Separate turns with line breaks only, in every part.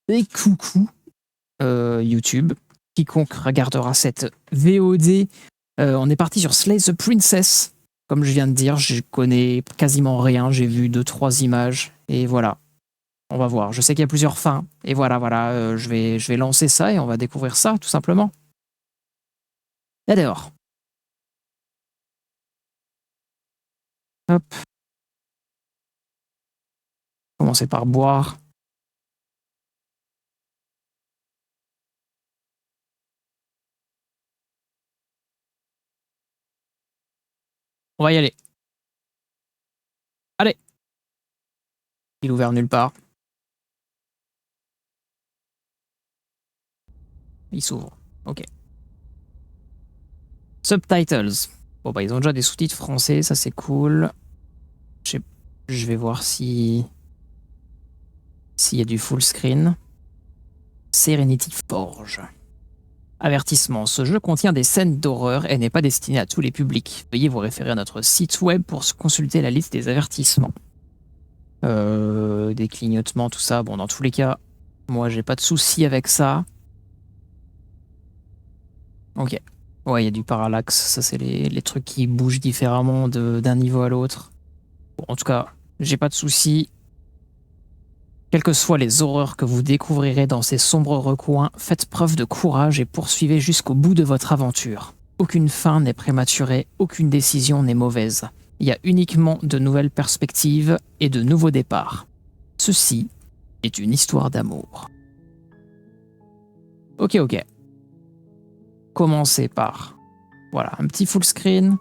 Et coucou YouTube. Quiconque regardera cette VOD, on est parti sur Slay the Princess. Comme je viens de dire, je connais quasiment rien. J'ai vu 2-3 images et voilà. On va voir. Je sais qu'il y a plusieurs fins et voilà. Je vais lancer ça et on va découvrir ça tout simplement. Alors, hop. Commencer par boire. On va y aller. Allez. Il est ouvert nulle part. Il s'ouvre. Ok. Subtitles. Bon bah ils ont déjà des sous-titres français, ça c'est cool. Je vais voir s'il y a du full screen. Serenity Forge. Avertissement, ce jeu contient des scènes d'horreur et n'est pas destiné à tous les publics. Veuillez vous référer à notre site web pour consulter la liste des avertissements. Des clignotements, tout ça. Bon, dans tous les cas, moi j'ai pas de soucis avec ça. Ok. Ouais, il y a du parallaxe. Ça, c'est les trucs qui bougent différemment d'un niveau à l'autre. Bon, en tout cas, j'ai pas de soucis. Quelles que soient les horreurs que vous découvrirez dans ces sombres recoins, faites preuve de courage et poursuivez jusqu'au bout de votre aventure. Aucune fin n'est prématurée, aucune décision n'est mauvaise. Il y a uniquement de nouvelles perspectives et de nouveaux départs. Ceci est une histoire d'amour. Ok. Commencez par... Voilà, un petit full screen.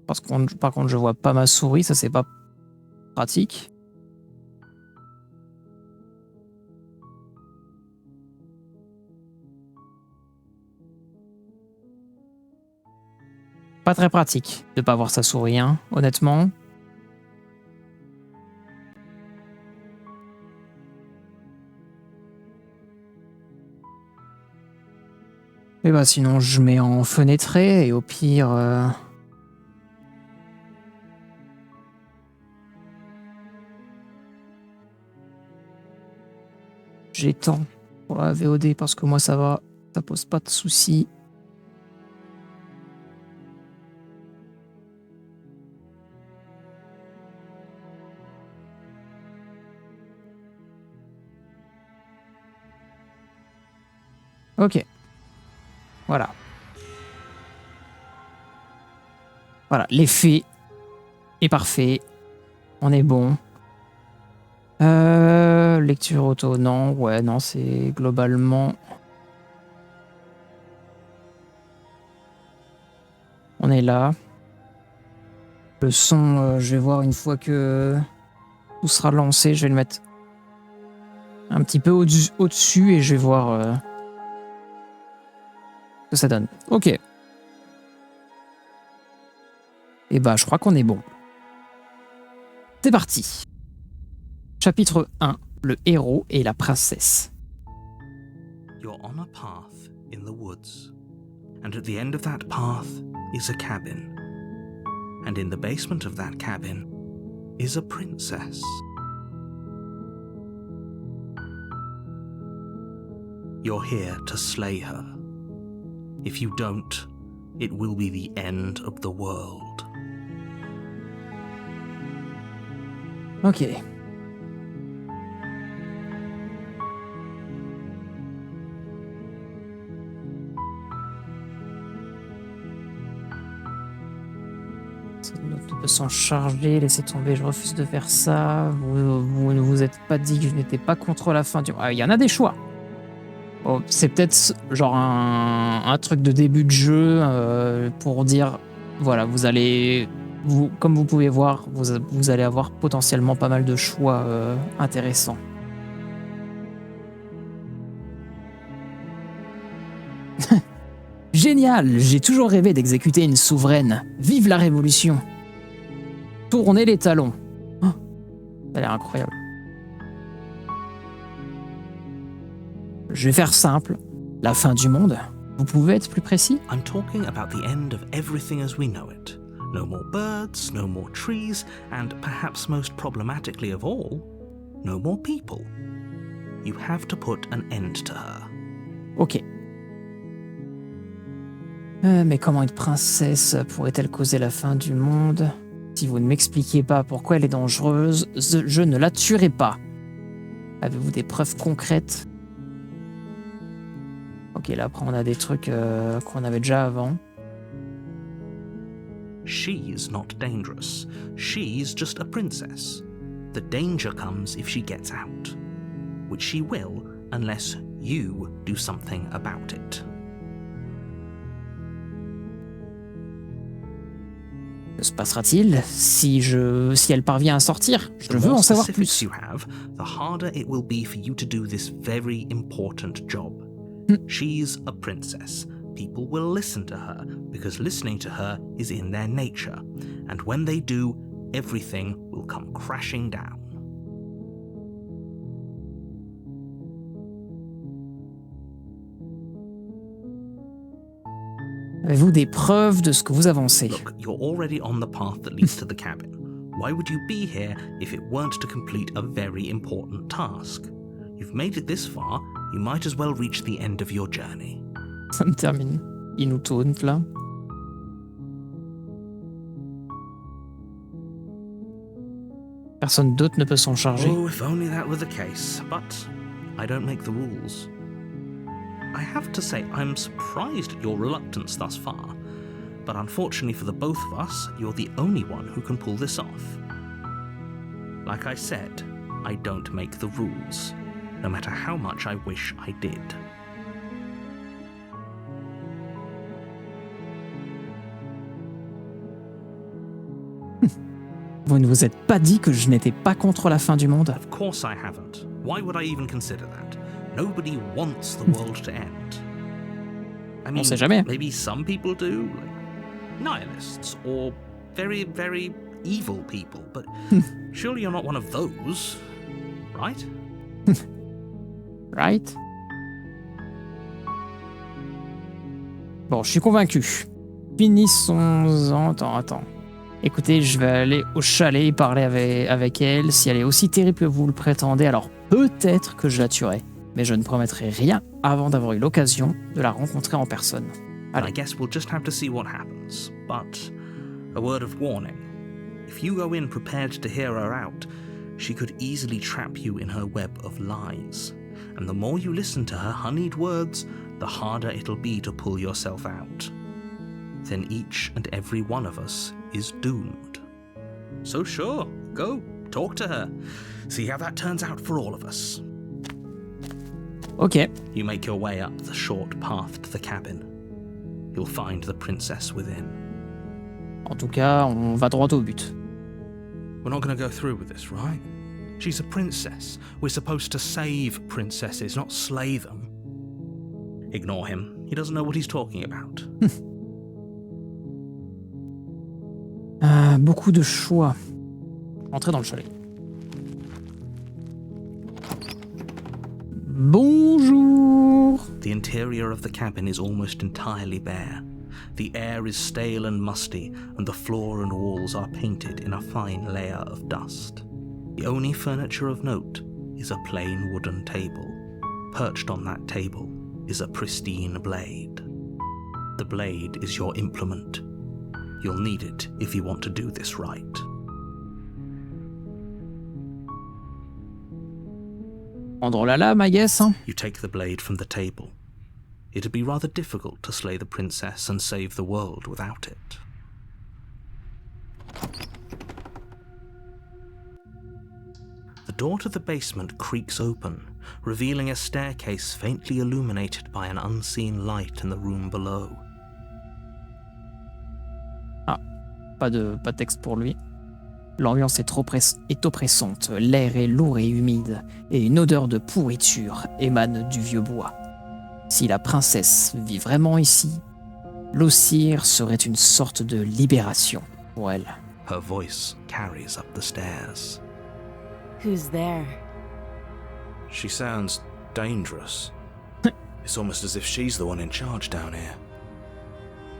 Parce que, par contre, je vois pas ma souris, ça c'est pas pratique. Pas très pratique de pas voir sa souris, hein, honnêtement. Et bah sinon je mets en fenêtré et au pire... J'étends pour la VOD parce que moi ça va, ça pose pas de soucis. Ok. Voilà. Voilà, l'effet est parfait. On est bon. Lecture auto, non. Ouais, non, c'est globalement... On est là. Le son, je vais voir une fois que tout sera lancé. Je vais le mettre un petit peu au-dessus et je vais voir ce que ça donne. Ok. Et bah, je crois qu'on est bon. C'est parti. Chapitre 1. Le héros et la princesse.
You're on a path in the woods, and at the end of that path is a cabin. And in the basement of that cabin is a princess. You're here to slay her. If you don't, it will be the end of the world.
Ok. Note peut s'en charger, laissez tomber, je refuse de faire ça. Vous ne vous êtes pas dit que je n'étais pas contre la fin du... Ah, il y en a des choix. Oh, c'est peut-être genre un truc de début de jeu pour dire, voilà, vous allez... comme vous pouvez voir, vous allez avoir potentiellement pas mal de choix intéressants. Génial, j'ai toujours rêvé d'exécuter une souveraine. Vive la révolution. Tournez les talons. Oh, ça a l'air incroyable. Je vais faire simple. La fin du monde. Vous pouvez être plus précis?
I'm talking about the end of everything as we know it. No more birds, no more trees, and perhaps most problematically of all, no more people. you have to put an end to her.
Ok. Mais comment une princesse pourrait-elle causer la fin du monde? Si vous ne m'expliquez pas pourquoi elle est dangereuse, je ne la tuerai pas. Avez-vous des preuves concrètes? Ok, là après on a des trucs qu'on avait déjà avant.
She's not dangerous. She's just a princess. The danger comes if she gets out, which she will unless you do something about it.
Que se passera-t-il si elle parvient à sortir? Je veux en savoir plus.
You have, the harder it will be for you to do this very important job. She's a princess. People will listen to her because listening to her is in their nature. And when they do, everything will come crashing down.
Avez-vous des preuves de ce que vous avancez?
Look, you're already on the path that leads to the cabin. Why would you be here if it weren't to complete a very important task? You've made it this far, you might as well reach the end of your journey.
Ça me termine. Il nous taunt là. Personne d'autre ne peut s'en charger.
Oh, if only that were the case. But I don't make the rules. I have to say, I'm surprised at your reluctance thus far. But unfortunately for the both of us, you're the only one who can pull this off. Like I said, I don't make the rules, no matter how much I wish I did.
Vous ne vous êtes pas dit que je n'étais pas contre la fin du monde?
Of course I haven't. Why would I even consider that? Nobody wants the world to end. I mean,
On sait jamais.
Maybe some people do, like nihilists or very, very evil people, but surely you're not one of those, right?
Right? Bon, je suis convaincu. Finissons-en. Attends. Écoutez, je vais aller au chalet parler avec elle. Si elle est aussi terrible que vous le prétendez, alors peut-être que je la tuerai. Mais je ne promettrai rien avant d'avoir eu l'occasion de la rencontrer en personne.
I guess we'll just have to see what happens. But a word of warning. If you go in prepared to hear her out, she could easily trap you in her web of lies. And the more you listen to her honeyed words, the harder it'll be to pull yourself out. Then each and every one of us is doomed. So sure, go, talk to her. See how that turns out for all of us.
Ok.
You make your way up the short path to the cabin. You'll find the princess within.
En tout cas, on va droit au but.
We're not going to go through with this, right? She's a princess. We're supposed to save princesses, not slay them. Ignore him. He doesn't know what he's talking about.
Beaucoup de choix. Entrez dans le chalet. Bonjour.
The interior of the cabin is almost entirely bare. The air is stale and musty, and the floor and walls are painted in a fine layer of dust. The only furniture of note is a plain wooden table. Perched on that table is a pristine blade. The blade is your implement. You'll need it if you want to do this right.
Prendre la lame, I guess. Hein?
You take the blade from the table. It'd be rather difficult to slay the princess and save the world without it. The door to the basement creaks open, revealing a staircase faintly illuminated by an unseen light in the room below.
Pas de texte pour lui. L'ambiance est oppressante, l'air est lourd et humide, et une odeur de pourriture émane du vieux bois. Si la princesse vit vraiment ici, l'Ossir serait une sorte de libération pour elle.
Her voice carries up the stairs.
Who's there?
She sounds dangerous. It's almost as if she's the one in charge down here.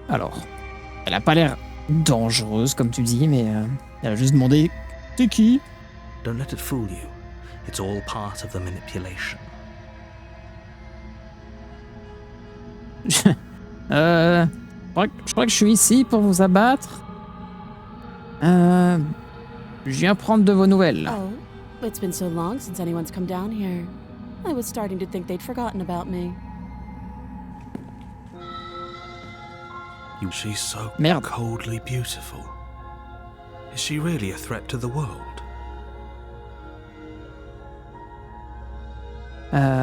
Alors, elle a pas l'air dangereuse comme tu dis, mais elle a juste demandé « T'es qui ?»
Don't let it fool you. It's all part of the manipulation.
Je crois que je suis ici pour vous abattre. Je viens prendre de vos nouvelles.
Oh, it's been so long since anyone's come down here. I was starting to think they'd forgotten about me.
She's so
Merde.
coldly beautiful. Is she really a threat to the world?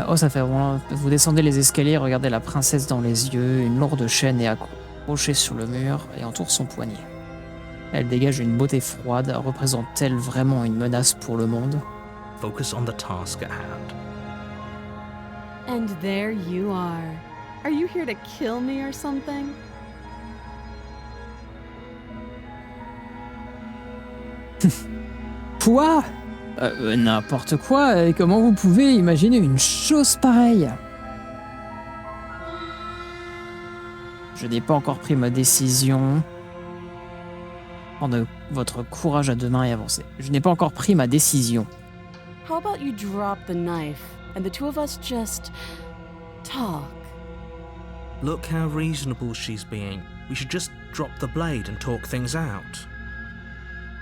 Oh, ça fait vraiment... Vous descendez les escaliers, regardez la princesse dans les yeux. Une lourde chaîne est accrochée sur le mur et entoure son poignet. Elle dégage une beauté froide. Représente-t-elle vraiment une menace pour le monde?
Focus on the task at hand.
And there you are. Are you here to kill me or something?
Quoi? N'importe quoi. Comment vous pouvez imaginer une chose pareille? Je n'ai pas encore pris ma décision. Prendre votre courage à deux mains et avancer. Je n'ai pas encore pris ma décision.
How about you drop the knife and the two of us just talk?
Look how reasonable she's being. We should just drop the blade and talk things out.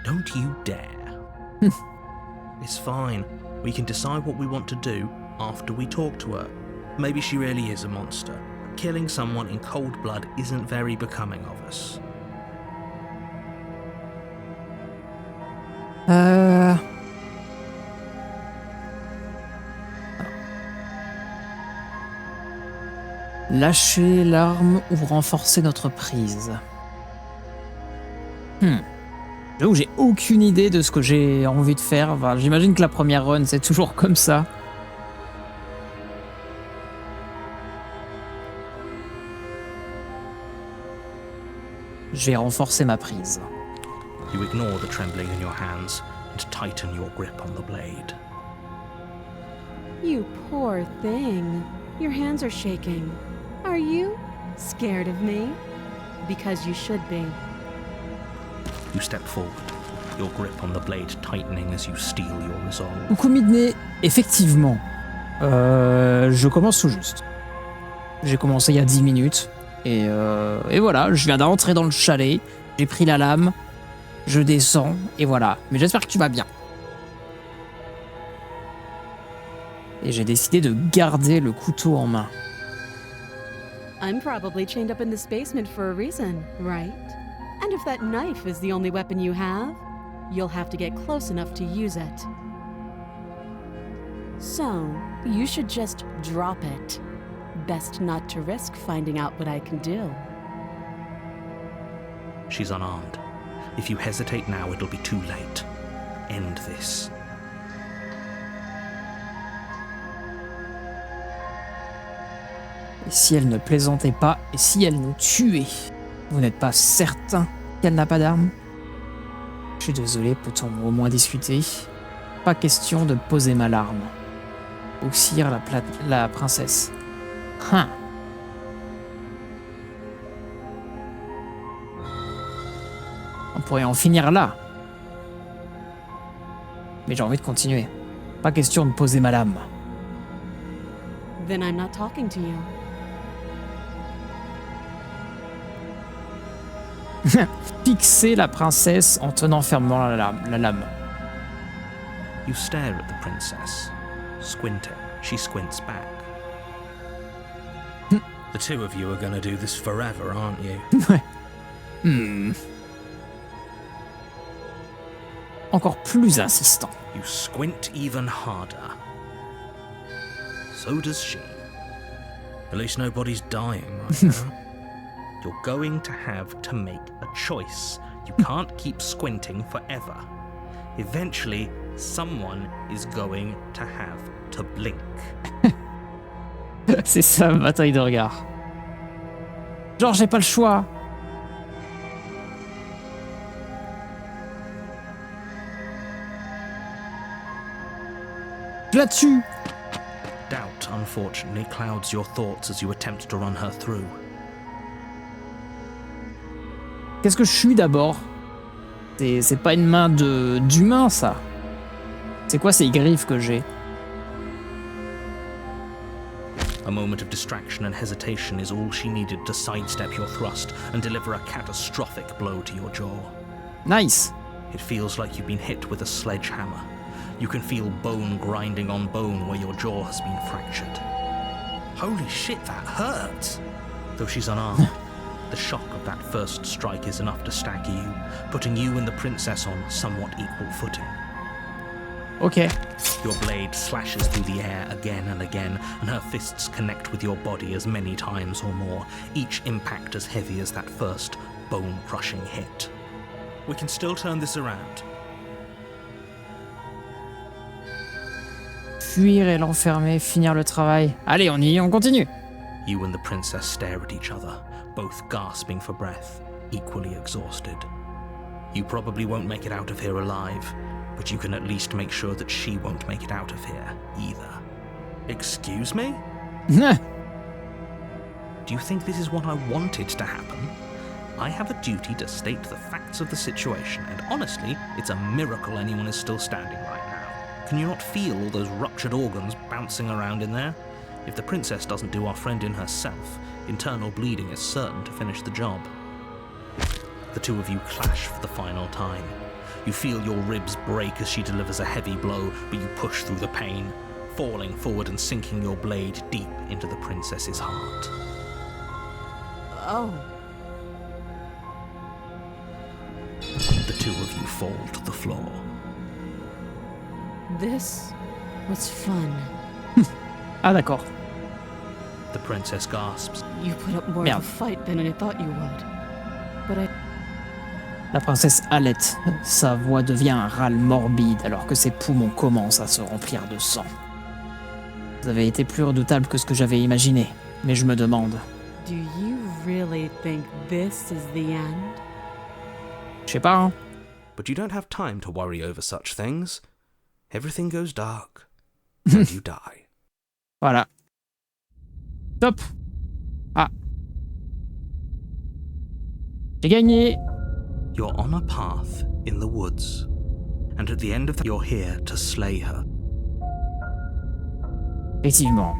Don't you dare. It's fine. We can decide what we want to do after we talk to her. Maybe she really is a monster. Killing someone in cold blood isn't very becoming of us.
Lâcher l'arme ou renforcer notre prise. J'avoue, j'ai aucune idée de ce que j'ai envie de faire. Enfin, j'imagine que la première run, c'est toujours comme ça. Je vais renforcer ma prise.
You ignore the trembling in your hands and tighten your grip on the blade.
You poor thing. Your hands are shaking. Are you scared of me? Because you should be.
You step forward, your grip on the blade tightening as you steel your resolve.
Coucou Midney, effectivement, je commence tout juste. J'ai commencé il y a 10 minutes. Et voilà, je viens d'entrer dans le chalet. J'ai pris la lame. Je descends. Et voilà. Mais j'espère que tu vas bien. Et j'ai décidé de garder le couteau en main.
I'm probably chained up in this basement for a reason, right? And if that knife is the only weapon you have, you'll have to get close enough to use it. So, you should just drop it. Best not to risk finding out what I can do.
She's unarmed. If you hesitate now, it'll be too late. End this.
Et si elle ne plaisantait pas, et si elle nous tuait? Vous n'êtes pas certain qu'elle n'a pas d'arme? Je suis désolé, peut-on au moins discuter? Pas question de poser ma larme. Auxir la princesse. Hein. On pourrait en finir là. Mais j'ai envie de continuer. Pas question de poser ma lame.
Then I'm not talking to you.
Fixer la princesse en tenant fermement la lame.
You stare at the princess, squinting. She squints back. The two of you are gonna do this forever, aren't you?
Encore plus insistant.
You squint even harder. So does she. At least nobody's dying right now. You're going to have to make a choice. You can't keep squinting forever. Eventually, someone is going to have to blink.
C'est ça, ma bataille de regard. Genre, j'ai pas le choix. Je la tue.
Doubt, unfortunately, clouds your thoughts as you attempt to run her through.
Qu'est-ce que je suis d'abord? C'est pas une main d'humain, ça. C'est quoi ces griffes que j'ai?
A moment of distraction and hesitation is all she needed to sidestep your thrust and deliver a catastrophic blow to your jaw.
Nice.
It feels like you've been hit with a sledgehammer. You can feel bone grinding on bone where your jaw has been fractured. Holy shit, that hurts! Though she's unarmed, the shock of that first strike is enough to stagger you, putting you and the princess on somewhat equal footing.
Ok.
Your blade slashes through the air again and again, and her fists connect with your body as many times or more, each impact as heavy as that first bone-crushing hit. We can still turn this around.
Fuir et l'enfermer, finir le travail. Allez, on continue.
You and the princess stare at each other, both gasping for breath, equally exhausted. You probably won't make it out of here alive, but you can at least make sure that she won't make it out of here either. Excuse me? Do you think this is what I wanted to happen? I have a duty to state the facts of the situation, and honestly, it's a miracle anyone is still standing right now. Can you not feel all those ruptured organs bouncing around in there? If the princess doesn't do our friend in herself, internal bleeding is certain to finish the job. The two of you clash for the final time. You feel your ribs break as she delivers a heavy blow, but you push through the pain, falling forward and sinking your blade deep into the princess's heart.
Oh.
The two of you fall to the floor.
This was fun.
Ah d'accord.
The princess gasps.
You put up more
Merde.
of a fight than I thought you would. But
La princesse halète. Sa voix devient un râle morbide alors que ses poumons commencent à se remplir de sang. Vous avez été plus redoutable que ce que j'avais imaginé, mais je me demande...
do you really think this is the end?
Je sais pas, hein.
But you don't have time to worry over such things. Everything goes dark, and you die.
Voilà. Top. Ah. J'ai gagné.
You're on a path in the woods, and at the end of that, you're here to slay her.
Effectivement.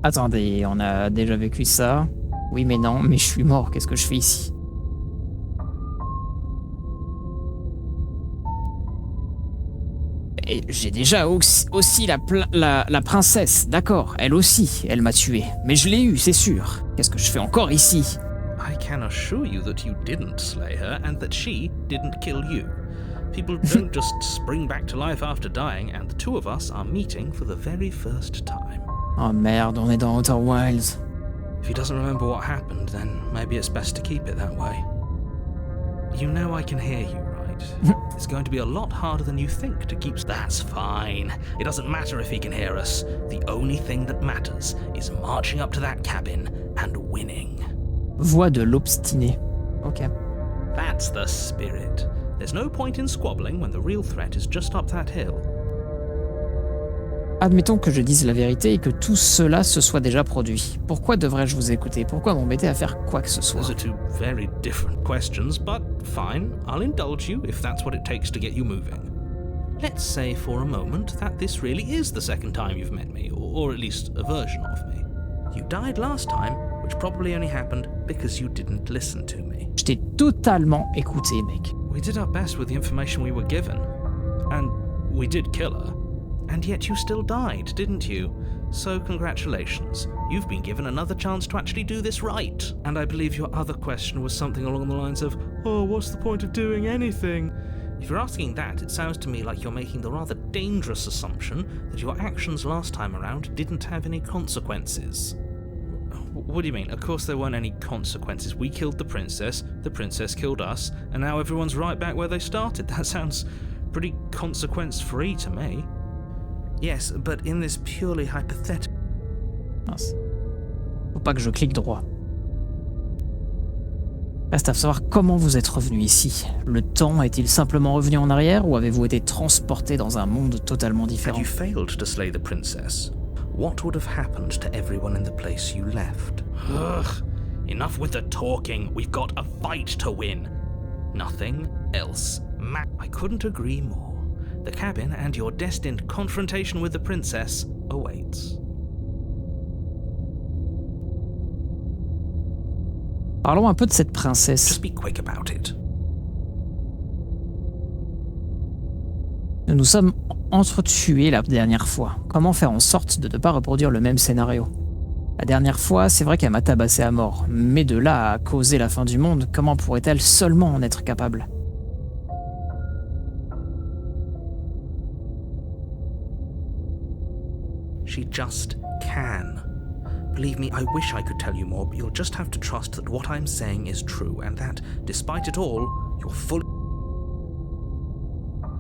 Attendez, on a déjà vécu ça. Oui, mais non, mais je suis mort. Qu'est-ce que je fais ici? Et j'ai déjà aussi la princesse, d'accord, elle aussi, elle m'a tué. Mais je l'ai eue, c'est sûr. Qu'est-ce que je fais encore ici?
I can assure you that you didn't slay her and that she didn't kill you. People don't just spring back to life after dying, and the two of us are meeting for the very first time.
Oh merde, on est dans Outer Wilds.
If he doesn't remember what happened, then maybe it's best to keep it that way. You know I can hear you, right? It's going to be a lot harder than you think to keep... That's fine. It doesn't matter if he can hear us. The only thing that matters is marching up to that cabin and winning.
Voix de l'obstiné. Ok.
That's the spirit. There's no point in squabbling when the real threat is just up that hill.
Admettons que je dise la vérité et que tout cela se soit déjà produit. Pourquoi devrais-je vous écouter? Pourquoi m'embêter à faire quoi que ce soit?
Those are two very different questions, but fine, I'll indulge you if that's what it takes to get you moving. Let's say for a moment that this really is the second time you've met me, or at least a version of me. You died last time, which probably only happened because you didn't listen to me.
Je t'ai totalement écouté, mec.
We did our best with the information we were given, and we did kill her. And yet you still died, didn't you? So congratulations. You've been given another chance to actually do this right. And I believe your other question was something along the lines of, oh, what's the point of doing anything? If you're asking that, it sounds to me like you're making the rather dangerous assumption that your actions last time around didn't have any consequences. What do you mean? Of course there weren't any consequences. We killed the princess killed us, and now everyone's right back where they started. That sounds pretty consequence-free to me. Yes, but in this purely hypothetical...
Mince. Faut pas que je clique droit. Reste à savoir comment vous êtes revenu ici. Le temps est-il simplement revenu en arrière ou avez-vous été transporté dans un monde totalement différent?
Had you failed to slay the princess, what would have happened to everyone in the place you left? Ugh, enough with the talking. We've got a fight to win. Nothing else. I couldn't agree more. The cabin and your destined confrontation with the princess awaits.
Parlons un peu de cette princesse.
Just be quick about it.
Nous nous sommes entretués la dernière fois. Comment faire en sorte de ne pas reproduire le même scénario? La dernière fois, c'est vrai qu'elle m'a tabassé à mort, mais de là à causer la fin du monde, comment pourrait-elle seulement en être capable?
She just can. Believe me, I wish I could tell you more, but you'll just have to trust that what I'm saying is true, and that, despite it all, you're fully...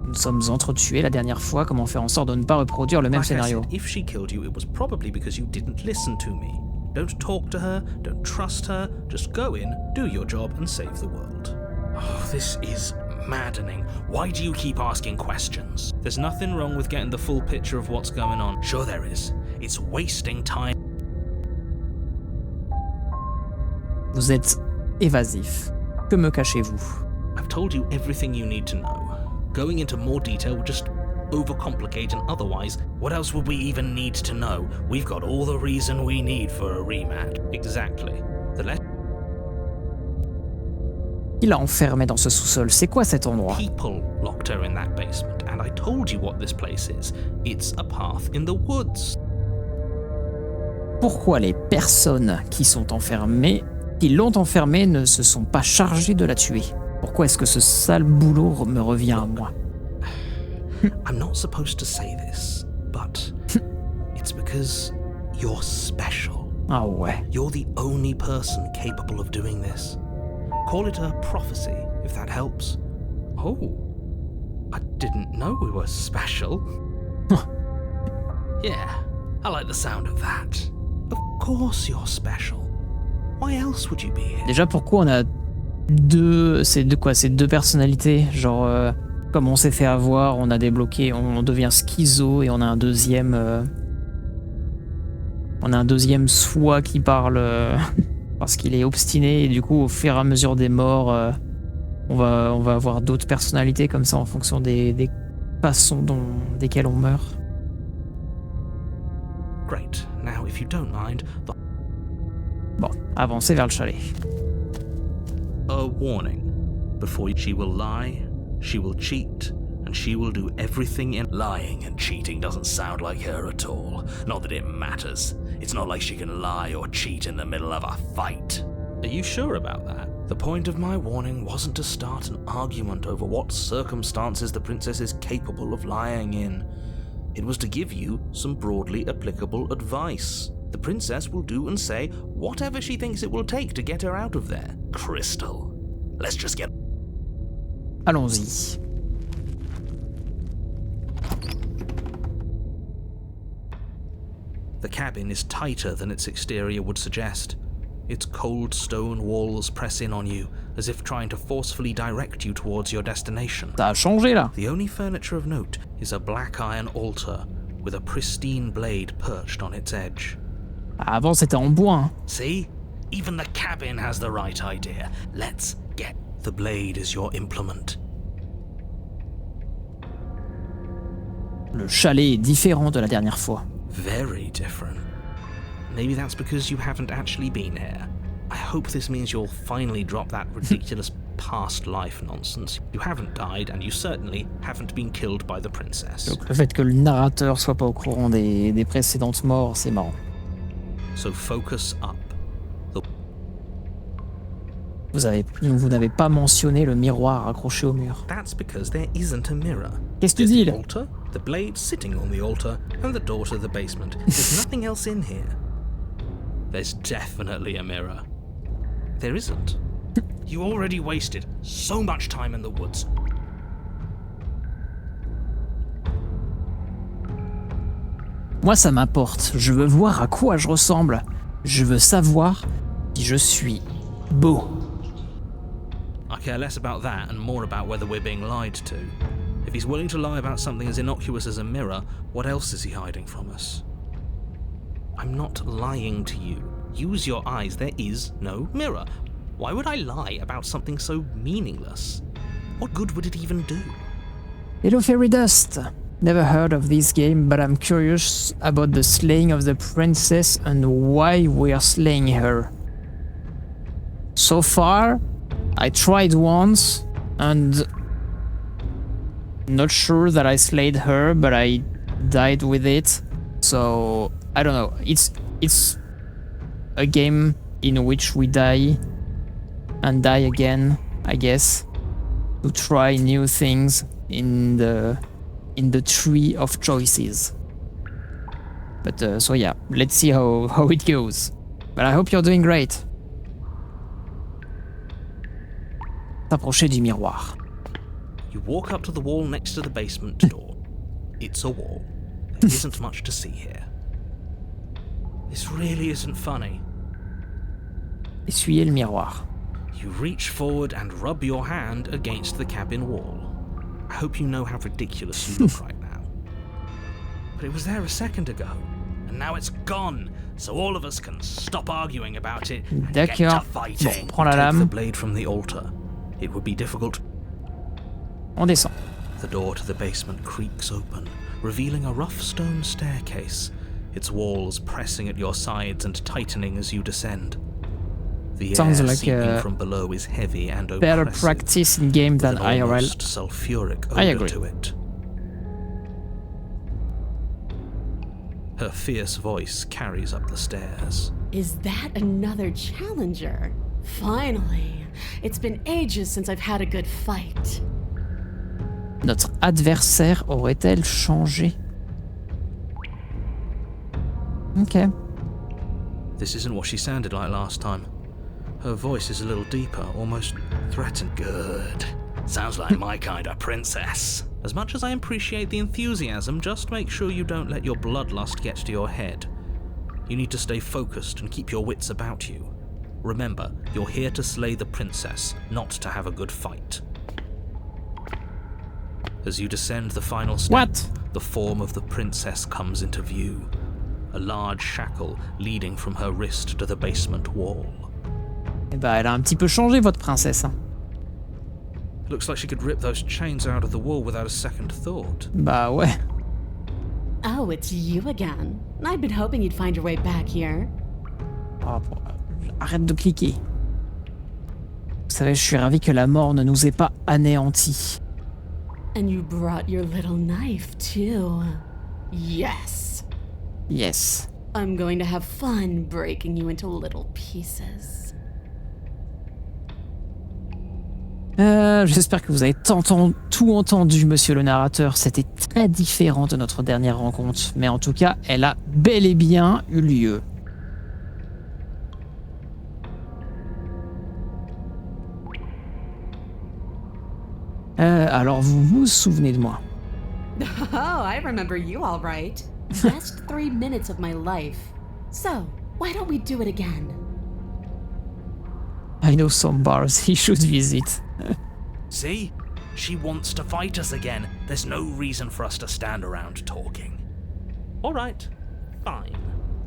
Nous sommes entretués la dernière fois, comment faire en sorte de ne pas reproduire le même
Like I
scénario?
said, if she killed you, it was probably because you didn't listen to me. Don't talk to her, don't trust her, just go in, do your job, and save the world. Oh, this is maddening. Why do you keep asking questions? There's nothing wrong with getting the full picture of what's going on. Sure there is. It's wasting time.
Vous êtes évasif. Que me cachez-vous?
I've told you everything you need to know. Going into more detail would just overcomplicate, and otherwise, what else would we even need to know? We've got all the reason we need for a rematch. Exactly.
Qui l'a enfermée dans ce sous-sol? C'est quoi cet endroit?
People locked her in that basement, and I told you what this place is. It's a path in the woods.
Pourquoi les personnes qui l'ont enfermée ne se sont pas chargées de la tuer? Pourquoi est-ce que ce sale boulot me revient à moi?
I'm not supposed to say this, but it's because you're special.
Ah ouais.
You're the only person capable of doing this. Call it a prophecy, if that helps. Oh, I didn't know we were special. Yeah, I like the sound of that. Of course you're special. Why else would you be here?
Déjà, pourquoi on a c'est deux personnalités, genre comme on s'est fait avoir, on a débloqué, on devient schizo et on a un deuxième soi qui parle parce qu'il est obstiné, et du coup au fur et à mesure des morts on va avoir d'autres personnalités comme ça en fonction des façons desquelles on meurt.
Great. Now if you don't mind,
Bon, avancez vers le chalet.
a warning. Before she will lie, she will cheat, and she will do everything in... Lying and cheating doesn't sound like her at all. Not that it matters. It's not like she can lie or cheat in the middle of a fight. Are you sure about that? The point of my warning wasn't to start an argument over what circumstances the princess is capable of lying in. It was to give you some broadly applicable advice. The princess will do and say whatever she thinks it will take to get her out of there. Crystal, let's just get...
Allons-y.
The cabin is tighter than its exterior would suggest. Its cold stone walls press in on you, as if trying to forcefully direct you towards your destination.
Ça a changé là.
The only furniture of note is a black iron altar with a pristine blade perched on its edge.
Avant c'était en bois. Hein.
See? Even the cabin has the right idea. Let's get... The blade is your implement.
Le chalet est différent de la dernière fois.
Very different. Maybe that's because you haven't actually been here. I hope this means you'll finally drop that ridiculous past life nonsense. You haven't died, and you certainly haven't been killed by the princess.
Donc le fait que le narrateur soit pas au courant des précédentes morts, c'est marrant.
So focus up.
Vous n'avez pas mentionné le miroir accroché au mur.
That's because there isn't a mirror.
Qu'est-ce que tu
There's
dis
the
là?
altar, the blade sitting on the altar, and the door to the basement. There's nothing else in here. There's definitely a mirror. There isn't. You already wasted so much time in the woods.
Moi ça m'importe. Je veux voir à quoi je ressemble. Je veux savoir si je suis beau.
I care less about that and more about whether we're being lied to. If he's willing to lie about something as innocuous as a mirror, what else is he hiding from us? I'm not lying to you. Use your eyes. There is no mirror. Why would I lie about something so meaningless? What good would it even do?
Hello Fairy Dust. Never heard of this game, but I'm curious about the slaying of the princess and why we are slaying her. So far, I tried once and not sure that I slayed her, but I died with it. So I don't know. It's a game in which we die and die again, I guess, to try new things in the tree of choices. But so yeah, let's see how it goes. But I hope you're doing great. T'approcher du miroir.
You walk up to the wall next to the basement door. It's a wall. There isn't much to see here. This really isn't funny.
Essuyer le miroir.
You reach forward and rub your hand against the cabin wall. I hope you know how ridiculous you look right now. But it was there a second ago, and now it's gone, so all of us can stop arguing about it and get to
D'accord.
fighting.
Bon, prends la
Take the
lame.
blade from the altar. It would be difficult.
On descend.
The door to the basement creaks open, revealing a rough stone staircase, its walls pressing at your sides and tightening as you descend. The
Sounds
air
like
seeping from below is heavy and
better
oppressive,
practice in game
with
than
an
IRL.
almost sulfuric
I
odor
agree.
to it. Her fierce voice carries up the stairs.
Is that another challenger? Finally. It's been ages since I've had a good fight.
Notre adversaire aurait-elle changé? Okay.
This isn't what she sounded like last time. Her voice is a little deeper, almost threatened. Good. Sounds like my kind of princess. As much as I appreciate the enthusiasm, just make sure you don't let your bloodlust get to your head. You need to stay focused and keep your wits about you. Remember, you're here to slay the princess, not to have a good fight. As you descend the final step,
What?
the form of the princess comes into view. A large shackle leading from her wrist to the basement wall.
Eh bah, elle a un petit peu changé, votre princesse. Hein.
Looks like she could rip those chains out of the wall without a second thought.
Bah ouais.
Oh, it's you again. I'd been hoping you'd find your way back here.
Oh, arrête de cliquer. Vous savez, je suis ravi que la mort ne nous ait pas anéantis.
And you brought your little knife, too. Yes.
Yes.
I'm going to have fun breaking you into little pieces.
J'espère que vous avez tout entendu, monsieur le narrateur. C'était très différent de notre dernière rencontre. Mais en tout cas, elle a bel et bien eu lieu. Alors, vous vous souvenez de moi?
Oh, I remember you all right. Best 3 minutes of my life. So, why don't we do it again?
I know some bars he should visit.
See? She wants to fight us again. There's no reason for us to stand around talking. All right. Fine.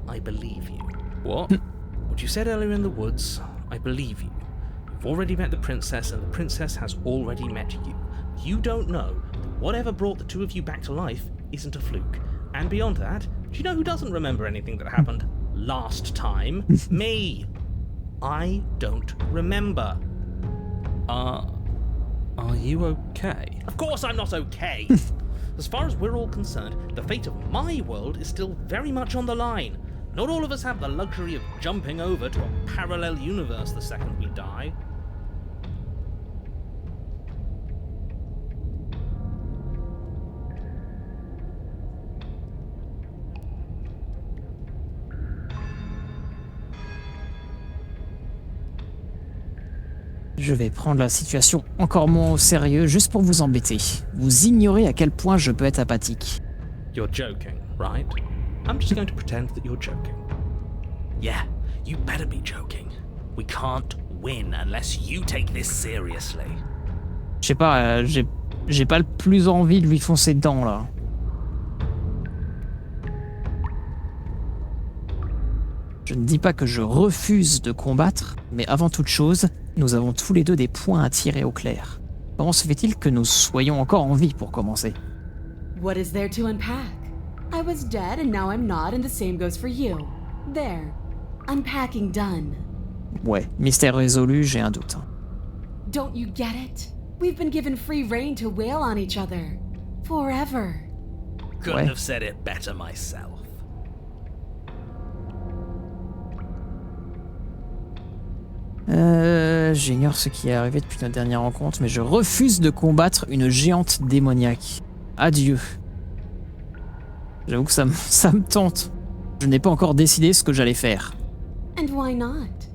I believe you. What? What you said earlier in the woods, I believe you. You've already met the princess, and the princess has already met you. You don't know that whatever brought the two of you back to life isn't a fluke. And beyond that, do you know who doesn't remember anything that happened last time? Me. I don't remember. Are you okay? Of course I'm not okay. As far as we're all concerned, the fate of my world is still very much on the line. Not all of us have the luxury of jumping over to a parallel universe the second we die.
Je vais prendre la situation encore moins au sérieux juste pour vous embêter. Vous ignorez à quel point je peux être apathique.
You're joking, right? I'm just going to pretend that you're joking. Yeah, you better be joking. We can't win unless you take this seriously.
Je sais pas, j'ai pas le plus envie de lui foncer dedans là. Je ne dis pas que je refuse de combattre, mais avant toute chose, nous avons tous les deux des points à tirer au clair. Comment se fait-il que nous soyons encore en vie pour commencer?
What is there to unpack? I was dead and now I'm not, and the same goes for you. There. Unpacking done.
Ouais, mystère résolu, j'ai un doute.
Don't you get it? We've been given free rein to wail on each other. Forever.
Couldn't
Ouais.
have said it better myself.
J'ignore ce qui est arrivé depuis notre dernière rencontre, mais je refuse de combattre une géante démoniaque. Adieu. J'avoue que ça me tente. Je n'ai pas encore décidé ce que j'allais faire.
And why not?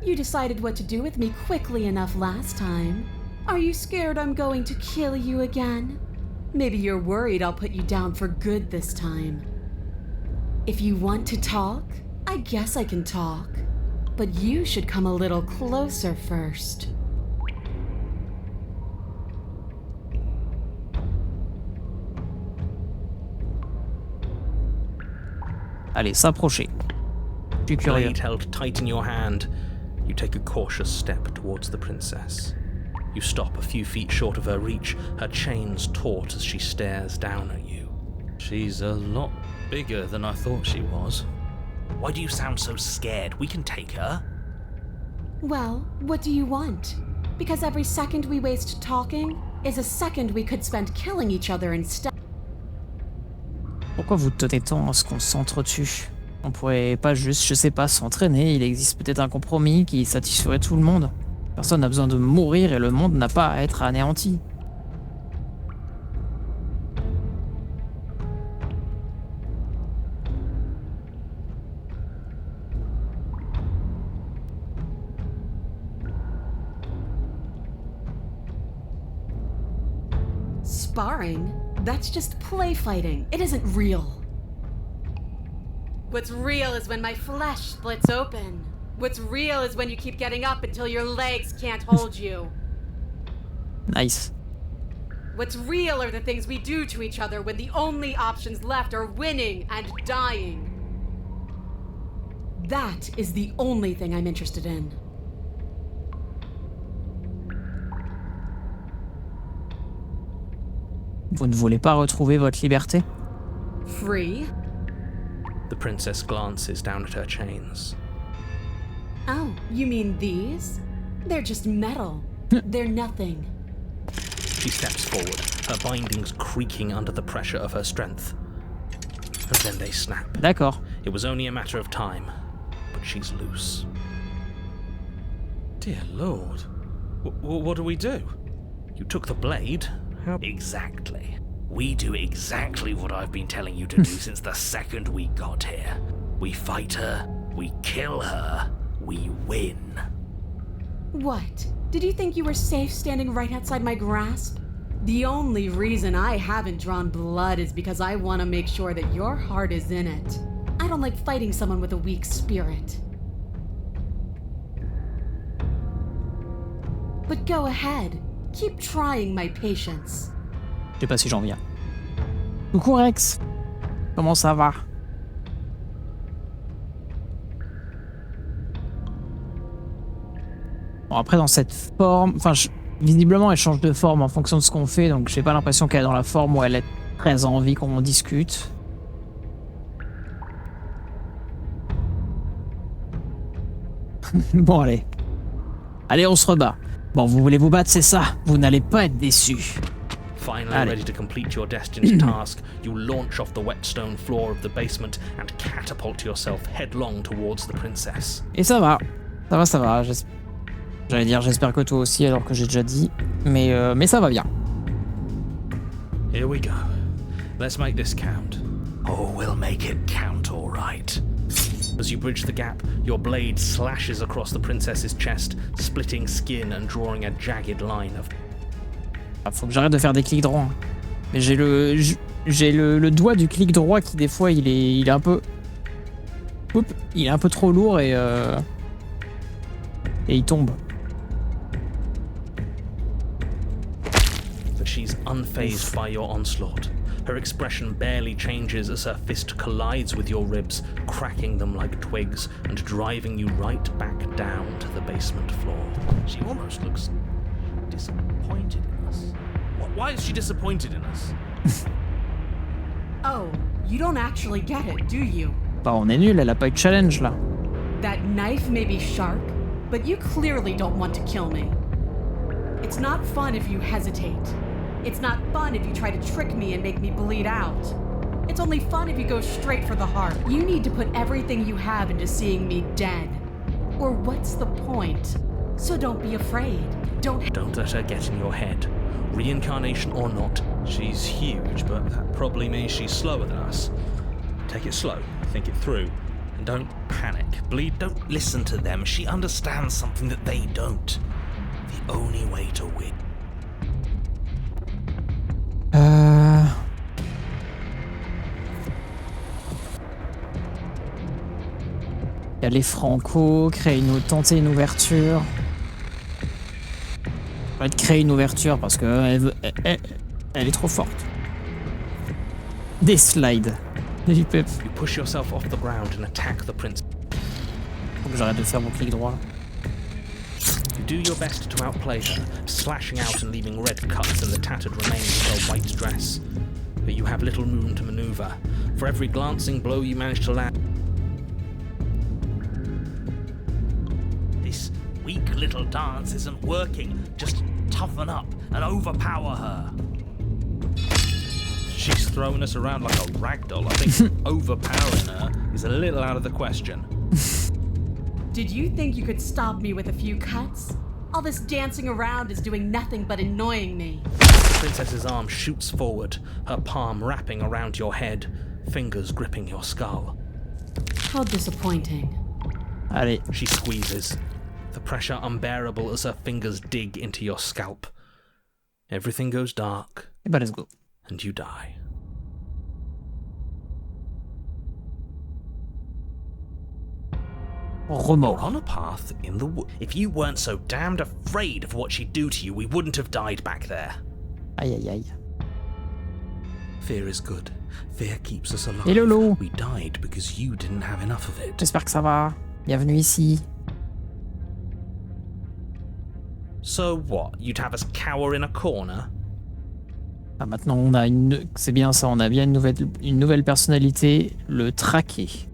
You decided what to do with me quickly enough last time. Are you scared I'm going to kill you again? Maybe you're worried I'll put you down for good this time. If you want to talk, I guess I can talk. But you should come a little closer first.
Allez, s'approcher. Je suis curieux.
Blade held tight in your hand, you take a cautious step towards the princess. You stop a few feet short of her reach, her chains taut as she stares down at you.
She's a lot bigger than I thought she was.
Why do you sound so scared? We can take her.
Well, what do you want? Because every second we waste talking is a second we could spend killing each other instead.
Pourquoi vous tenez tant à ce qu'on s'entretue? On pourrait pas juste, je sais pas, s'entraîner. Il existe peut-être un compromis qui satisferait tout le monde. Personne n'a besoin de mourir et le monde n'a pas à être anéanti.
Sparring? That's just play fighting. It isn't real. What's real is when my flesh splits open. What's real is when you keep getting up until your legs can't hold you.
Nice.
What's real are the things we do to each other when the only options left are winning and dying. That is the only thing I'm interested in.
Vous ne voulez pas retrouver votre liberté?
Free?
The princess glances down at her chains.
Oh, you mean these? They're just metal. They're nothing.
She steps forward, her bindings creaking under the pressure of her strength. And then they snap.
D'accord.
It was only a matter of time, but she's loose.
Dear Lord. What do we do?
You took the blade. How exactly? We do exactly what I've been telling you to do since the second we got here. We fight her, we kill her, we win.
What? Did you think you were safe standing right outside my grasp? The only reason I haven't drawn blood is because I want to make sure that your heart is in it. I don't like fighting someone with a weak spirit. But go ahead. Keep trying my patience.
Je sais pas si j'en viens. Coucou Rex. Comment ça va? Bon, après, dans cette forme... Enfin, visiblement, elle change de forme en fonction de ce qu'on fait, donc j'ai pas l'impression qu'elle est dans la forme où elle a très envie qu'on discute. Bon, allez. Allez, on se rebat. Bon, vous voulez vous battre, c'est ça. Vous n'allez pas être déçus.
Finally
Allez.
ready to complete your destined task, you launch off the wet stone floor of the basement and catapult yourself headlong towards the princess.
Et ça va. Ça va, ça va. J'allais dire j'espère que toi aussi, alors que j'ai déjà dit. Mais ça va bien.
Here we go. Let's make this count.
Oh, we'll make it count all right. As you bridge the gap, your blade slashes across the princess's chest, splitting skin and drawing a jagged line of...
Ah, faut que j'arrête de faire des clics droits. Mais j'ai le doigt du clic droit qui des fois il est un peu... Oups, il est un peu trop lourd et il tombe.
But she's unfazed by your onslaught. Her expression barely changes as her fist collides with your ribs, cracking them like twigs and driving you right back down to the basement floor.
She almost looks disappointed in us. Why is she disappointed in us?
Oh, you don't actually get it, do you?
Bah on est nul, elle a pas eu de challenge là.
That knife may be sharp, but you clearly don't want to kill me. It's not fun if you hesitate. It's not fun if you try to trick me and make me bleed out. It's only fun if you go straight for the heart. You need to put everything you have into seeing me dead. Or what's the point? So don't be afraid. Don't
let her get in your head. Reincarnation or not, she's huge, but that probably means she's slower than us. Take it slow, think it through, and don't panic. Bleed,
Don't listen to them. She understands something that they don't. The only way to win.
Il y a les Franco, tenter une ouverture. On va créer une ouverture parce que elle est trop forte. Des slides. Du pep.
you push yourself off the ground and attack the prince.
Faut que j'arrête de faire mon clic droit.
You do your best to outplay her, slashing out and leaving red cuts in the tattered remains of her white dress. But you have little room to maneuver. For every glancing blow you manage to land,
This weak little dance isn't working. Just toughen up and overpower her.
she's throwing us around like a rag doll. I think overpowering her is a little out of the question.
Did you think you could stop me with a few cuts? All this dancing around is doing nothing but annoying me.
The princess's arm shoots forward, her palm wrapping around your head, fingers gripping your skull.
How disappointing.
Allez.
She squeezes, the pressure unbearable as her fingers dig into your scalp. Everything goes dark,
Et bah let's go.
and you die.
You're
Remords.
on a path in the wood. If you weren't so damned afraid of what she'd do to you, we wouldn't have died back there.
Aïe aïe aïe.
Fear is good. Fear keeps us alive.
Et Lolo.
We died because you didn't have enough of it.
J'espère que ça va. Bienvenue ici.
So what? You'd have us cower in a corner?
Ah, maintenant on a une. C'est bien ça, on a bien une nouvelle personnalité, le traqué.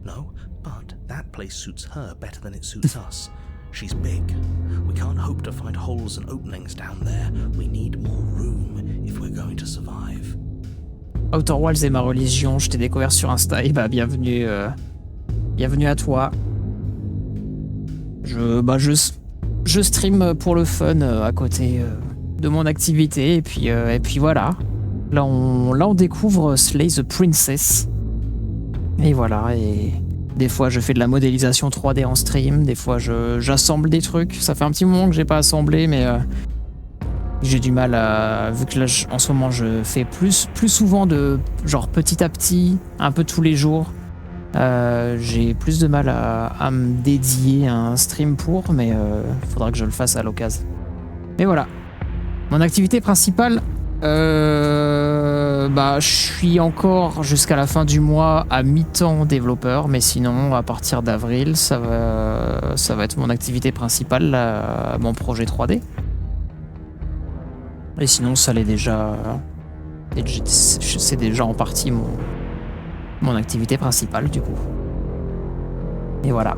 No, but that place suits her better than it suits us. She's big. We can't hope to find holes and openings down there. We need more room if we're going to survive.
Outer Wilds est ma religion, je t'ai découvert sur Insta, et bah bienvenue, bienvenue à toi. Je stream pour le fun à côté de mon activité, et puis voilà. Là on découvre Slay the Princess. Et voilà, et des fois je fais de la modélisation 3D en stream, des fois j'assemble des trucs. Ça fait un petit moment que j'ai pas assemblé, mais j'ai du mal à... Vu que là, en ce moment, je fais plus souvent de... Genre petit à petit, un peu tous les jours. J'ai plus de mal à me dédier à un stream pour, mais faudra que je le fasse à l'occasion. Mais voilà. Mon activité principale... je suis encore jusqu'à la fin du mois à mi-temps développeur, mais sinon, à partir d'avril, ça va être mon activité principale, mon projet 3D. Et sinon, ça l'est déjà. C'est déjà en partie mon activité principale, du coup. Et voilà.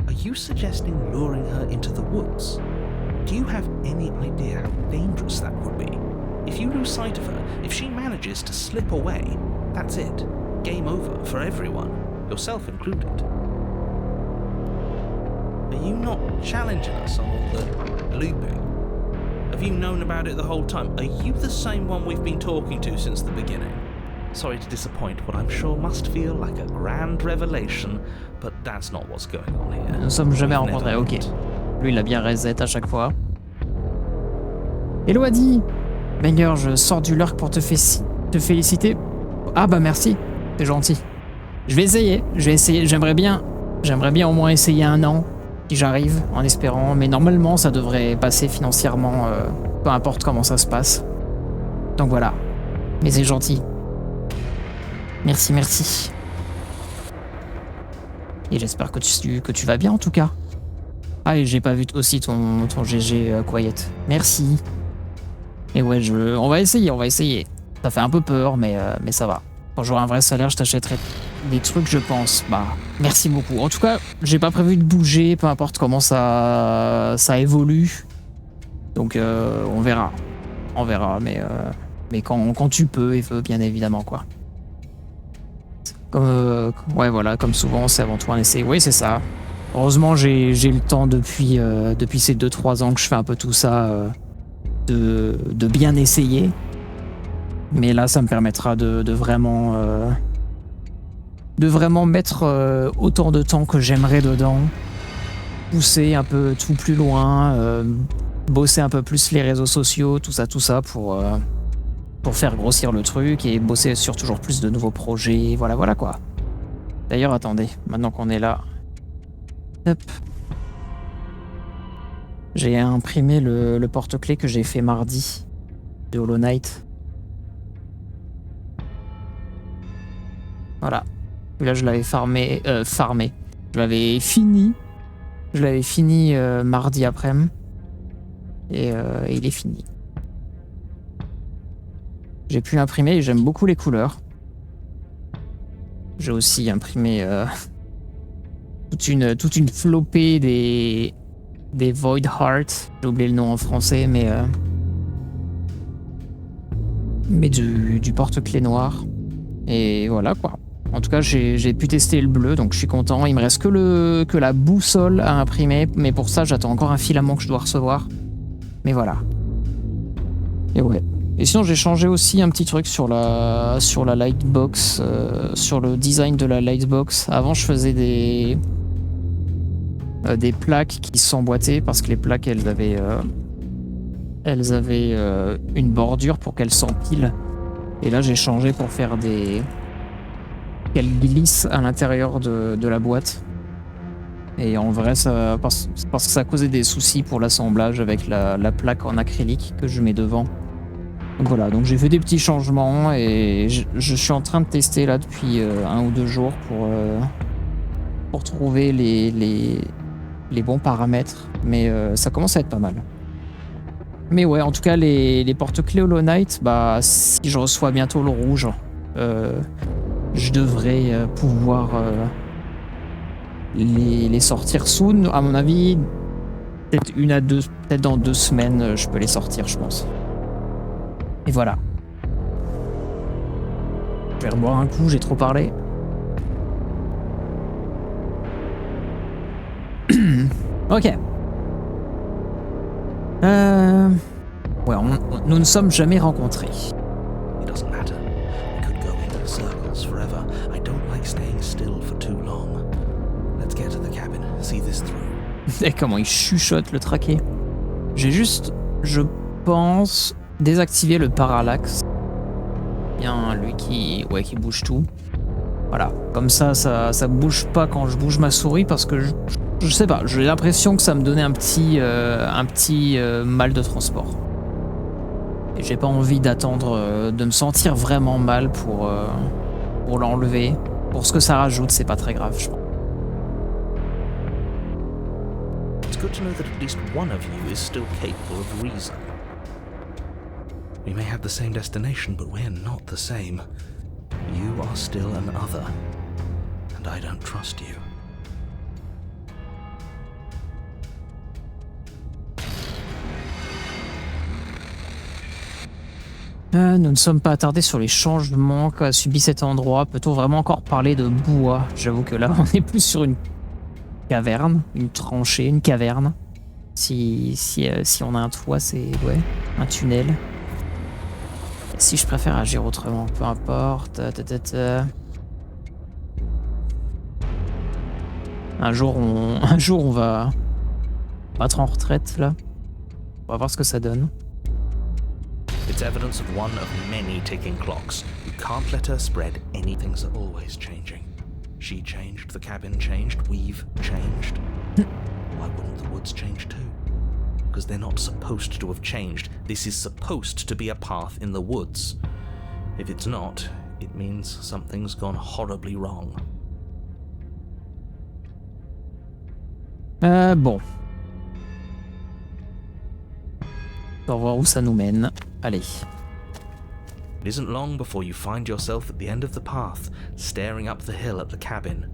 Are you suggesting luring her into the woods? Do you have any idea how dangerous that would be? If you lose sight of her, if she manages to slip away, that's it. Game over for everyone, yourself included. Are you not challenging us on all the looping? Have you known about it the whole time? Are you the same one we've been talking to since the beginning? Sorry to disappoint what I'm sure must feel like a grand revelation, but that's not what's going on here.
Nous sommes jamais
We've
rencontrés,
never
ok.
met.
Lui, il a bien reset à chaque fois. Hello Adi. Banger, je sors du lurk pour te féliciter. Ah bah merci, c'est gentil. Je vais essayer, j'aimerais bien au moins essayer un an, si j'arrive, en espérant, mais normalement ça devrait passer financièrement, peu importe comment ça se passe. Donc voilà, mais c'est gentil. Merci. Et j'espère que tu vas bien en tout cas. Ah, et j'ai pas vu aussi ton GG Quiet. Merci. Et ouais, on va essayer. Ça fait un peu peur, mais ça va. Quand j'aurai un vrai salaire, je t'achèterai des trucs, je pense. Bah, merci beaucoup. En tout cas, j'ai pas prévu de bouger, peu importe comment ça évolue. Donc, on verra. On verra, mais quand tu peux et veux, bien évidemment, quoi. Ouais, voilà, comme souvent, c'est avant tout un essai. Oui, c'est ça. Heureusement, j'ai le temps depuis ces 2-3 ans que je fais un peu tout ça, de bien essayer. Mais là, ça me permettra de vraiment mettre autant de temps que j'aimerais dedans, pousser un peu tout plus loin, bosser un peu plus les réseaux sociaux, tout ça pour faire grossir le truc et bosser sur toujours plus de nouveaux projets, voilà quoi. D'ailleurs, attendez, maintenant qu'on est là, hop, j'ai imprimé le porte-clés que j'ai fait mardi de Hollow Knight. Voilà. Là, je l'avais farmé. Je l'avais fini. Mardi après-midi. Et il est fini. J'ai pu l'imprimer et j'aime beaucoup les couleurs. J'ai aussi imprimé toute une flopée des Void Heart. J'ai oublié le nom en français, mais du porte-clés noir. Et voilà quoi. En tout cas, j'ai pu tester le bleu, donc je suis content. Il me reste que la boussole à imprimer, mais pour ça, j'attends encore un filament que je dois recevoir. Mais voilà. Et ouais. Et sinon, j'ai changé aussi un petit truc sur la lightbox, sur le design de la lightbox. Avant, je faisais des plaques qui s'emboîtaient parce que les plaques, elles avaient une bordure pour qu'elles s'empilent. Et là, j'ai changé pour faire qu'elles glissent à l'intérieur de la boîte. Et en vrai, parce que ça causait des soucis pour l'assemblage avec la plaque en acrylique que je mets devant. Donc voilà, donc j'ai fait des petits changements et je suis en train de tester là depuis 1 ou 2 jours pour trouver les bons paramètres. Mais ça commence à être pas mal. Mais ouais, en tout cas, les porte-clés Hollow Knight, bah, si je reçois bientôt le rouge, je devrais pouvoir les sortir soon. À mon avis, peut-être dans 2 semaines, je peux les sortir, je pense. Et voilà. Je vais reboire un coup, j'ai trop parlé. Ok. Ouais, nous ne sommes jamais rencontrés.
It doesn't matter. We could go in circles forever. I don't like staying still for too long. Let's get to the cabin. See this through.
Et comment il chuchote le traqué. J'ai juste, je pense, désactiver le parallaxe. Bien, lui qui bouge tout. Voilà, comme ça bouge pas quand je bouge ma souris parce que je sais pas, j'ai l'impression que ça me donnait un petit mal de transport. Et j'ai pas envie d'attendre de me sentir vraiment mal pour l'enlever. Pour ce que ça rajoute, c'est pas très grave, je pense.
It's good to know that at least one of you is still capable of reason. We may have the same destination, but we're not the same. You are still an other, and I don't trust you.
Nous ne sommes pas attardés sur les changements qu'a subi cet endroit. Peut-on vraiment encore parler de bois? J'avoue que là, on est plus sur une caverne, une tranchée, une caverne. Si on a un toit, c'est ouais, un tunnel. Si je préfère agir autrement, peu importe. Un jour, on va être en retraite là. On va voir ce que ça donne.
It's evidence of one of many ticking clocks. You can't let her spread. Anything's always changing. She changed, the cabin changed, we've changed. Why wouldn't the woods change too? Because they're not supposed to have changed. This is supposed to be a path in the woods. If it's not, it means something's gone horribly wrong.
Bon. On va voir où ça nous mène. Allez.
It isn't long before you find yourself at the end of the path, staring up the hill at the cabin.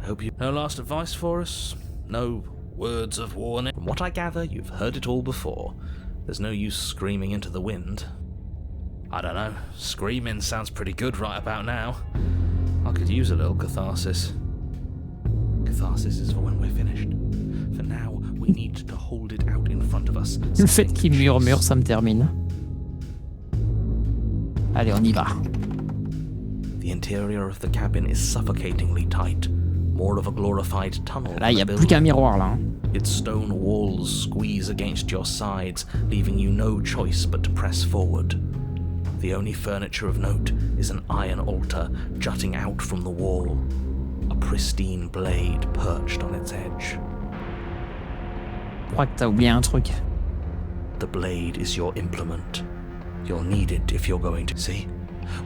I hope you...
No last advice for us? No words of warning?
From what I gather, you've heard it all before. There's no use screaming into the wind.
I don't know. Screaming sounds pretty good right about now. I could use a little catharsis.
Catharsis is for when we're finished. For now, we need to hold it out in front of us.
Le fait qu'il murmure, ça me termine. Allez, on y va.
The interior of the cabin is suffocatingly tight. More of a glorified tunnel.
Là, il n'y a plus qu'un miroir, là.
Its stone walls squeeze against your sides, leaving you no choice but to press forward. The only furniture of note is an iron altar jutting out from the wall, a pristine blade perched on its edge.
Je crois que t'as oublié un truc.
The blade is your implement. You'll need it if you're going to... See?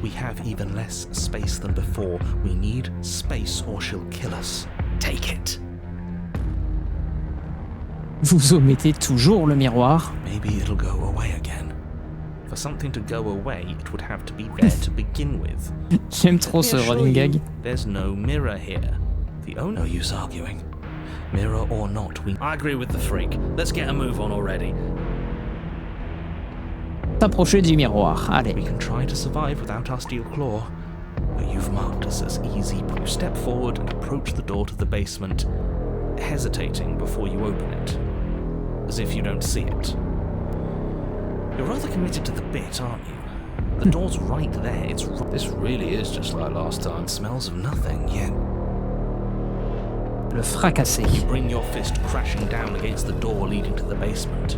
We have even less space than before. We need space or she'll kill us. Take it.
Vous omettez toujours le miroir.
Maybe it'll go away again. For something to go away, it would have to be there to begin with.
J'aime trop ce running gag.
There's no mirror here. The no use arguing. Mirror or not,
I agree with the freak. Let's get a move on already.
T'approcher du miroir. Allez.
We can try to survive without our steel claw. But you've marked us as easy. You step forward and approach the door to the basement, hesitating before you open it, as if you don't see it. You're rather committed to the bit, aren't you? The door's right there.
This really is just like last time.
It smells of nothing, yet
Le fracasser.
you bring your fist crashing down against the door leading to the basement.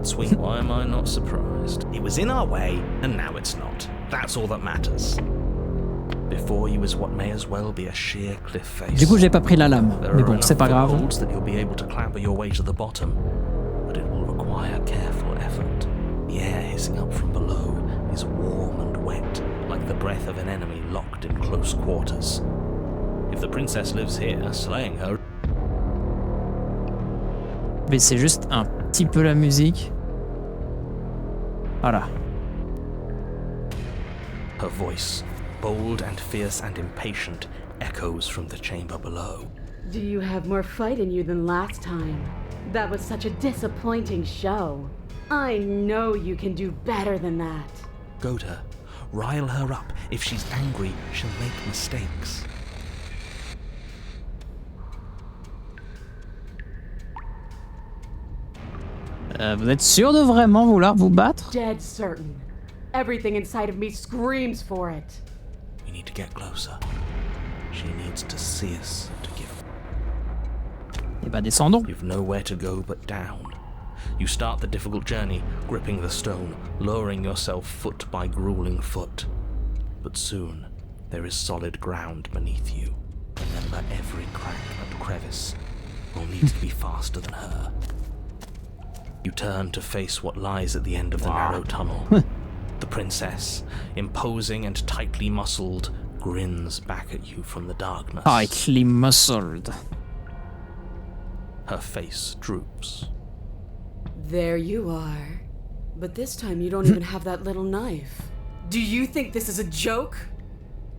Swing.
Why am I not surprised?
It was in our way, and now it's not. That's all that matters. Before you is what may as well be a sheer cliff face.
Du coup, j'ai pas pris la lame.
There
Mais
are
bon,
enough
c'est pas grave.
footholds that you'll be able to clamber your way to the bottom, but it will require careful effort. The air hissing up from below is warm and wet, like the breath of an enemy locked in close quarters. If the princess lives here, slaying her...
Mais c'est juste un petit peu la musique. Voilà.
Her voice, bold and fierce and impatient, echoes from the chamber below.
Do you have more fight in you than last time? That was such a disappointing show. I know you can do better than that.
Goad her. Rile her up. If she's angry, she'll make mistakes.
Vous êtes sûr de vraiment vouloir vous battre?
Dead certain. Everything inside of me screams for it.
We need to get closer. She needs to see us to give.
Eh ben, descendons.
You've nowhere to go but down. You start the difficult journey, gripping the stone, lowering yourself foot by grueling foot. But soon, there is solid ground beneath you. Remember, every crack and crevice will need to be faster than her. You turn to face what lies at the end of the narrow tunnel. The princess, imposing and tightly muscled, grins back at you from the darkness.
Tightly muscled.
Her face droops.
There you are. But this time you don't even have that little knife. Do you think this is a joke?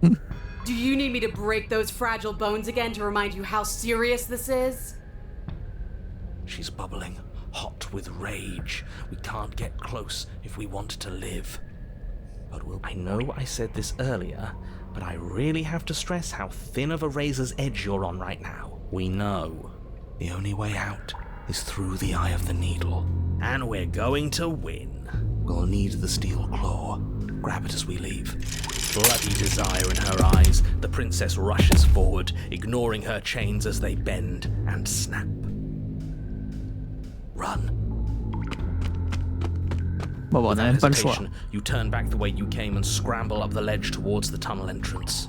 Do you need me to break those fragile bones again to remind you how serious this is?
She's bubbling, hot with rage. We can't get close if we want to live. But I know I said this earlier, but I really have to stress how thin of a razor's edge you're on right now. We know the only way out is through the eye of the needle. And we're going to win. We'll need the steel claw. Grab it as we leave. Bloody desire in her eyes, the princess rushes forward, ignoring her chains as they bend and snap. Run.
Bon, on n'a même pas le choix.
You turn back the way you came and scramble up the ledge towards the tunnel entrance.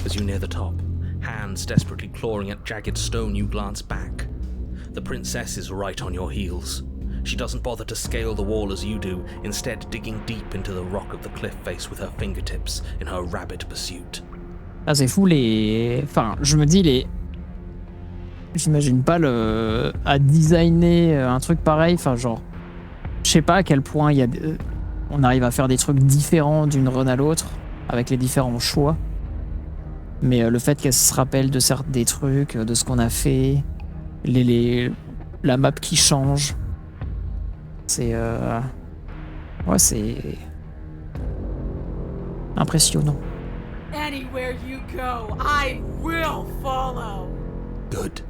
As you near the top, hands desperately clawing at jagged stone, you glance back. The princess is right on your heels. She doesn't bother to scale the wall as you do, instead digging deep into the rock of the cliff face with her fingertips in her rabid pursuit.
Ah, c'est fou les... Enfin, je me dis les... J'imagine pas à designer un truc pareil, enfin genre... Je sais pas à quel point il y a on arrive à faire des trucs différents d'une run à l'autre, avec les différents choix. Mais le fait qu'elle se rappelle de des trucs, de ce qu'on a fait, la map qui change, c'est... ouais, c'est... impressionnant.
Anywhere you go, I will follow.
Good.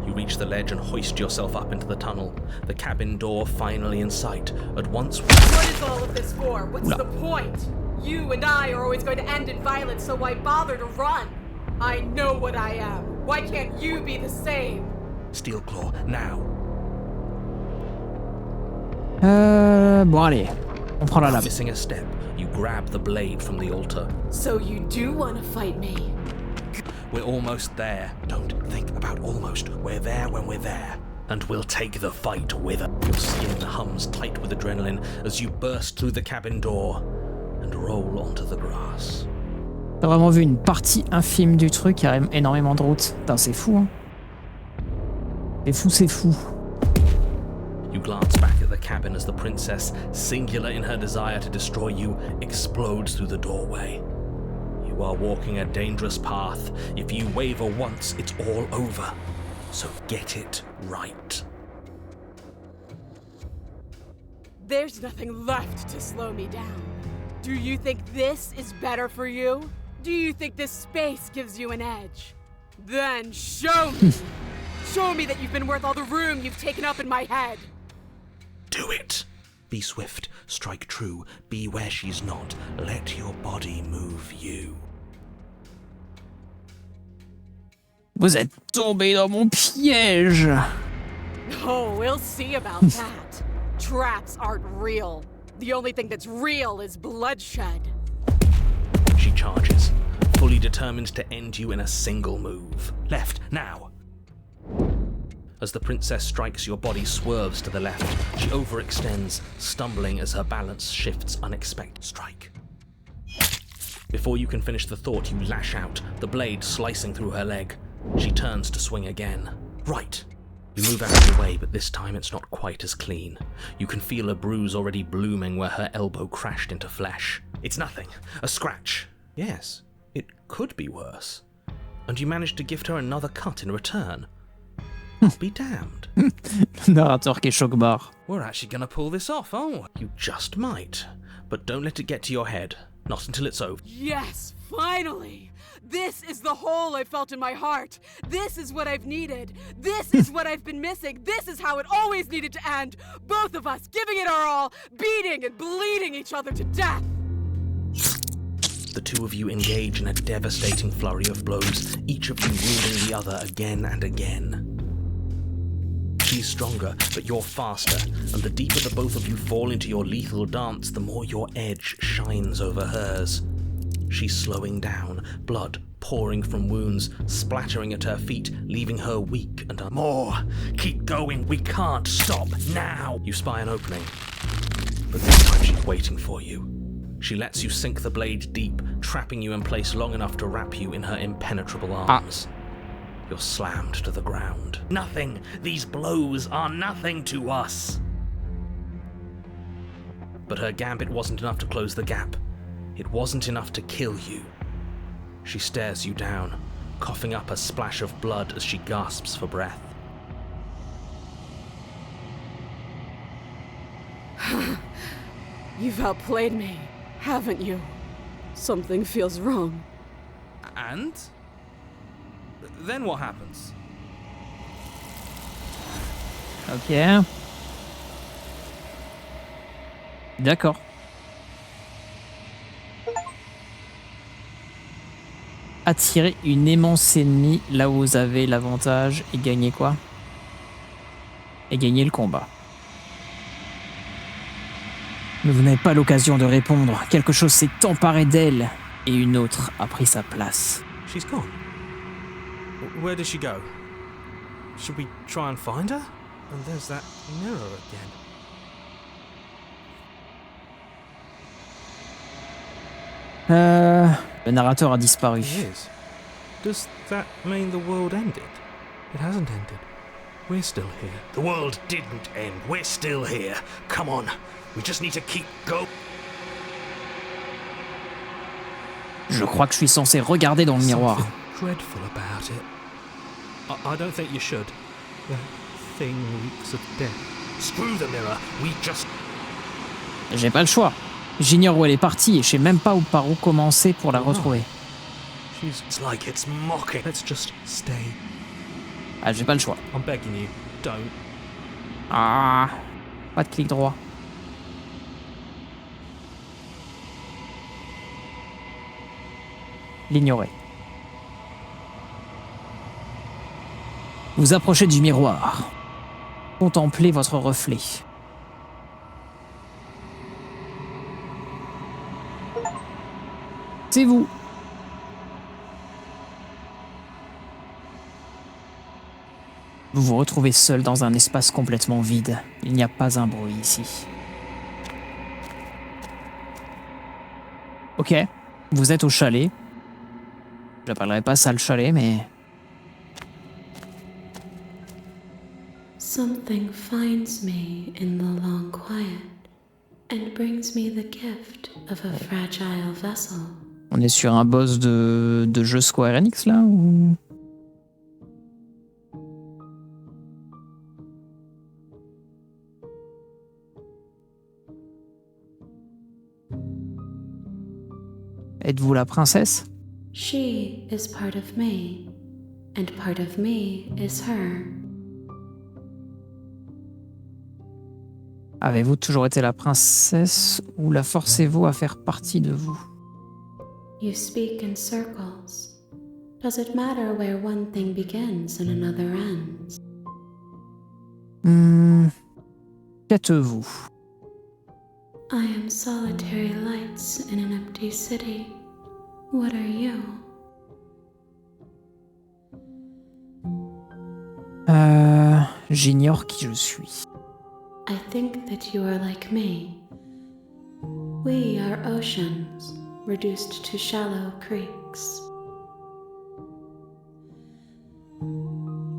You reach the ledge and hoist yourself up into the tunnel, the cabin door finally in sight. At once...
What is all of this for? What's the point? You and I are always going to end in violence, so why bother to run? I know what I am. Why can't you be the same?
Steelclaw, now.
Bon allez, on prend la lame.
Missing a step, you grab the blade from the altar.
So you do want to fight me?
We're almost there. Don't think about almost. We're there when we're there. And we'll take the fight with her. Your skin hums tight with adrenaline as you burst through the cabin door and roll onto the grass.
T'as vraiment vu une partie infime du truc, il y a énormément de routes. Putain, c'est fou, hein. C'est fou, c'est fou.
You glance back at the cabin as the princess, singular in her desire to destroy you, explodes through the doorway. You are walking a dangerous path. If you waver once, it's all over. So get it right.
There's nothing left to slow me down. Do you think this is better for you? Do you think this space gives you an edge? Then show me! Show me that you've been worth all the room you've taken up in my head!
Do it! Be swift, strike true, be where she's not. Let your body move you.
Vous êtes tombé dans mon piège.
Oh, we'll see about that. Traps aren't real. The only thing that's real is bloodshed.
She charges, fully determined to end you in a single move. Left, now! As the princess strikes, your body swerves to the left. She overextends, stumbling as her balance shifts unexpected. Strike. Before you can finish the thought, you lash out, the blade slicing through her leg. She turns to swing again. Right. You move out of the way, but this time it's not quite as clean. You can feel a bruise already blooming where her elbow crashed into flesh. It's nothing. A scratch. Yes, it could be worse. And you manage to gift her another cut in return. Be damned.
Narrateur qui est choc-barre.
We're actually gonna pull this off, oh? You just might. But don't let it get to your head. Not until it's over.
Yes, finally! This is the hole I felt in my heart. This is what I've needed. This is what I've been missing. This is how it always needed to end. Both of us giving it our all, beating and bleeding each other to death.
The two of you engage in a devastating flurry of blows, each of you wounding the other again and again. She's stronger, but you're faster, and the deeper the both of you fall into your lethal dance, the more your edge shines over hers. She's slowing down, blood pouring from wounds, splattering at her feet, leaving her weak and more. Keep going, we can't stop now. You spy an opening, but this time she's waiting for you. She lets you sink the blade deep, trapping you in place long enough to wrap you in her impenetrable arms. You're slammed to the ground. Nothing! These blows are nothing to us! But her gambit wasn't enough to close the gap. It wasn't enough to kill you. She stares you down, coughing up a splash of blood as she gasps for breath.
You've outplayed me, haven't you? Something feels wrong.
And? Then what happens?
Ok. D'accord. Attirer une immense ennemie là où vous avez l'avantage et gagner quoi? Et gagner le combat. Mais vous n'avez pas l'occasion de répondre. Quelque chose s'est emparé d'elle et une autre a pris sa place.
She's gone. Where did she go? Should we try and find her? And there's that mirror again.
Le narrateur a disparu.
It is. Does that mean the world ended? It hasn't ended.
We're still here. The world didn't end. We're still here. Come on. We just need to keep going.
Je crois que je suis censé regarder dans le miroir.
Dreadful about it. I don't think you should. That thing reeks of death. Screw the mirror. We just...
J'ai pas le choix. J'ignore où elle est partie et je sais même pas par où commencer pour la retrouver.
It's like it's mocking. Let's just stay.
Ah, j'ai pas le choix.
I'm begging you, don't.
Ah, pas de clic droit. L'ignorer. Vous approchez du miroir. Contemplez votre reflet. C'est vous. Vous vous retrouvez seul dans un espace complètement vide. Il n'y a pas un bruit ici. Ok, vous êtes au chalet. Je n'appellerai pas ça le chalet, mais...
Something finds me in the long quiet and brings me the gift of a fragile vessel.
On est sur un boss de jeu Square Enix, là, ou... Êtes-vous la princesse?
She is part of me, and part of me is her.
Avez-vous toujours été la princesse ou la forcez-vous à faire partie de vous?
You speak in circles. Does it matter where one thing begins and another ends?
Qu'êtes-vous?
I am solitary lights in an empty city. What are you?
J'ignore qui je suis.
I think that you are like me. We are oceans, reduced to shallow creeks.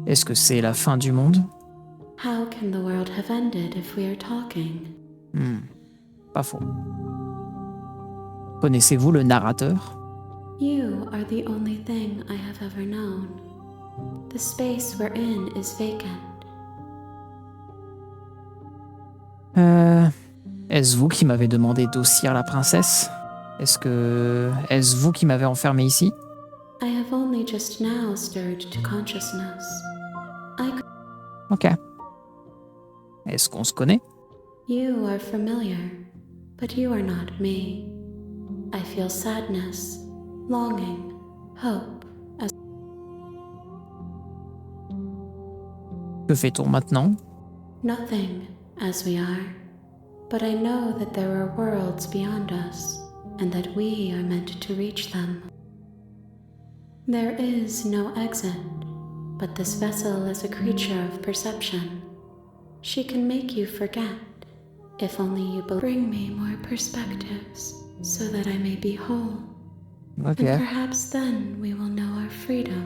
Est-ce que c'est la fin du monde?
How can the world have ended if we are talking?
Pas faux. Connaissez-vous le narrateur?
You are the only thing I have ever known. The space we're in is vacant.
Est-ce vous qui m'avez demandé d'ossir la princesse? Est-ce vous qui m'avez enfermé ici?
I have only just now stirred to consciousness.
Ok. Est-ce qu'on se connaît?
You are familiar, but you are not me. I feel sadness, longing, hope.
Que fait-on maintenant?
Nothing, as we are. But I know that there are worlds beyond us, and that we are meant to reach them. There is no exit, but this vessel is a creature of perception. She can make you forget, if only you bring me more perspectives, so that I may be whole.
Ok.
And perhaps then we will know our freedom.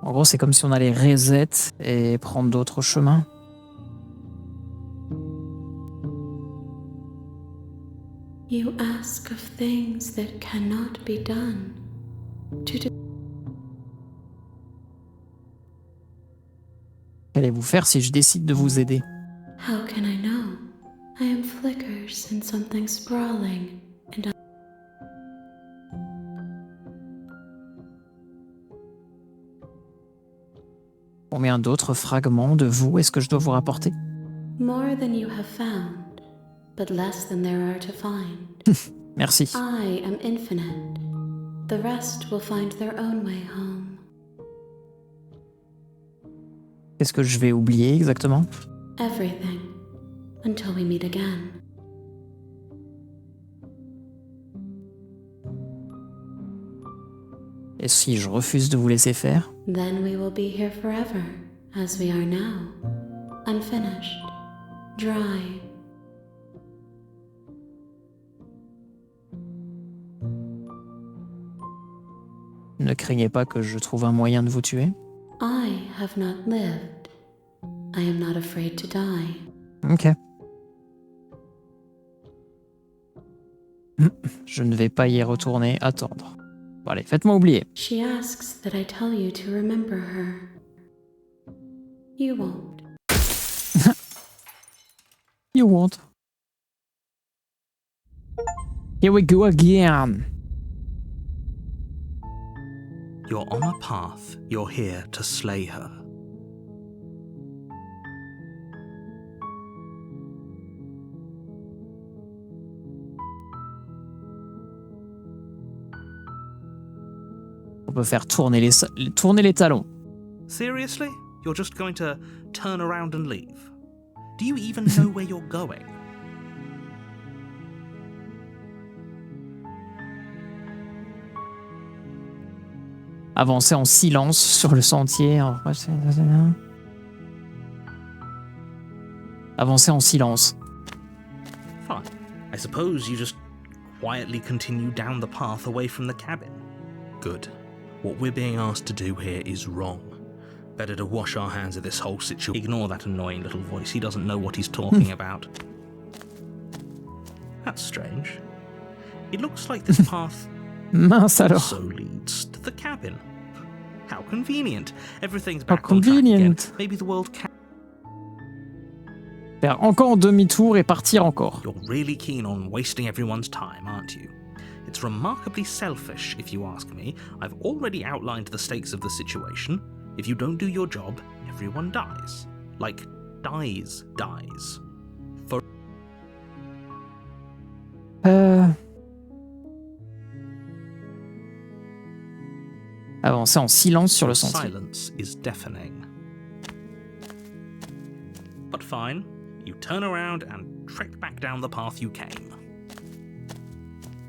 En gros, c'est comme si on allait reset et prendre d'autres chemins.
You ask of things that cannot be done.
Qu'allez-vous faire si je décide de vous aider?
How can I know? I am flickers in something sprawling, and
Combien d'autres fragments de vous est-ce que je dois vous rapporter?
more than you have found, but less than there are to find.
Merci.
I am infinite. The rest will find their own way home.
Qu'est-ce que je vais oublier exactement?
Everything, until we meet again.
Et si je refuse de vous laisser faire?
Then we will be here forever, as we are now, unfinished, dry.
Ne Ne craignez pas que je trouve un moyen de vous tuer.
I have not lived. I am not afraid to die.
Ok. Je ne vais pas y retourner attendre. Bon, allez, faites-moi oublier.
She asks that I tell you to remember her. You won't.
You won't. Here we go again.
You're on a path. You're here to slay her.
On peut faire tourner les talons.
Seriously? You're just going to turn around and leave? Do you even know where you're going?
Avancer en silence sur le sentier. Avancer en silence.
Fine. I suppose you just quietly continue down the path away from the cabin. Good. What we're being asked to do here is wrong. Better to wash our hands of this whole situation. Ignore that annoying little voice. He doesn't know what he's talking about. That's strange. It looks like this path
Mince alors.
also leads to the cabin. How convenient. Everything's
How
back on track again.
convenient.
Maybe the world can.
Faire encore demi-tour et partir encore.
You're really keen on wasting everyone's time, aren't you? It's remarkably selfish, if you ask me. I've already outlined the stakes of the situation. If you don't do your job, everyone dies. Like, dies. For
Avancer en silence sur le
your
sentier.
silence is deafening. But fine, you turn around and trek back down the path you came.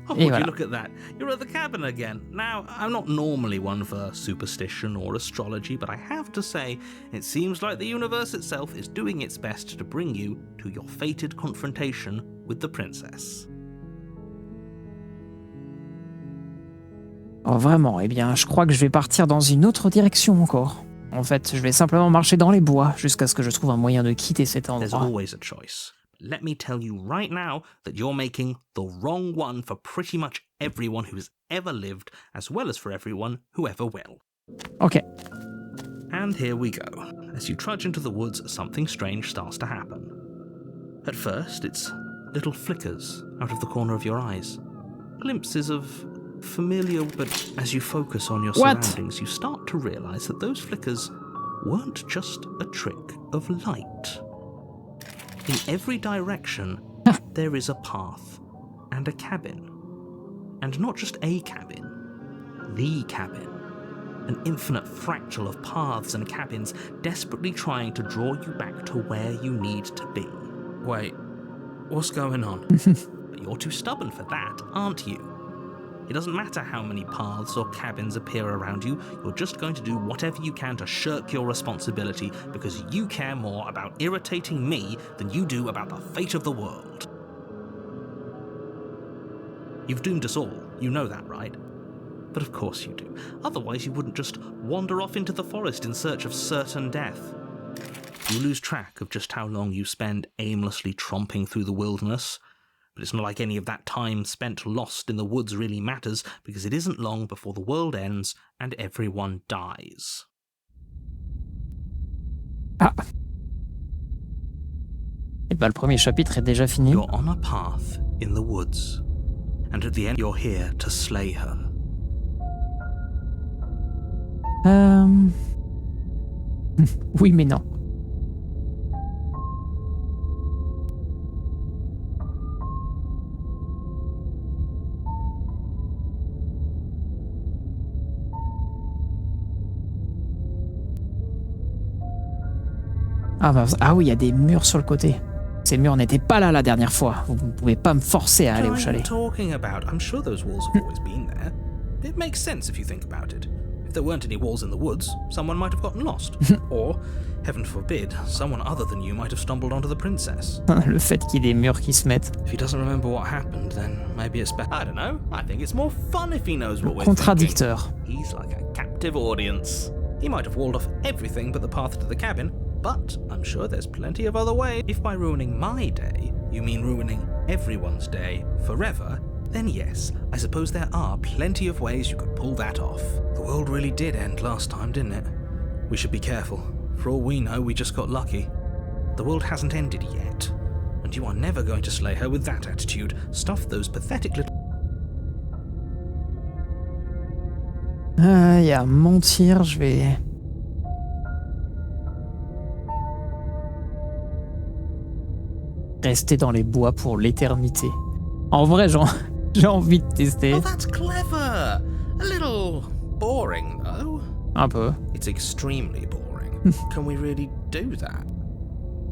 Oh,
Et
would
voilà.
you look at that? You're at the cabin again. Now, I'm not normally one for superstition or astrology, but I have to say, it seems like the universe itself is doing its best to bring you to your fated confrontation with the princess.
Oh vraiment, eh bien, je crois que je vais partir dans une autre direction encore. En fait, je vais simplement marcher dans les bois jusqu'à ce que je trouve un moyen de quitter cet
There's
endroit.
always a choice. Let me tell you right now that you're making the wrong one for pretty much everyone who's ever lived, as well as for everyone who ever will.
Ok.
And here we go. As you trudge into the woods, something strange starts to happen. At first, it's little flickers out of the corner of your eyes. Glimpses of familiar, but as you focus on your
What?
surroundings, you start to realize that those flickers weren't just a trick of light. In every direction, there is a path and a cabin. And not just a cabin, the cabin. An infinite fractal of paths and cabins desperately trying to draw you back to where you need to be. Wait, what's going on? But you're too stubborn for that, aren't you? It doesn't matter how many paths or cabins appear around you, you're just going to do whatever you can to shirk your responsibility because you care more about irritating me than you do about the fate of the world. You've doomed us all, you know that, right? But of course you do. Otherwise you wouldn't just wander off into the forest in search of certain death. You lose track of just how long you spend aimlessly tromping through the wilderness. But it's not like any of that time spent lost in the woods really matters, because it isn't long before the world ends and everyone dies.
Ah. Et bah le premier chapitre est déjà fini.
You're on a path in the woods, and at the end you're here to slay her.
Oui mais non. Ah oui, il y a des murs sur le côté. Ces murs n'étaient pas là la dernière fois. Vous ne pouvez pas me forcer à aller au
What are you
chalet.
talking about? I'm sure those walls have always been there. It makes sense if you think about it. If If there weren't any walls in the woods, someone might have gotten lost. Or, heaven forbid, someone other than you might have stumbled onto the princess.
Le fait qu'il y ait des murs qui se mettent.
If he doesn't remember what happened, then maybe it's better. I don't know. I think it's more fun if he knows what we're
Contradicteur.
thinking. He's like a captive audience. He might have walled off everything but the path to the cabin, but I'm sure there's plenty of other ways. If by ruining my day, you mean ruining everyone's day forever, then yes, I suppose there are plenty of ways you could pull that off. The world really did end last time, didn't it? We should be careful. For all we know, we just got lucky. The world hasn't ended yet, and you are never going to slay her with that attitude. Stuff those pathetic little...
Il y a mentir, je vais... Rester dans les bois pour l'éternité. En vrai, j'ai envie de tester.
Oh, that's clever! A little boring, though.
Un peu.
It's extremely boring. Can we really do that?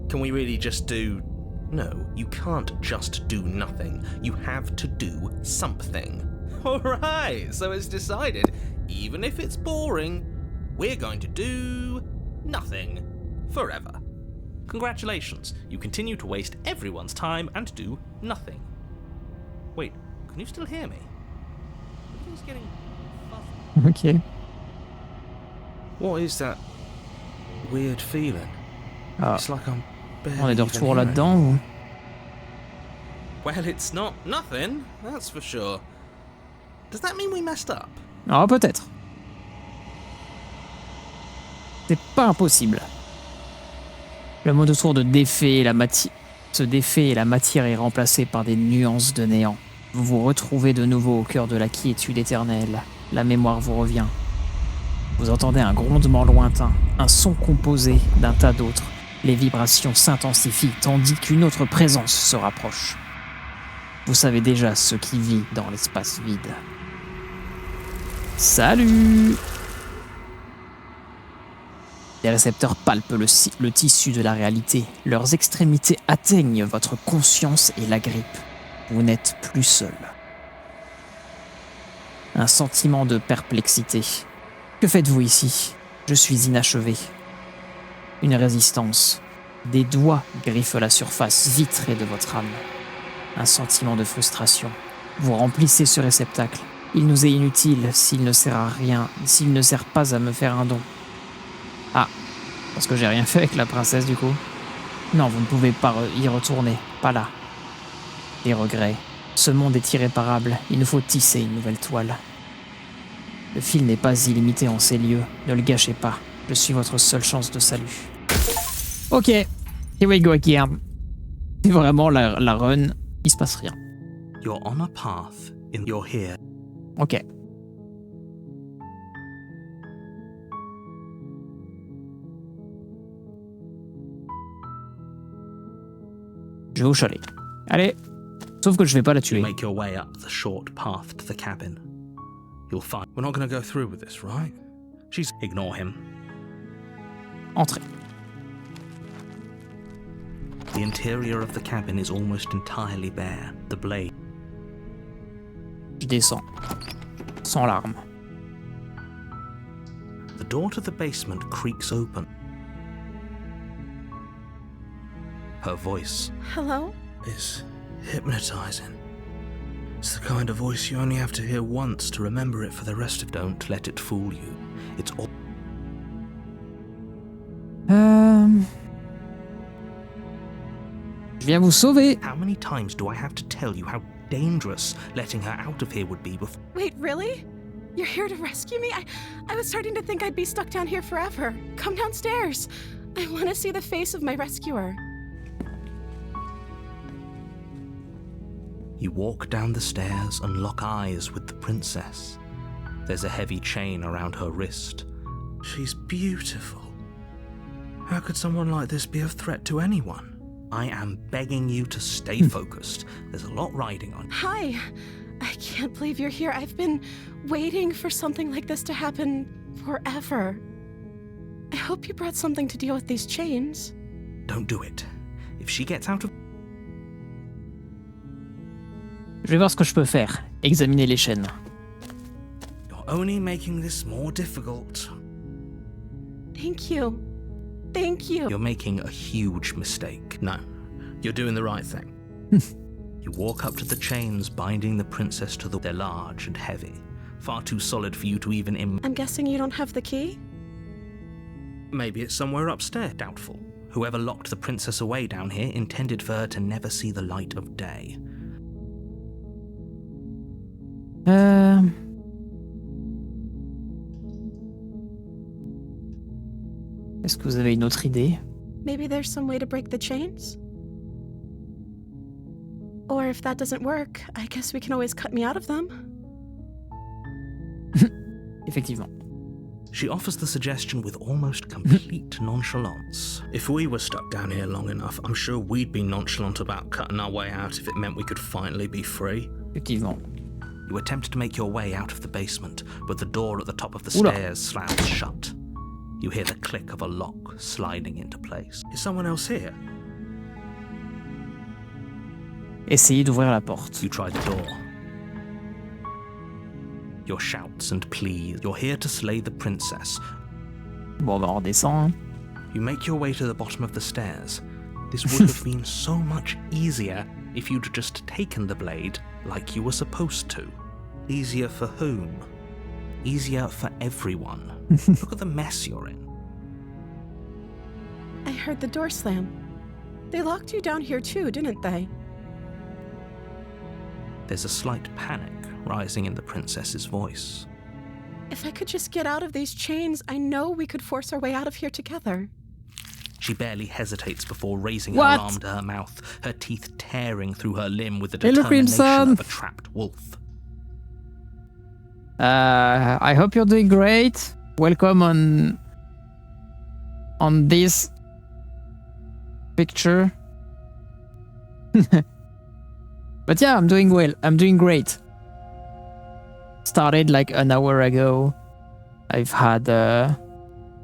Can we really just do... No, you can't just do nothing. You have to do something. Alright, so it's decided. Even if it's boring, we're going to do... nothing. Forever. Congratulations, you continue to waste everyone's time and do nothing. Wait, can you still hear me? Everything's getting fuzzy.
Ok.
What is that weird feeling?
Ah,
It's like I'm barely
on est de
even
retour
hearing.
là-dedans ou...
Well, it's not nothing, that's for sure. Does that mean we messed up?
Ah, peut-être. C'est pas impossible. Le mot autour de défait se défait et la matière est remplacée par des nuances de néant. Vous vous retrouvez de nouveau au cœur de la quiétude éternelle. La mémoire vous revient. Vous entendez un grondement lointain, un son composé d'un tas d'autres. Les vibrations s'intensifient tandis qu'une autre présence se rapproche. Vous savez déjà ce qui vit dans l'espace vide. Salut! Les récepteurs palpent le tissu de la réalité. Leurs extrémités atteignent votre conscience et la grippent. Vous n'êtes plus seul. Un sentiment de perplexité. Que faites-vous ici? Je suis inachevé. Une résistance. Des doigts griffent la surface vitrée de votre âme. Un sentiment de frustration. Vous remplissez ce réceptacle. Il nous est inutile s'il ne sert à rien, s'il ne sert pas à me faire un don. Ah, parce que j'ai rien fait avec la princesse du coup. Non, vous ne pouvez pas y retourner, pas là. Des regrets. Ce monde est irréparable, il nous faut tisser une nouvelle toile. Le fil n'est pas illimité en ces lieux, ne le gâchez pas. Je suis votre seule chance de salut. Ok, here we go again. C'est vraiment la run, il se passe rien.
You're on a path, you're here.
Ok. Je vais au chalet. Allez. Sauf que je vais pas la
You
tuer.
make your way up the short path to the cabin. You'll find... We're not going to go through with this, right? She's... Ignore him.
Entrez.
The interior of the cabin is almost entirely bare. The blade...
Je descends. Sans larmes.
The door to the basement creaks open. Her voice
Hello?
is hypnotizing. It's the kind of voice you only have to hear once to remember it for the rest of... Don't let it fool you. It's all...
Je viens vous sauver.
How many times do I have to tell you how dangerous letting her out of here would be before...
Wait, really? You're here to rescue me? I was starting to think I'd be stuck down here forever. Come downstairs. I want to see the face of my rescuer.
You walk down the stairs and lock eyes with the princess. There's a heavy chain around her wrist. She's beautiful. How could someone like this be a threat to anyone? I am begging you to stay focused. There's a lot riding on you.
Hi. I can't believe you're here. I've been waiting for something like this to happen forever. I hope you brought something to deal with these chains.
Don't do it. If she gets out of...
Je vais voir ce que je peux faire. Examiner les chaînes.
You're You're only making this more difficult.
Thank you. Thank you.
You're making a huge mistake. No, you're doing the right thing. You walk up to the chains binding the princess to they're large and heavy, far too solid for you to even
I'm guessing you don't have the key?
Maybe it's somewhere upstairs. Doubtful. Whoever locked the princess away down here intended for her to never see the light of day.
Est-ce que vous avez une autre idée?
Maybe there's some way to break the chains? Or if that doesn't work, I guess we can always cut me out of them.
Effectivement.
She offers the suggestion with almost complete nonchalance. If we were stuck down here long enough, I'm sure we'd be nonchalant about cutting our way out if it meant we could finally be free.
Effectivement.
You attempt to make your way out of the basement, but the door at the top of the
Oula.
stairs slams shut. You hear the click of a lock sliding into place. Is someone else here?
Essayez d'ouvrir la porte.
You try the door. Your shouts and pleas. You're here to slay the princess.
Bon, bah on redescend.
You make your way to the bottom of the stairs. This would have been so much easier if you'd just taken the blade like you were supposed to. Easier for whom? Easier for everyone. Look at the mess you're in.
I heard the door slam. They locked you down here too, didn't they?
There's a slight panic rising in the princess's voice.
If I could just get out of these chains, I know we could force our way out of here together.
She barely hesitates before raising
What?
her arm to her mouth, her teeth tearing through her limb with the
Hello,
determination
Crimson.
of a trapped wolf.
I hope you're doing great. Welcome on this picture. But yeah, I'm doing well. I'm doing great. Started like an hour ago. I've had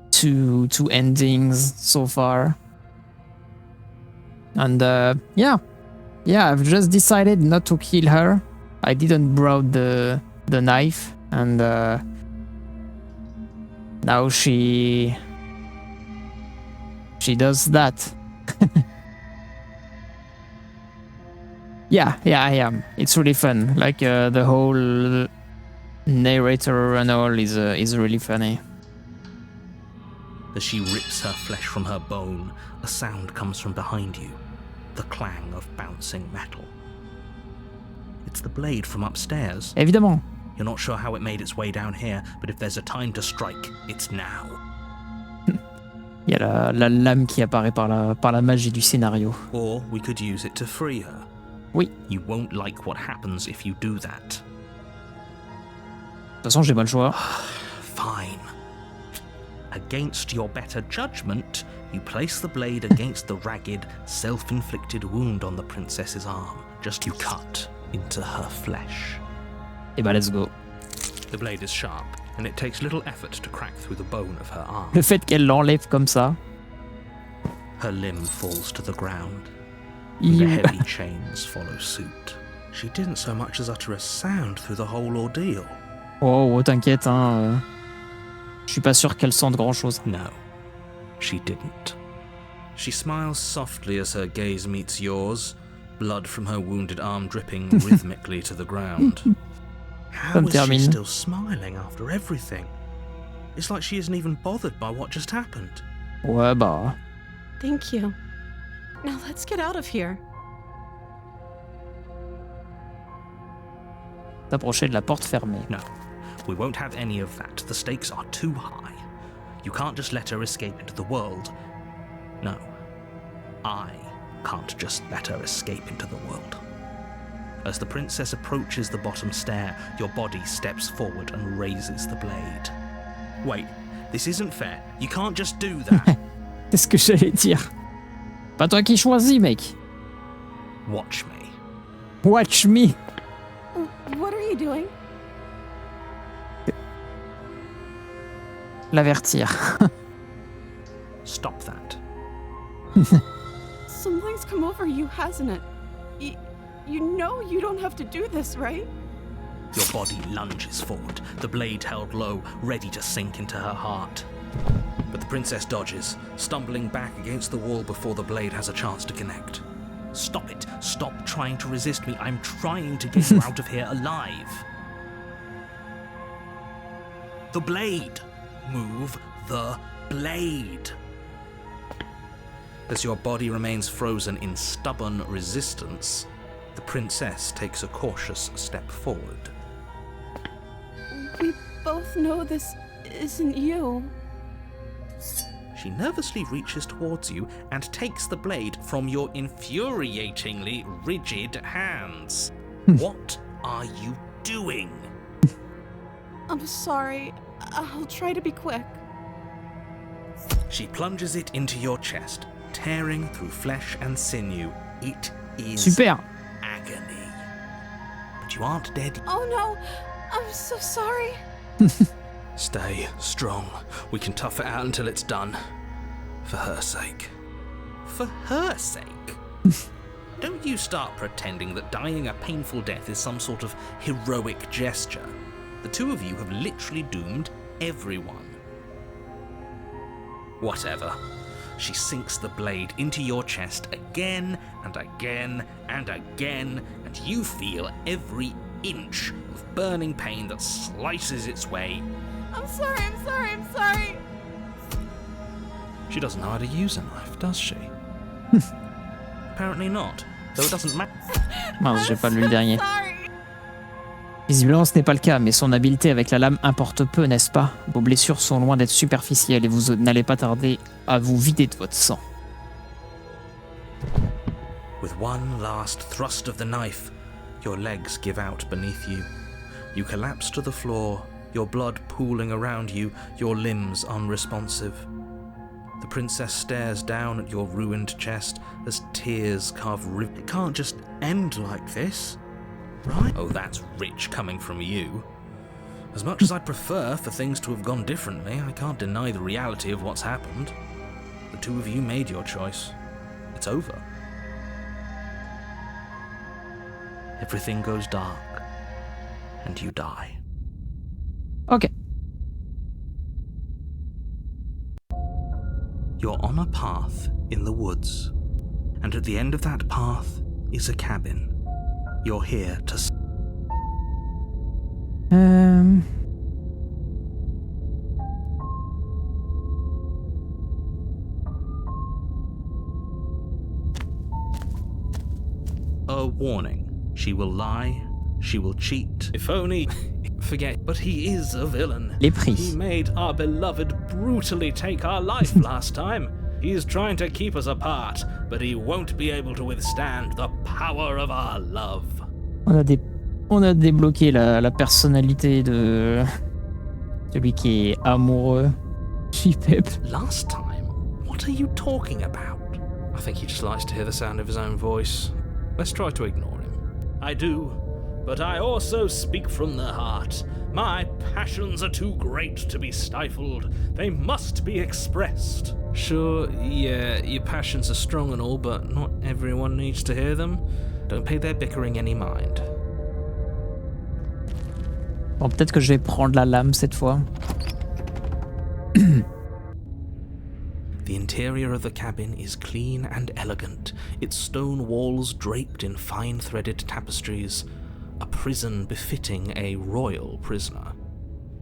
two endings so far. And yeah, I've just decided not to kill her. I didn't broke the knife, and now she does that. Yeah, I am. It's really fun. Like the whole narrator and all is really funny.
As she rips her flesh from her bone, a sound comes from behind you, the clang of bouncing metal. It's the blade from upstairs.
Évidemment.
You're not sure how it made its way down here, but if there's a time to strike, it's now.
Il y a la lame qui apparaît par la magie du scénario.
Or we could use it to free her.
Oui.
You won't like what happens if you do that.
De toute façon, j'ai pas le choix.
Fine. Against your better judgment, you place the blade against the ragged, self-inflicted wound on the princess's arm. Just you cut into her flesh.
Et bah, let's go.
The blade is sharp, and it takes little effort to crack through the bone of her arm.
Le fait qu'elle l'enlève comme ça.
Her limb falls to the ground. The heavy chains follow suit. She didn't so much as utter a sound through the whole ordeal.
Oh, t'inquiète, hein. Je suis pas sûr qu'elle sente grand-chose.
No, she didn't. She smiles softly as her gaze meets yours, blood from her wounded arm dripping rhythmically to the ground. How is she still smiling after everything? It's like she isn't even bothered by what just happened.
Ouais, bah.
Thank you. Now let's get out of here.
T'approcher de la porte fermée.
No, we won't have any of that. The stakes are too high. You can't just let her escape into the world. No, I can't just let her escape into the world. As the princess approaches the bottom stair, your body steps forward and raises the blade. Wait, this isn't fair. You can't just do that.
C'est ce que j'allais dire. Pas toi qui choisis, mec.
Watch me.
Watch me.
What are you doing?
L'avertir.
Stop that.
Something's come over you, hasn't it? You know you don't have to do this, right?
Your body lunges forward, the blade held low, ready to sink into her heart. But the princess dodges, stumbling back against the wall before the blade has a chance to connect. Stop it. Stop trying to resist me. I'm trying to get you out of here alive. The blade. Move the blade. As your body remains frozen in stubborn resistance, the princess takes a cautious step forward.
We both know this isn't you.
She nervously reaches towards you and takes the blade from your infuriatingly rigid hands. What are you doing?
I'm sorry. I'll try to be quick.
She plunges it into your chest, tearing through flesh and sinew. It is
Super.
agony. But you aren't dead.
Oh no, I'm so sorry.
Stay strong. We can tough it out until it's done. For her sake. For her sake? Don't you start pretending that dying a painful death is some sort of heroic gesture. The two of you have literally doomed everyone. Whatever. She sinks the blade into your chest again and again and again, and you feel every inch of burning pain that slices its way.
I'm sorry.
She doesn't know how to use a knife, does she? Apparently not, though it doesn't matter.
Mince, j'ai pas lu le dernier.
Sorry.
Visiblement, ce n'est pas le cas, mais son habileté avec la lame importe peu, n'est-ce pas? Vos blessures sont loin d'être superficielles et vous n'allez pas tarder à vous vider de votre sang.
With one last thrust of the knife, your legs give out beneath you. You collapse to the floor, your blood pooling around you, your limbs unresponsive. The princess stares down at your ruined chest as tears carve rib. It can't just end like this, right? Oh, that's rich coming from you. As much as I'd prefer for things to have gone differently, I can't deny the reality of what's happened. The two of you made your choice. It's over. Everything goes dark, and you die.
Ok.
You're on a path in the woods, and at the end of that path is a cabin. You're here to... A warning. She will lie, she will cheat. If only... Forget, but he is a villain.
Les prix.
He made our beloved brutally take our life last time. He's trying to keep us apart, but he won't be able to withstand the power of our love.
On a débloqué la personnalité de celui qui est amoureux. Chipep.
Last time? What are you talking about? I think he just likes to hear the sound of his own voice. Let's try to ignore him.
I do, but I also speak from the heart. My passions are too great to be stifled. They must be expressed.
Sure, yeah, your passions are strong and all, but not everyone needs to hear them. Don't pay their bickering any mind.
Bon, peut-être que je vais prendre la lame cette fois.
The interior of the cabin is clean and elegant, its stone walls draped in fine threaded tapestries, a prison befitting a royal prisoner.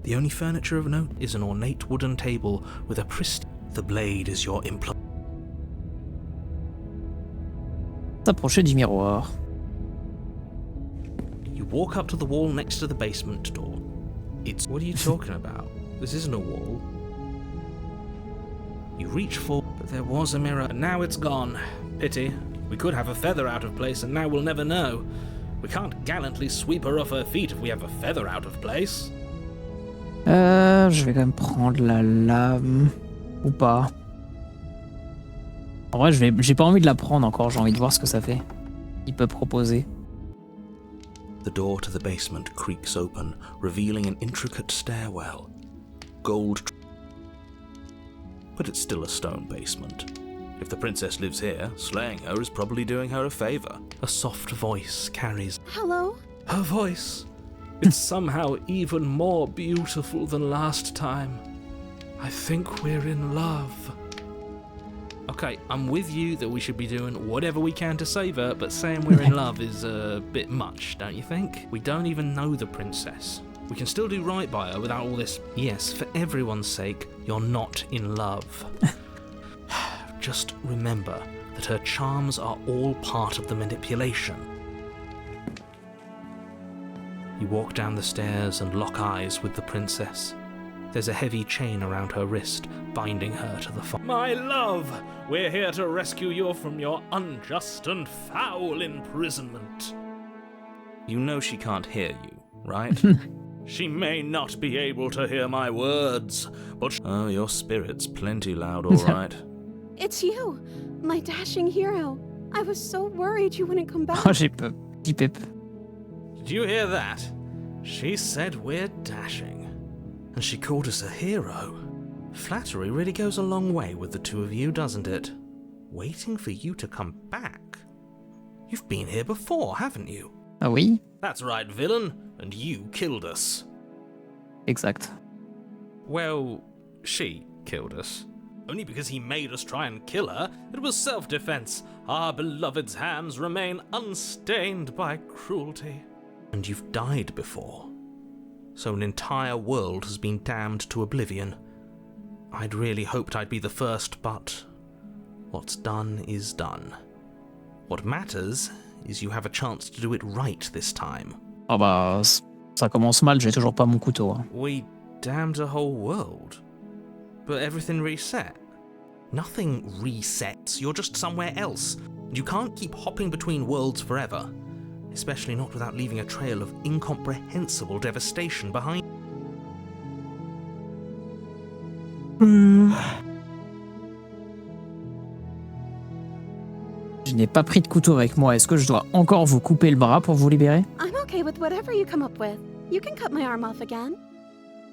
The only furniture of note is an ornate wooden table with a pristine... The blade is your
S'approcher du miroir.
You walk up to the wall next to the basement door. It's... What are you talking about? This isn't a wall. You reach for... But there was a mirror, and now it's gone.
Pity. We could have a feather out of place, and now we'll never know. We can't gallantly sweep her off her feet if we have a feather out of place.
Je vais quand même prendre la lame. Ou pas. En vrai, j'ai pas envie de la prendre encore, j'ai envie de voir ce que ça fait. Il peut proposer.
The door to the basement creaks open, revealing an intricate stairwell. Gold... But it's still a stone basement. If the princess lives here, slaying her is probably doing her a favor. A soft voice carries...
Hello?
Her voice!
It's somehow even more beautiful than last time. I think we're in love. Okay, I'm with you that we should be doing whatever we can to save her, but saying we're in love is a bit much, don't you think? We don't even know the princess. We can still do right by her without all this. Yes, for everyone's sake, you're not in love. Just remember that her charms are all part of the manipulation. You walk down the stairs and lock eyes with the princess. There's a heavy chain around her wrist, binding her to the fire. My love, we're here to rescue you from your unjust and foul imprisonment. You know she can't hear you, right? She may not be able to hear my words, but oh, your spirit's plenty loud, all right.
It's you, my dashing hero. I was so worried you wouldn't come back.
Oh, j'ai peur. Petit pip.
Did you hear that? She said we're dashing. And she called us a hero. Flattery really goes a long way with the two of you, doesn't it? Waiting for you to come back. You've been here before, haven't you?
Ah oui?
That's right, villain. And you killed us.
Exact.
Well, she killed us. Only because he made us try and kill her. It was self-defense. Our beloved's hands remain unstained by cruelty. And you've died before. So an entire world has been damned to oblivion. I'd really hoped I'd be the first, but what's done is done. What matters is you have a chance to do it right this time.
Ah bah, ça commence mal, j'ai toujours pas mon couteau. Hein.
We damned a whole world. But everything reset. Nothing resets, you're just somewhere else. You can't keep hopping between worlds forever. Especially not without leaving a trail of incomprehensible devastation behind.
Je n'ai pas pris de couteau avec moi. Est-ce que je dois encore vous couper le bras pour vous libérer?
I'm okay with whatever you come up with. You can cut my arm off again.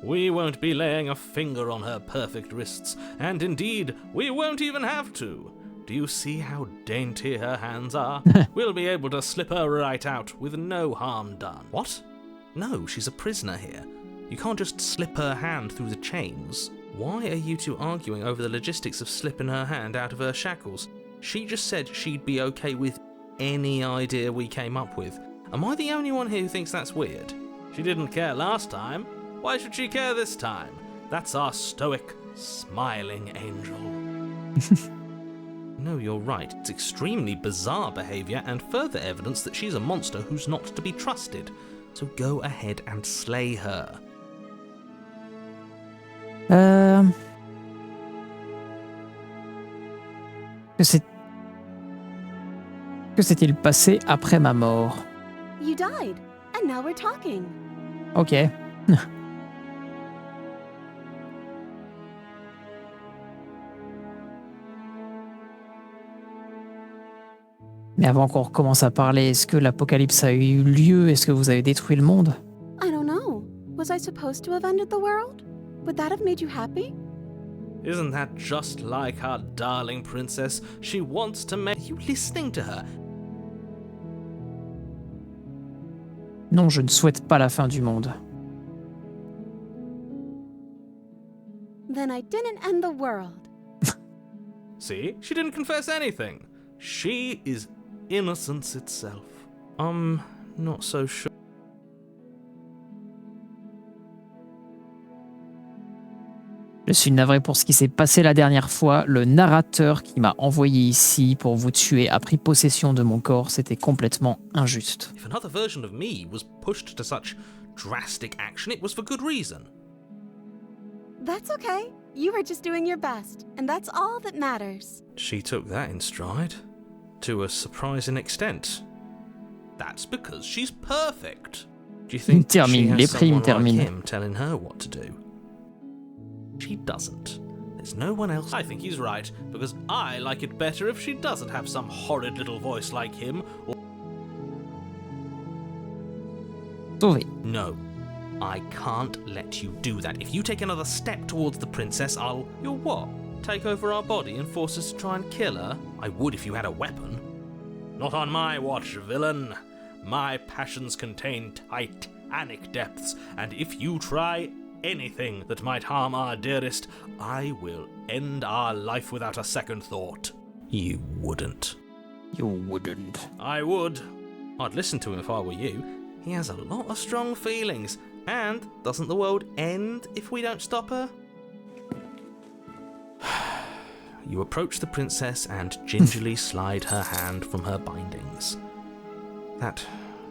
We won't be laying a finger on her perfect wrists, and indeed, we won't even have to. Do you see how dainty her hands are? We'll be able to slip her right out with no harm done. What? No, she's a prisoner here. You can't just slip her hand through the chains. Why are you two arguing over the logistics of slipping her hand out of her shackles? She just said she'd be okay with any idea we came up with. Am I the only one here who thinks that's weird? She didn't care last time. Why should she care this time? That's our stoic, smiling angel. No, you're right. It's extremely bizarre behaviour and further evidence that she's a monster who's not to be trusted. So go ahead and slay her.
Que s'est-il passé après ma mort?
You died, and now we're talking.
Ok. Mais avant qu'on recommence à parler, est-ce que l'apocalypse a eu lieu? Est-ce que vous avez détruit le monde?
I don't know. Was I supposed to have ended the world? Would that have made you happy?
Isn't that just like our darling princess? She wants to make you listening to her.
Non, je ne souhaite pas la fin du monde.
Then I didn't end the world.
See? She didn't confess anything. She is innocence itself. I'm not so sure.
Je suis navré pour ce qui s'est passé la dernière fois. Le narrateur qui m'a envoyé ici pour vous tuer a pris possession de mon corps. C'était complètement injuste.
If another version of me was pushed to such drastic action, it was for good reason.
That's okay. You were just doing your best, and that's all that matters.
She took that in stride. To a surprising extent. That's because she's perfect. Do you think she has someone like him telling her what to do? She doesn't. There's no one else. I think he's right, because I like it better if she doesn't have some horrid little voice like him. Or...
Sauvé.
No, I can't let you do that. If you take another step towards the princess, I'll... You'll what? Take over our body and force us to try and kill her? I would if you had a weapon. Not on my watch, villain. My passions contain tight
panic depths, and if you try anything that might harm our dearest, I will end our life without a second thought. You wouldn't.
You wouldn't.
I would. I'd listen to him if I were you. He has a lot of strong feelings. And doesn't the world end if we don't stop her? You approach the princess and gingerly slide her hand from her bindings. That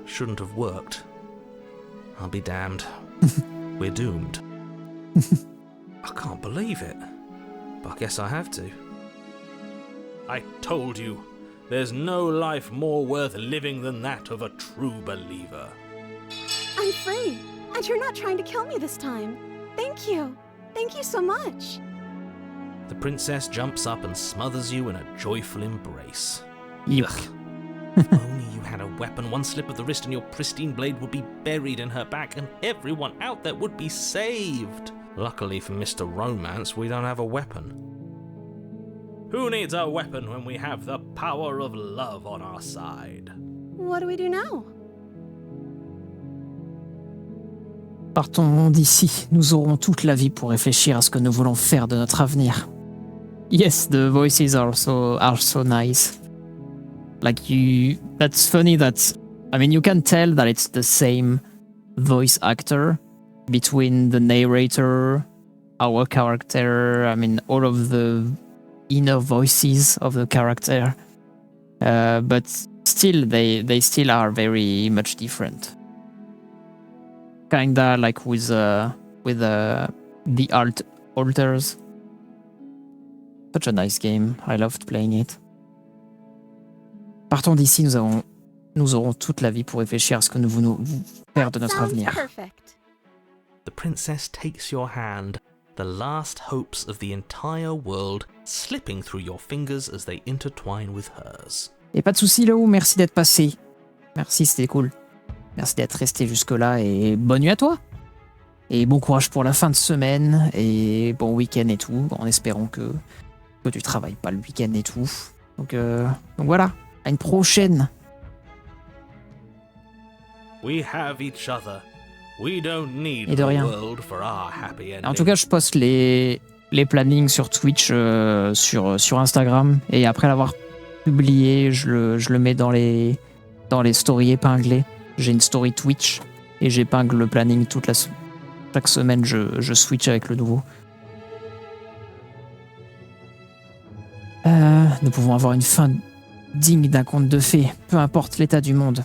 shouldn't have worked. I'll be damned. We're doomed. I can't believe it. But I guess I have to. I told you, there's no life more worth living than that of a true believer.
I'm free, and you're not trying to kill me this time. Thank you. Thank you so much.
The princess jumps up and smothers you in a joyful embrace.
Yuck.
If only you had a weapon, one slip of the wrist and your pristine blade would be buried in her back and everyone out there would be saved. Luckily for Mr. Romance, we don't have a weapon. Who needs a weapon when we have the power of love on our side?
What do we do now?
Partons d'ici. Nous aurons toute la vie pour réfléchir à ce que nous voulons faire de notre avenir. Yes, the voices are so nice. Like that's funny that, I mean, you can tell that it's the same voice actor between the narrator, our character, I mean, all of the inner voices of the character. But still, they still are very much different. Kinda like with the alters. Such a nice game. I loved playing it. Partons d'ici, nous aurons toute la vie pour réfléchir à ce que nous voulons faire de notre
Sounds
avenir.
perfect.
The princess takes your hand, the last hopes of the entire world slipping through your fingers as they intertwine with hers.
Et pas de soucis, Léo, merci d'être passé. Merci, c'était cool. Merci d'être resté jusque-là et bonne nuit à toi. Et bon courage pour la fin de semaine et bon week-end et tout, en espérant que tu travailles pas le week-end et tout. Donc voilà, à une prochaine.
We have each other. We don't need
Et de
the
rien.
world for our happy ending.
En tout cas, je poste les plannings sur Twitch, sur Instagram, et après l'avoir publié, je le mets dans les stories épinglées. J'ai une story Twitch et j'épingle le planning chaque semaine, je switch avec le nouveau. Nous pouvons avoir une fin digne d'un conte de fées, peu importe l'état du monde.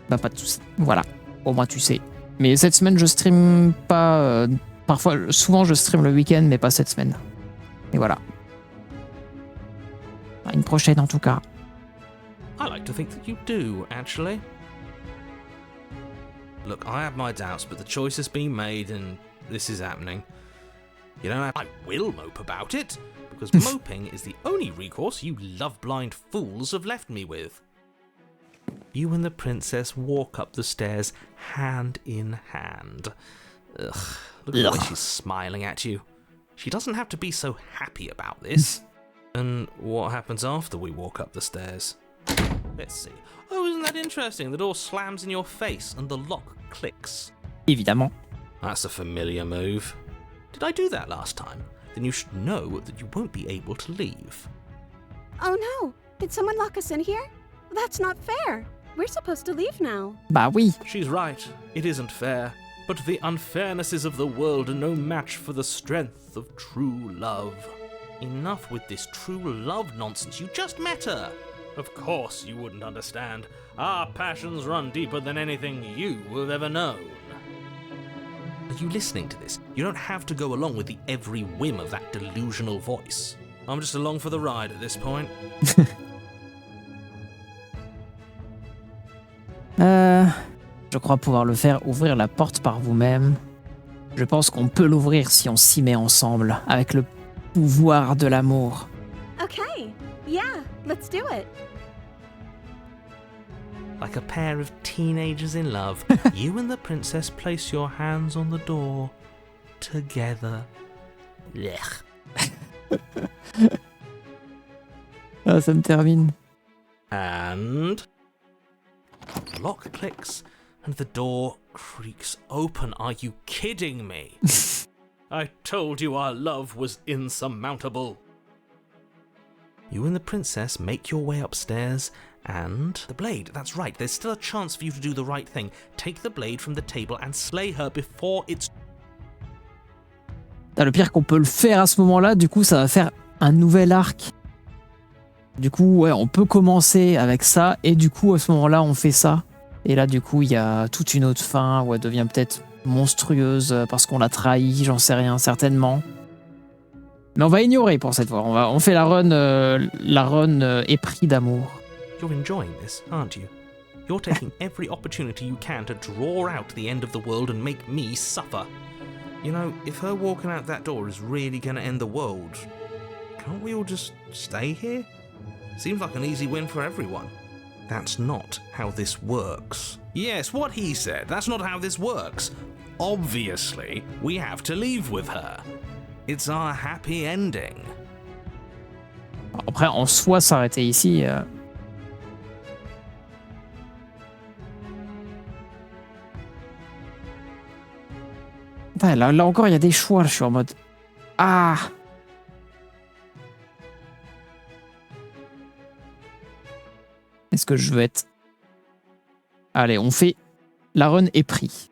Bah pas de soucis. Voilà, au moins tu sais. Mais cette semaine, je stream pas. Souvent, je stream le week-end, mais pas cette semaine. Et voilà. À une prochaine en tout cas.
I like to think that you do, actually. Look, I have my doubts, but the choice has been made and this is happening. You don't have... I will mope about it, because moping is the only recourse you love-blind fools have left me with. You and the princess walk up the stairs hand in hand. Ugh, look at the way she's smiling at you. She doesn't have to be so happy about this. And what happens after we walk up the stairs? Let's see. Oh, isn't that interesting? The door slams in your face and the lock clicks.
Évidemment.
That's a familiar move. Did I do that last time? Then you should know that you won't be able to leave.
Oh no! Did someone lock us in here? That's not fair. We're supposed to leave now.
Bah oui.
She's right. It isn't fair. But the unfairnesses of the world are no match for the strength of true love. Enough with this true love nonsense. You just met her. Of course you wouldn't understand. Our passions run deeper than anything you have ever known. Are you listening to this? You don't have to go along with the every whim of that delusional voice. I'm just along for the ride at this point.
Je crois pouvoir le faire ouvrir la porte par vous-même. Je pense qu'on peut l'ouvrir si on s'y met ensemble, avec le pouvoir de l'amour.
Okay, yeah, let's do it.
Like a pair of teenagers in love, you and the princess place your hands on the door. Together. Blech.
Ah, ça me termine.
And... lock clicks,
and the door creaks open. Are you kidding me? I told you our love was insurmountable. You and the princess make your way upstairs, and the blade, that's right, there's still a chance for you to do the right thing. Take the blade from the table and slay her before it's...
Le pire qu'on peut le faire à ce moment-là, du coup, ça va faire un nouvel arc. Du coup, ouais, on peut commencer avec ça, et du coup, à ce moment-là, on fait ça. Et là, du coup, il y a toute une autre fin où elle devient peut-être monstrueuse parce qu'on l'a trahi, j'en sais rien, certainement. Mais on va ignorer pour cette fois. On fait la run épris d'amour.
You're enjoying this, aren't you? You're taking every opportunity you can to draw out the end of the world and make me suffer. You know, if her walking out that door is really gonna end the world, can't we all just stay here? Seems like an easy win for everyone. That's not how this works. Yes, what he said. That's not how this works. Obviously, we have to leave with her. It's our happy ending.
Après, en soi, s'arrêter ici... Putain, là encore, il y a des choix. Je suis en mode... Ah! Est-ce que je veux être... Allez, on fait... La run est pris.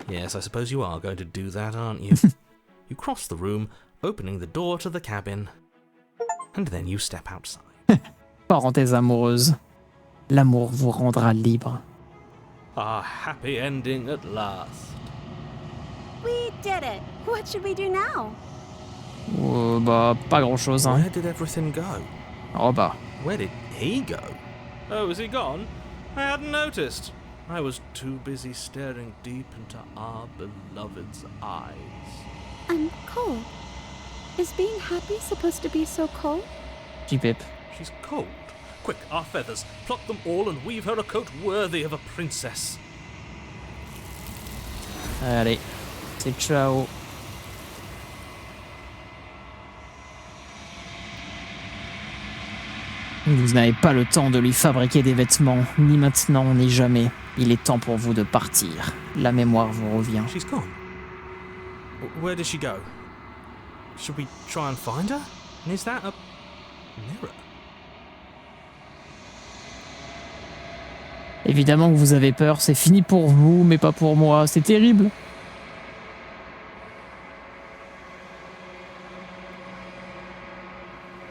Yes, I suppose you are going to do that, aren't you? You cross the room, opening the door to the cabin, and then you step outside.
Parenthèse amoureuse. L'amour vous rendra libre.
Our happy ending at last.
We did it. What should we do now?
Bah, pas grand-chose, hein.
Where did everything go?
Oh bah.
Where did he go? Oh, is he gone? I hadn't noticed. I was too busy staring deep into our beloved's eyes.
I'm cold. Is being happy supposed to be so cold?
Pip.
She's cold. Quick, our feathers. Pluck them all and weave her a coat worthy of a princess.
Allez, c'est ciao. Vous n'avez pas le temps de lui fabriquer des vêtements, ni maintenant, ni jamais. Il est temps pour vous de partir. La mémoire vous revient.
She's gone. Where did she go? Should we try and find her? And is that a mirror?
Évidemment que vous avez peur, c'est fini pour vous, mais pas pour moi. C'est terrible.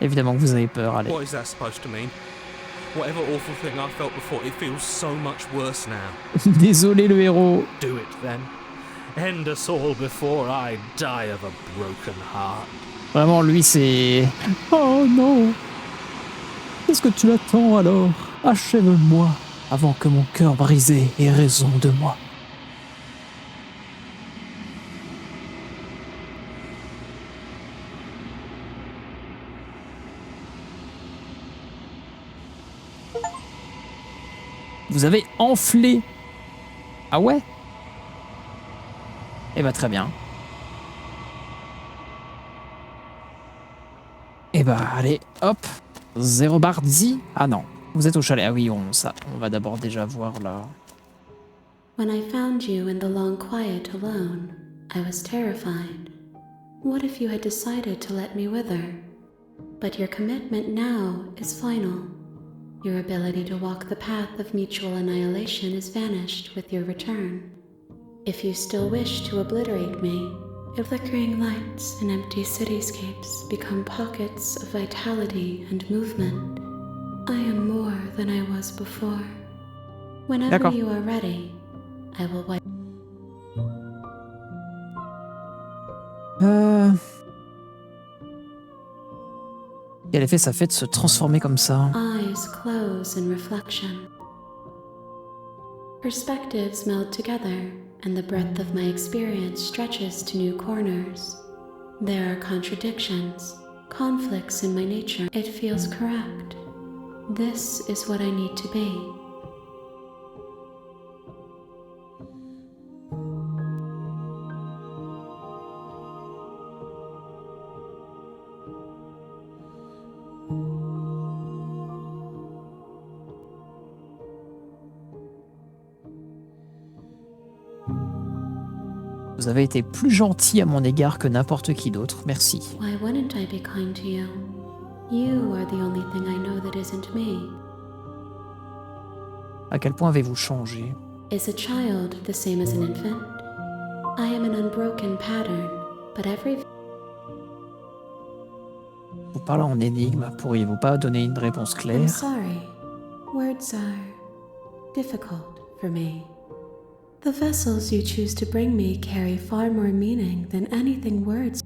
Évidemment que vous avez peur, allez.
What is that supposed to mean? Whatever awful thing I felt before, it feels so much worse now.
Désolé le héros.
Do it then. End us all before I die of a broken heart.
Vraiment, lui, c'est... Oh non. Qu'est-ce que tu attends alors? Achève-moi avant que mon cœur brisé ait raison de moi. Vous avez enflé. Ah ouais? Eh bah très bien. Eh bah allez, hop. 0 bardi. Ah non, vous êtes au chalet. Ah oui, on va d'abord déjà voir là.
When I found you in the long quiet alone, I was terrified. What if you had decided to let me wither? But your commitment now is final. Your ability to walk the path of mutual annihilation is vanished with your return. If you still wish to obliterate me, if flickering lights and empty cityscapes become pockets of vitality and movement, I am more than I was before. Whenever
D'accord.
you are ready, I will wipe.
Quel effet ça fait de se transformer comme ça?
Eyes close in reflection. Perspectives meld together, and the breadth of my experience stretches to new corners. There are contradictions, conflicts in my nature. It feels correct. This is what I need to be.
Vous avez été plus gentil à mon égard que n'importe qui d'autre. Merci.
Why wouldn't I be kind to you? You are the only thing I know that isn't me.
À quel point avez-vous changé?
Is a child the same as an infant? I am an unbroken pattern, but every...
Vous parlez en énigme. Pourriez-vous pas donner une réponse
I'm
claire?
sorry. Words are difficult for me. The vessels you choose to bring me carry far more meaning than anything words.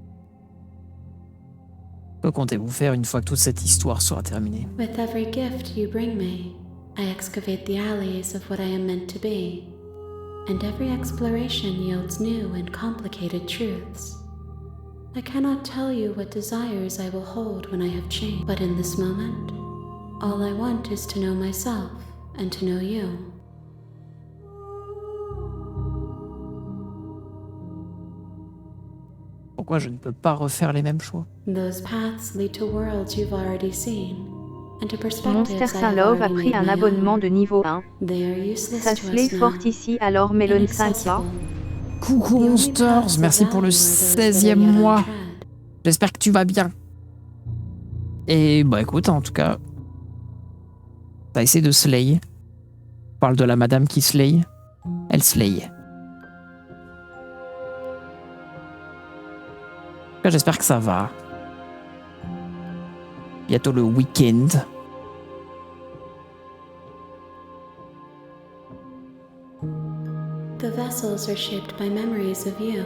Que comptez-vous faire une fois que toute cette histoire sera terminée?
With every gift you bring me, I excavate the alleys of what I am meant to be, and every exploration yields new and complicated truths. I cannot tell you what desires I will hold when I have changed, but in this moment, all I want is to know myself and to know you.
Pourquoi je ne peux pas refaire les mêmes choix?
Those paths lead to worlds you've already seen, and to perspectives
Monster
I
Saint
have
Love a
already
pris
made
un
my
abonnement
own.
de niveau 1.
They are useless
Ça
to
se l'est
us
fort
now.
ici alors Melon 5 là.
Coucou Monsters, merci pour le 16e mois. J'espère que tu vas bien. Et bah écoute, en tout cas, t'as essayé de slay. On parle de la madame qui slay. Elle slay. En tout cas, j'espère que ça va. Bientôt le week-end.
The vessels are shaped by memories of you,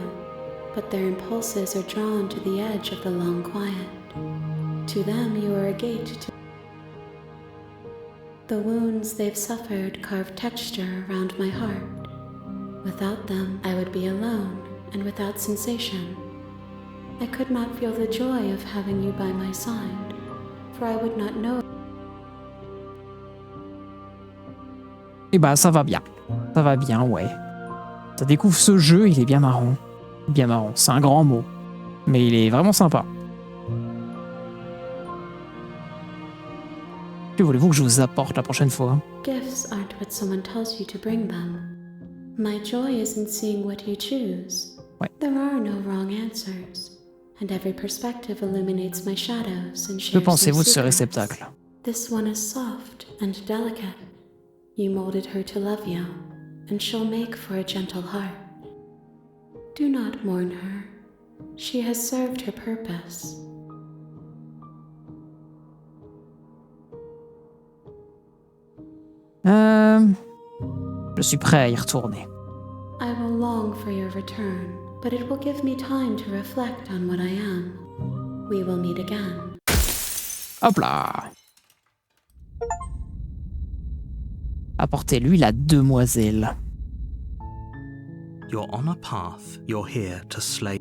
but their impulses are drawn to the edge of the long quiet. To them, you are a gate to... The wounds they've suffered carve texture around my heart. Without them, I would be alone and without sensation. I could not feel the joy of having you by my side, for I would not know.
Et bah ça va bien. Ça va bien, ouais. Ça découvre ce jeu, il est bien marrant. Bien marrant, c'est un grand mot. Mais il est vraiment sympa. Que voulez-vous que je vous apporte la prochaine fois?
Gifts aren't what someone tells you to bring them. My joy is in seeing what you choose.
Ouais.
There are no wrong answers, and every perspective illuminates my shadows and
Que
shares
pensez-vous de ce
secrets.
réceptacle?
This one is soft and delicate. You molded her to love you, and she'll make for a gentle heart. Do not mourn her. She has served her purpose.
Je suis prêt à y retourner.
I will long for your return, but it will give me time to reflect on what I am. We will meet again.
Hop là! Apportez-lui la demoiselle.
You're on a path. You're here to slay.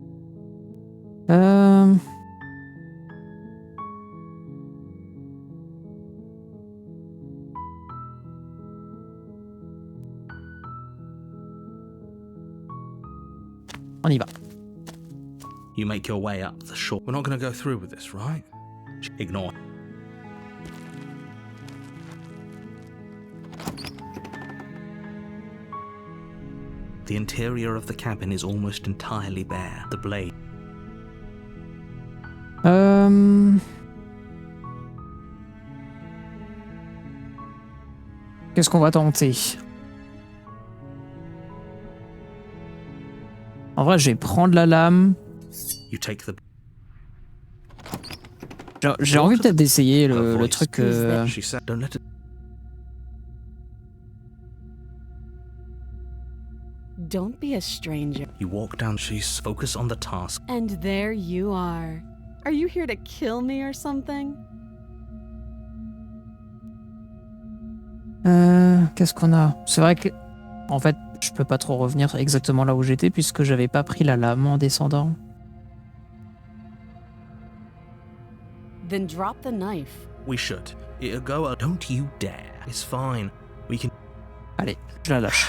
On y va.
You make your way up the shore.
We're not going to go through with this, right?
Ignore. The interior of the cabin is almost entirely bare. The blade.
Qu'est-ce qu'on va tenter? En vrai, je vais prendre la lame.
You take the.
J'ai envie peut-être d'essayer
Her
le
voice.
truc.
She said, "Don't let it."
Don't be a stranger.
You walk down. She's focus on the task.
And there you are. Are you here to kill me or something?
Qu'est-ce qu'on a? C'est vrai que, en fait, je peux pas trop revenir exactement là où j'étais puisque j'avais pas pris la lame en descendant.
Then drop the knife.
We should. It'll go. Don't you dare. It's fine. We can.
Allez, je la lâche.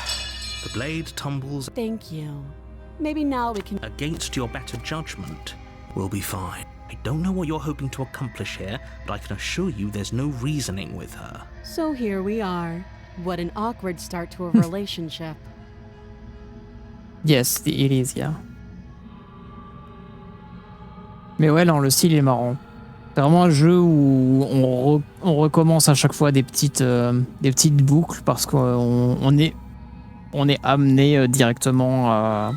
The blade tumbles
Thank you. Maybe now we can...
against your better judgment. We'll be fine. I don't know what you're hoping to accomplish here, but I can assure you there's no reasoning with her.
So here we are. What an awkward start to a relationship.
Yes, it is, yeah. Mais ouais, non, le style est marrant. C'est vraiment un jeu où on recommence à chaque fois des petites boucles parce qu'on est amené directement à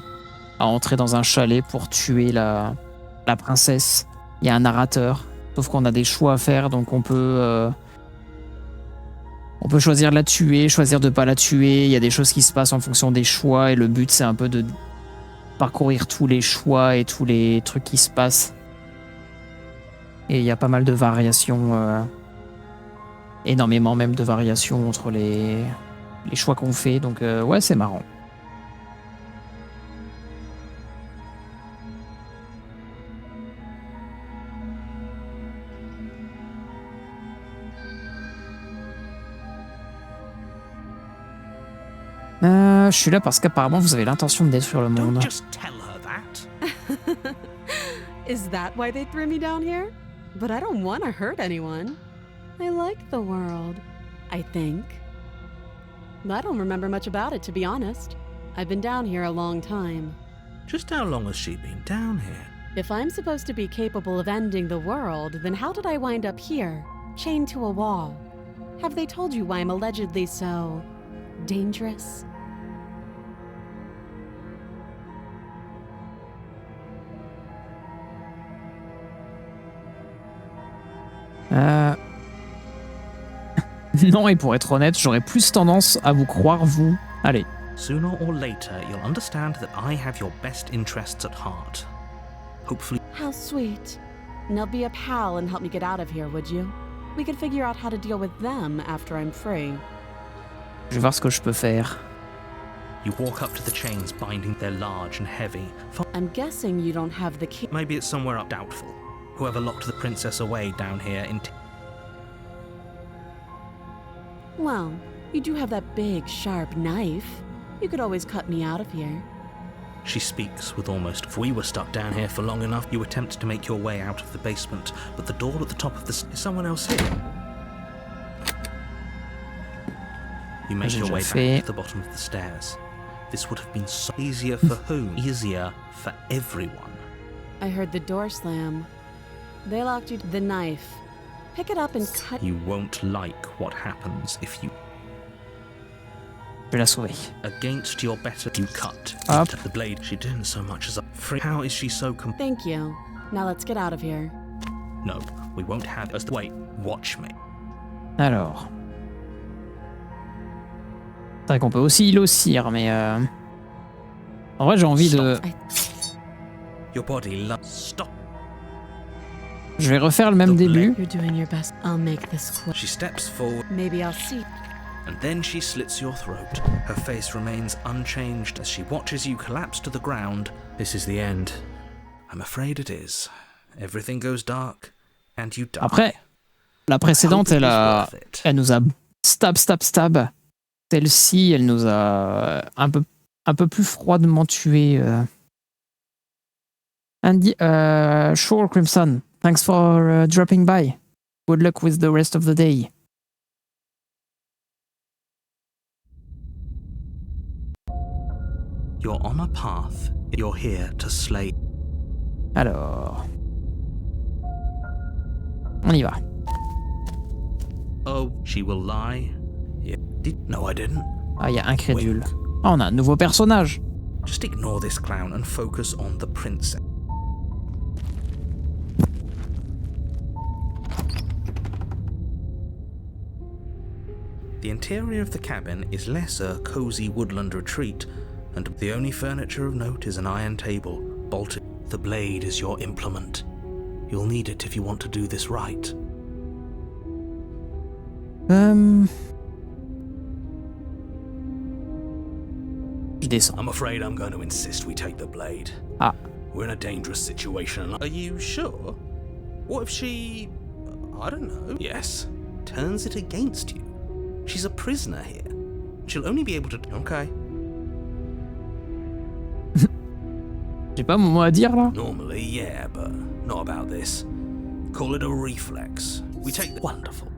entrer dans un chalet pour tuer la princesse. Il y a un narrateur, sauf qu'on a des choix à faire, donc on peut choisir de la tuer, choisir de pas la tuer. Il y a des choses qui se passent en fonction des choix et le but c'est un peu de parcourir tous les choix et tous les trucs qui se passent. Et il y a pas mal de variations, énormément même de variations entre les choix qu'on fait, donc ouais, c'est marrant. Je suis là parce qu'apparemment vous avez l'intention de détruire le
Don't
monde.
just tell her that.
Is that why they threw me down here? But I don't want to hurt anyone. I like the world, I think. I don't remember much about it, to be honest. I've been down here a long time.
Just how long has she been down here?
If I'm supposed to be capable of ending the world, then how did I wind up here, chained to a wall? Have they told you why I'm allegedly so dangerous?
Non, et pour être honnête, j'aurais plus tendance à vous croire, vous. Allez.
Sooner or later, you'll understand that I have your best interests at heart. Hopefully,
How sweet. Now be a pal and help me get out of here, would you? We could figure out how to deal with them after I'm free.
Je vais voir ce que je peux faire.
you walk up to the chains binding. They're large and heavy.
I'm guessing you don't have the key.
Maybe it's somewhere up. Doubtful. Whoever locked the princess away down here in.
Well, you do have that big, sharp knife. You could always cut me out of here.
She speaks with almost. If we were stuck down here for long enough, you attempt to make your way out of the basement, but the door at the top of the. Is someone else here? You make your way back to the bottom of the stairs. This would have been so easier for whom? Easier for everyone.
I heard the door slam. They locked you. The knife. Pick it up and cut.
You won't like what happens if you.
Je vais la sauver.
Against your better, you cut
Up.
the blade. She didn't so much as a free. How is she so
Thank you. Now let's get out of here.
No, we won't have us. Wait, watch me.
Alors. C'est vrai qu'on peut aussi lossir, mais en vrai j'ai envie de.
Your body loves. Stop.
Je vais refaire le même début.
You're doing your best. I'll make this quick.
She steps forward,
Maybe I'll see.
and then she slits your throat. Her face remains unchanged as she watches you collapse to the ground. This is the end. I'm afraid it is. Everything goes dark, and you die.
Après, la précédente, elle nous a stab. Celle-ci, elle nous a un peu plus froidement tué. Andy, sure, Crimson. Thanks for dropping by. Good luck with the rest of the day.
You're on a path. You're here to slay.
Alors, on y va.
Oh, she will lie. Yeah. No, I didn't.
Ah, il y a incrédule. Ah, on a un nouveau personnage.
Just ignore this clown and focus on the princess. The interior of the cabin is less a cozy woodland retreat, and the only furniture of note is an iron table, bolted. The blade is your implement. You'll need it if you want to do this right.
Je descends.
I'm afraid I'm going to insist we take the blade.
Ah.
We're in a dangerous situation. Are you sure? What if she... I don't know. Yes. Turns it against you. She's a prisoner here. She'll only be able to... Okay.
J'ai pas mon mot à dire là.
Normally, yeah, but not about this. Call it a reflex. We take the... Wonderful.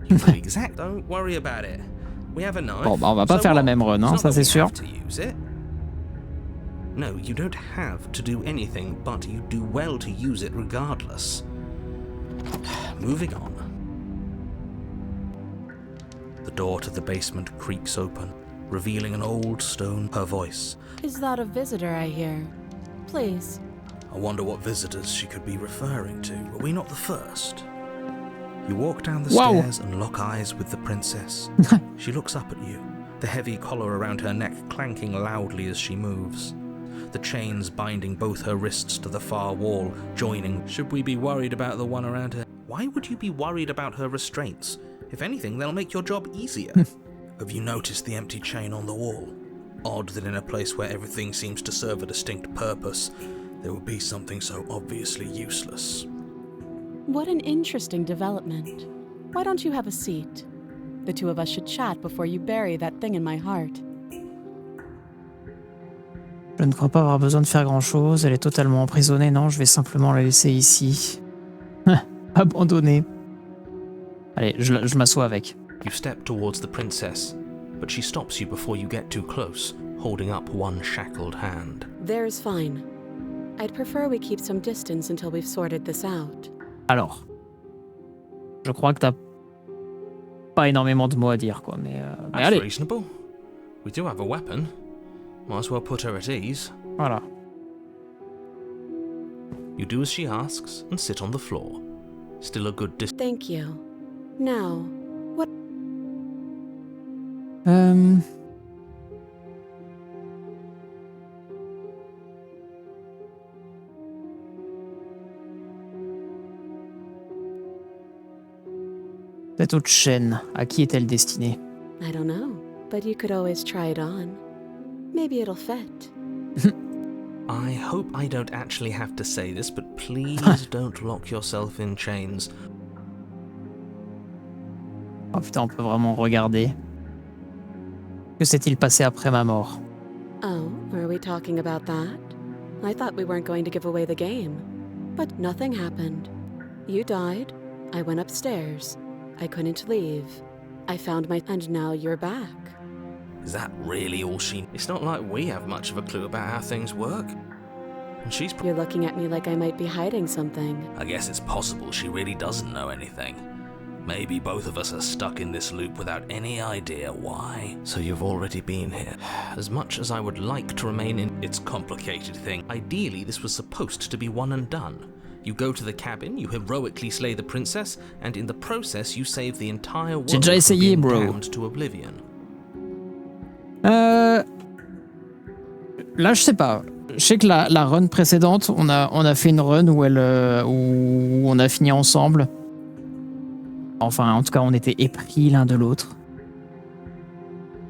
You know exact... Don't worry about it. We have a knife.
Bon, bah on va pas faire la même run, hein, ça c'est sûr.
No, you don't have to do anything, but you do well to use it regardless. Moving on. The door to the basement creaks open, revealing an old stone. Her voice.
Is that a visitor I hear? Please.
I wonder what visitors she could be referring to. Are we not the first? You walk down the stairs and lock eyes with the princess. She looks up at you, the heavy collar around her neck clanking loudly as she moves. The chains binding both her wrists to the far wall, joining. Should we be worried about the one around her? Why would you be worried about her restraints? If anything, they'll make your job easier. Have you noticed the empty chain on the wall? Odd that in a place where everything seems to serve a distinct purpose, there would be something so obviously useless.
What an interesting development. Why don't you have a seat? The two of us should chat before you bury that thing in my heart.
Je ne crois pas avoir besoin de faire grand-chose. Elle est totalement emprisonnée. Non, je vais simplement la laisser ici. Abandonnée. Allez, je m'assois avec.
You step towards the princess, but she stops you before you get too close, holding up one shackled hand.
There's fine. I'd prefer we keep some distance until we've sorted this out.
Alors, je crois que t'as pas énormément de mots à dire, quoi. Mais
That's
allez.
reasonable. We do have a weapon. Might as well put her at ease.
Voilà.
You do as she asks and sit on the floor. Still a good distance.
Thank you. Now, what?
Cette autre chaîne, à qui est-elle destinée?
I don't know, but you could always try it on. Maybe it'll fit.
I hope I don't actually have to say this, but please don't lock yourself in chains.
Oh putain, on peut vraiment regarder. Que s'est-il passé après ma mort?
Oh, are we talking about that? I thought we weren't going to give away the game. But nothing happened. You died. I went upstairs. I couldn't leave. I found my... And now you're back.
Is that really all she... It's not like we have much of a clue about how things work. And she's...
You're looking at me like I might be hiding something.
I guess it's possible she really doesn't know anything. Maybe both of us are stuck in this loop without any idea why. So you've already been here. As much as I would like to remain in... It's complicated thing. Ideally, this was supposed to be one and done. You go to the cabin, you heroically slay the princess, and in the process you save the entire world
J'ai déjà essayé,
from being
bro.
damned to oblivion.
Là, je sais pas. Je sais que la run précédente, on a fait une run où on a fini ensemble. Enfin, en tout cas, on était épris l'un de l'autre.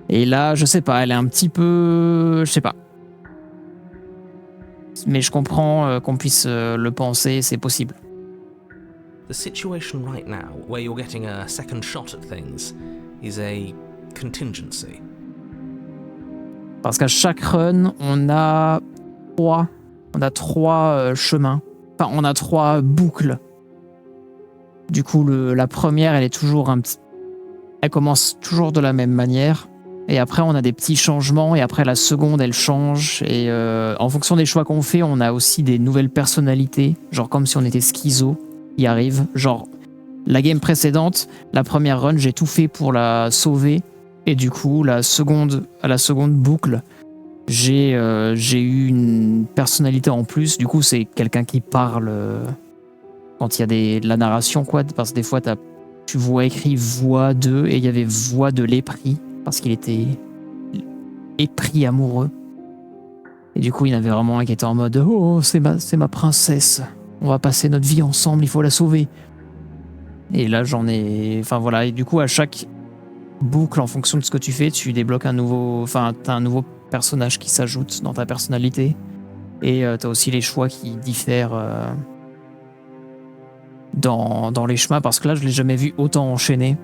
Et là, je sais pas, elle est un petit peu... Je sais pas. Mais je comprends qu'on puisse le penser, c'est possible.
The situation right now, where you're getting a second shot at things, is a contingency.
Parce qu'à chaque run, on a trois chemins. Enfin, on a trois boucles. Du coup, la première, elle est toujours elle commence toujours de la même manière. Et après, on a des petits changements. Et après, la seconde, elle change. Et en fonction des choix qu'on fait, on a aussi des nouvelles personnalités. Genre comme si on était schizo. Qui arrive. Genre, la game précédente, la première run, j'ai tout fait pour la sauver. Et du coup, à la seconde boucle, j'ai eu une personnalité en plus. Du coup, c'est quelqu'un qui parle quand il y a de la narration, quoi. Parce que des fois, tu vois écrit voix de, et il y avait voix de l'épris, parce qu'il était épris amoureux. Et du coup, il y en avait vraiment un qui était en mode « Oh, c'est ma princesse. On va passer notre vie ensemble, il faut la sauver. » Et là, j'en ai... Enfin, voilà. Et du coup, à chaque boucle, en fonction de ce que tu fais, tu débloques un nouveau... Enfin, t'as un nouveau personnage qui s'ajoute dans ta personnalité. Et t'as aussi les choix qui diffèrent dans les chemins, parce que là, je l'ai jamais vu autant enchaîné.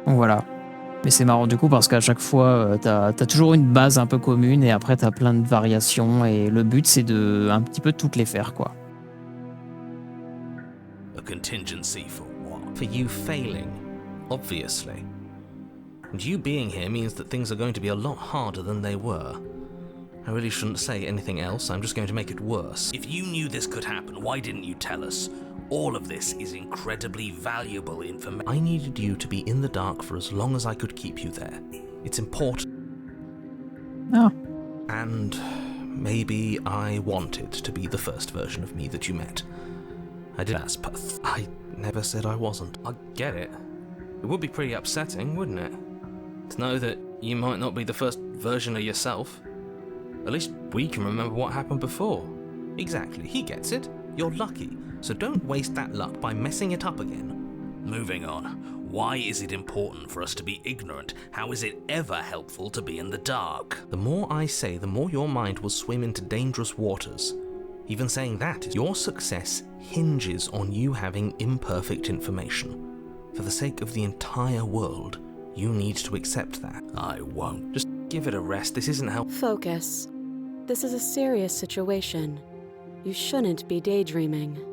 Donc voilà. Mais c'est marrant du coup, parce qu'à chaque fois, t'as toujours une base un peu commune, et après, t'as plein de variations, et le but, c'est de un petit peu toutes les faire, quoi.
A contingency for what? For you failing, obviously. And you being here means that things are going to be a lot harder than they were. I really shouldn't say anything else, I'm just going to make it worse. If you knew this could happen, why didn't you tell us? All of this is incredibly valuable information. I needed you to be in the dark for as long as I could keep you there. It's important.
Ah,
And maybe I wanted to be the first version of me that you met. I did Aspath. I never said I wasn't. I get it. It would be pretty upsetting, wouldn't it? To know that you might not be the first version of yourself. At least we can remember what happened before. Exactly, he gets it. You're lucky, so don't waste that luck by messing it up again. Moving on. Why is it important for us to be ignorant? How is it ever helpful to be in the dark? The more I say, the more your mind will swim into dangerous waters. Even saying that is your success hinges on you having imperfect information. For the sake of the entire world, you need to accept that. I won't. Just give it a rest. This isn't helpful.
Focus. This is a serious situation. You shouldn't be daydreaming.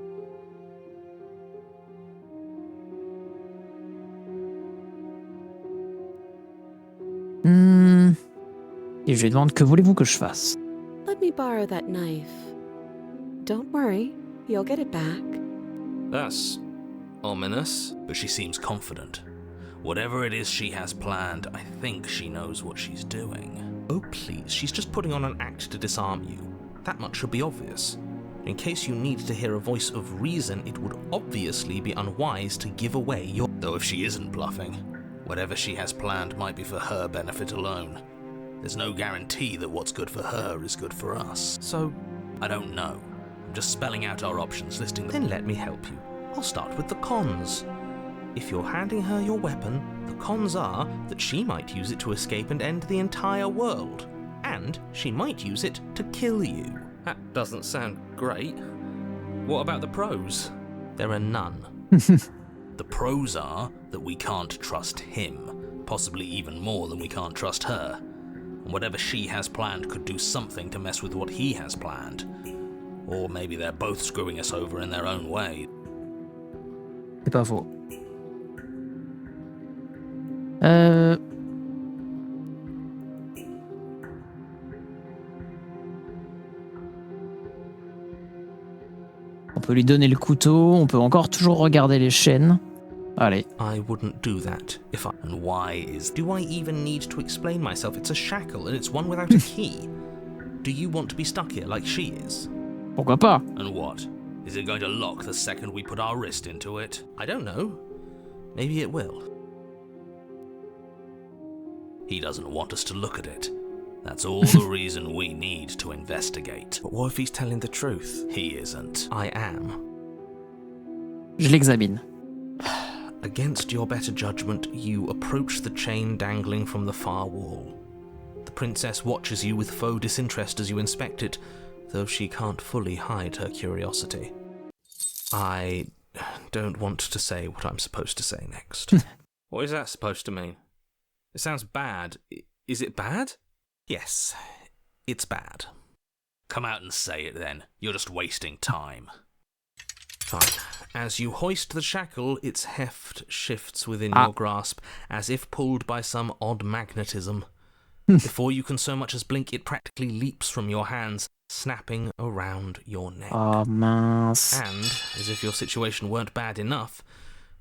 Et je lui demande que voulez-vous que je fasse?
Let me borrow that knife. Don't worry, you'll get it back.
That's ominous, but she seems confident. Whatever it is she has planned, I think she knows what she's doing. Oh please, she's just putting on an act to disarm you. That much should be obvious. In case you need to hear a voice of reason, it would obviously be unwise to give away your... Though if she isn't bluffing, whatever she has planned might be for her benefit alone. There's no guarantee that what's good for her is good for us. So, I don't know. I'm just spelling out our options, listing them. Then let me help you. I'll start with the cons. If you're handing her your weapon, the cons are that she might use it to escape and end the entire world. And she might use it to kill you. That doesn't sound great. What about the pros? There are none. The pros are that we can't trust him, possibly even more than we can't trust her. And whatever she has planned could do something to mess with what he has planned. Or maybe they're both screwing us over in their own way.
C'est pas faux. On peut lui donner le couteau, on peut encore toujours regarder les chaînes. Allez.
I wouldn't do that if I... And why is... Do I even need to explain myself? It's a shackle and it's one without a key. Do you want to be stuck here like she is?
Pourquoi pas?
And what? Is it going to lock the second we put our wrist into it? I don't know. Maybe it will. He doesn't want us to look at it. That's all the reason we need to investigate. But what if he's telling the truth? He isn't. I am.
Je l'examine.
Against your better judgment, you approach the chain dangling from the far wall. The princess watches you with faux disinterest as you inspect it, though she can't fully hide her curiosity. I don't want to say what I'm supposed to say next. What is that supposed to mean? It sounds bad. Is it bad? Yes, it's bad. Come out and say it then. You're just wasting time. Fine. As you hoist the shackle, its heft shifts within your grasp, as if pulled by some odd magnetism. Before you can so much as blink, it practically leaps from your hands, snapping around your neck.
Oh mince.
And, as if your situation weren't bad enough,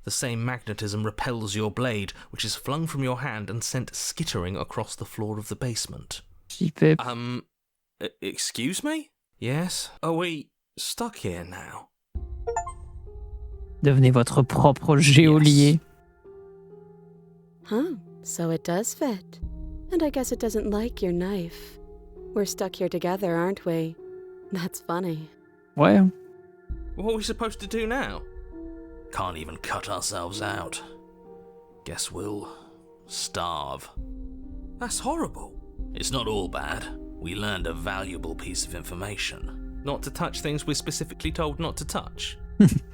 the same magnetism repels your blade, which is flung from your hand and sent skittering across the floor of the basement.
Pip.
Excuse me? Yes? Are we stuck here now?
Devenez votre propre geôlier.
Yes.
Huh, so it does fit. And I guess it doesn't like your knife. We're stuck here together, aren't we? That's funny.
Ouais.
What are we supposed to do now? Can't even cut ourselves out. Guess we'll starve. That's horrible. It's not all bad. We learned a valuable piece of information. Not to touch things we're specifically told not to touch.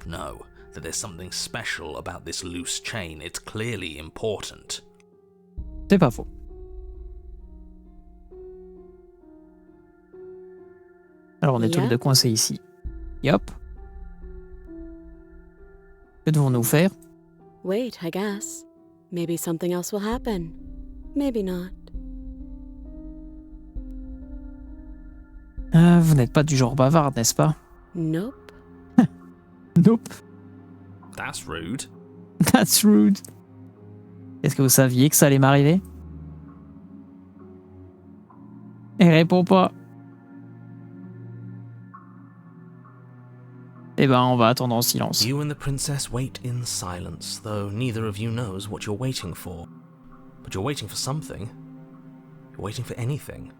No, that there's something special about this loose chain. It's clearly important.
C'est pas faux. Alors on est tous les deux coincés ici. Yop. Que devons-nous faire?
Wait, I guess. Maybe something else will happen. Maybe not.
Vous n'êtes pas du genre bavard, n'est-ce pas?
Nope.
Nope.
That's rude.
That's rude. Est-ce que vous saviez que ça allait m'arriver? Elle répond pas. Eh ben, on va attendre en silence.
You and the princess wait in silence, though neither of you knows what you're waiting for. But you're waiting for something. You're waiting for anything.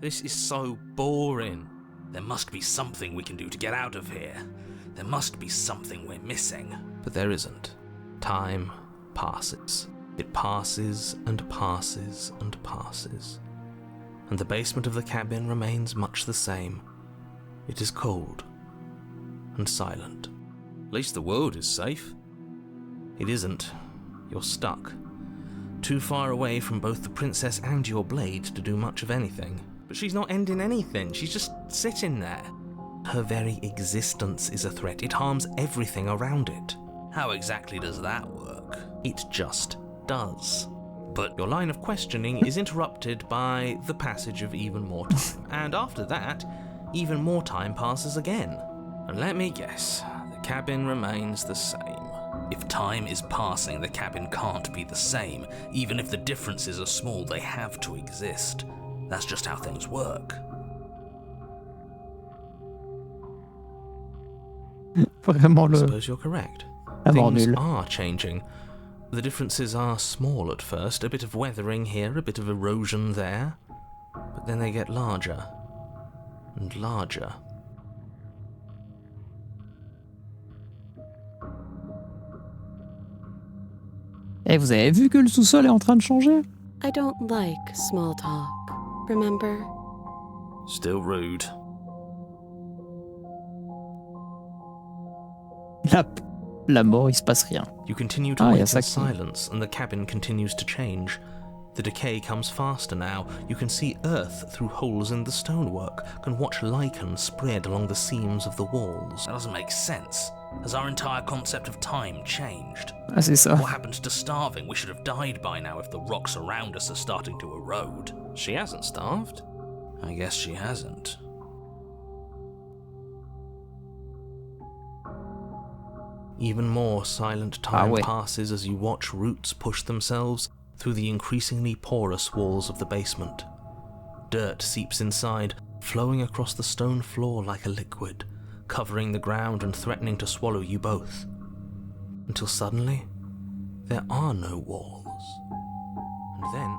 This is so boring. There must be something we can do to get out of here. There must be something we're missing.
But there isn't. Time passes. It passes and passes and passes. And the basement of the cabin remains much the same. It is cold and silent.
At least the world is safe.
It isn't. You're stuck. Too far away from both the princess and your blade to do much of anything.
But she's not ending anything. She's just sitting there.
Her very existence is a threat. It harms everything around it.
How exactly does that work?
It just does.
But your line of questioning is interrupted by the passage of even more time. And after that, even more time passes again.
And let me guess, the cabin remains the same.
If time is passing, the cabin can't be the same. Even if the differences are small, they have to exist. That's just how things work.
Vraiment
I
le...
suppose you're correct.
Vraiment
Things
nul.
are changing. The differences are small at first, a bit of weathering here, a bit of erosion there, but then they get larger and larger.
Eh, vous avez vu que le sous-sol est en train de changer?
I don't like small talk. Remember?
Still rude.
La mort, il se passe rien.
You continue to
Ah,
wait
yes,
in
I can.
silence, and the cabin continues to change. The decay comes faster now. You can see earth through holes in the stonework, can watch lichen spread along the seams of the walls.
That doesn't make sense. Has our entire concept of time changed?
Ah, c'est ça.
What happened to starving? We should have died by now if the rocks around us are starting to erode.
She hasn't starved.
I guess she hasn't.
Even more silent time
ouais.
passes as you watch roots push themselves through the increasingly porous walls of the basement. Dirt seeps inside, flowing across the stone floor like a liquid, covering the ground and threatening to swallow you both. Until suddenly, there are no walls. And then...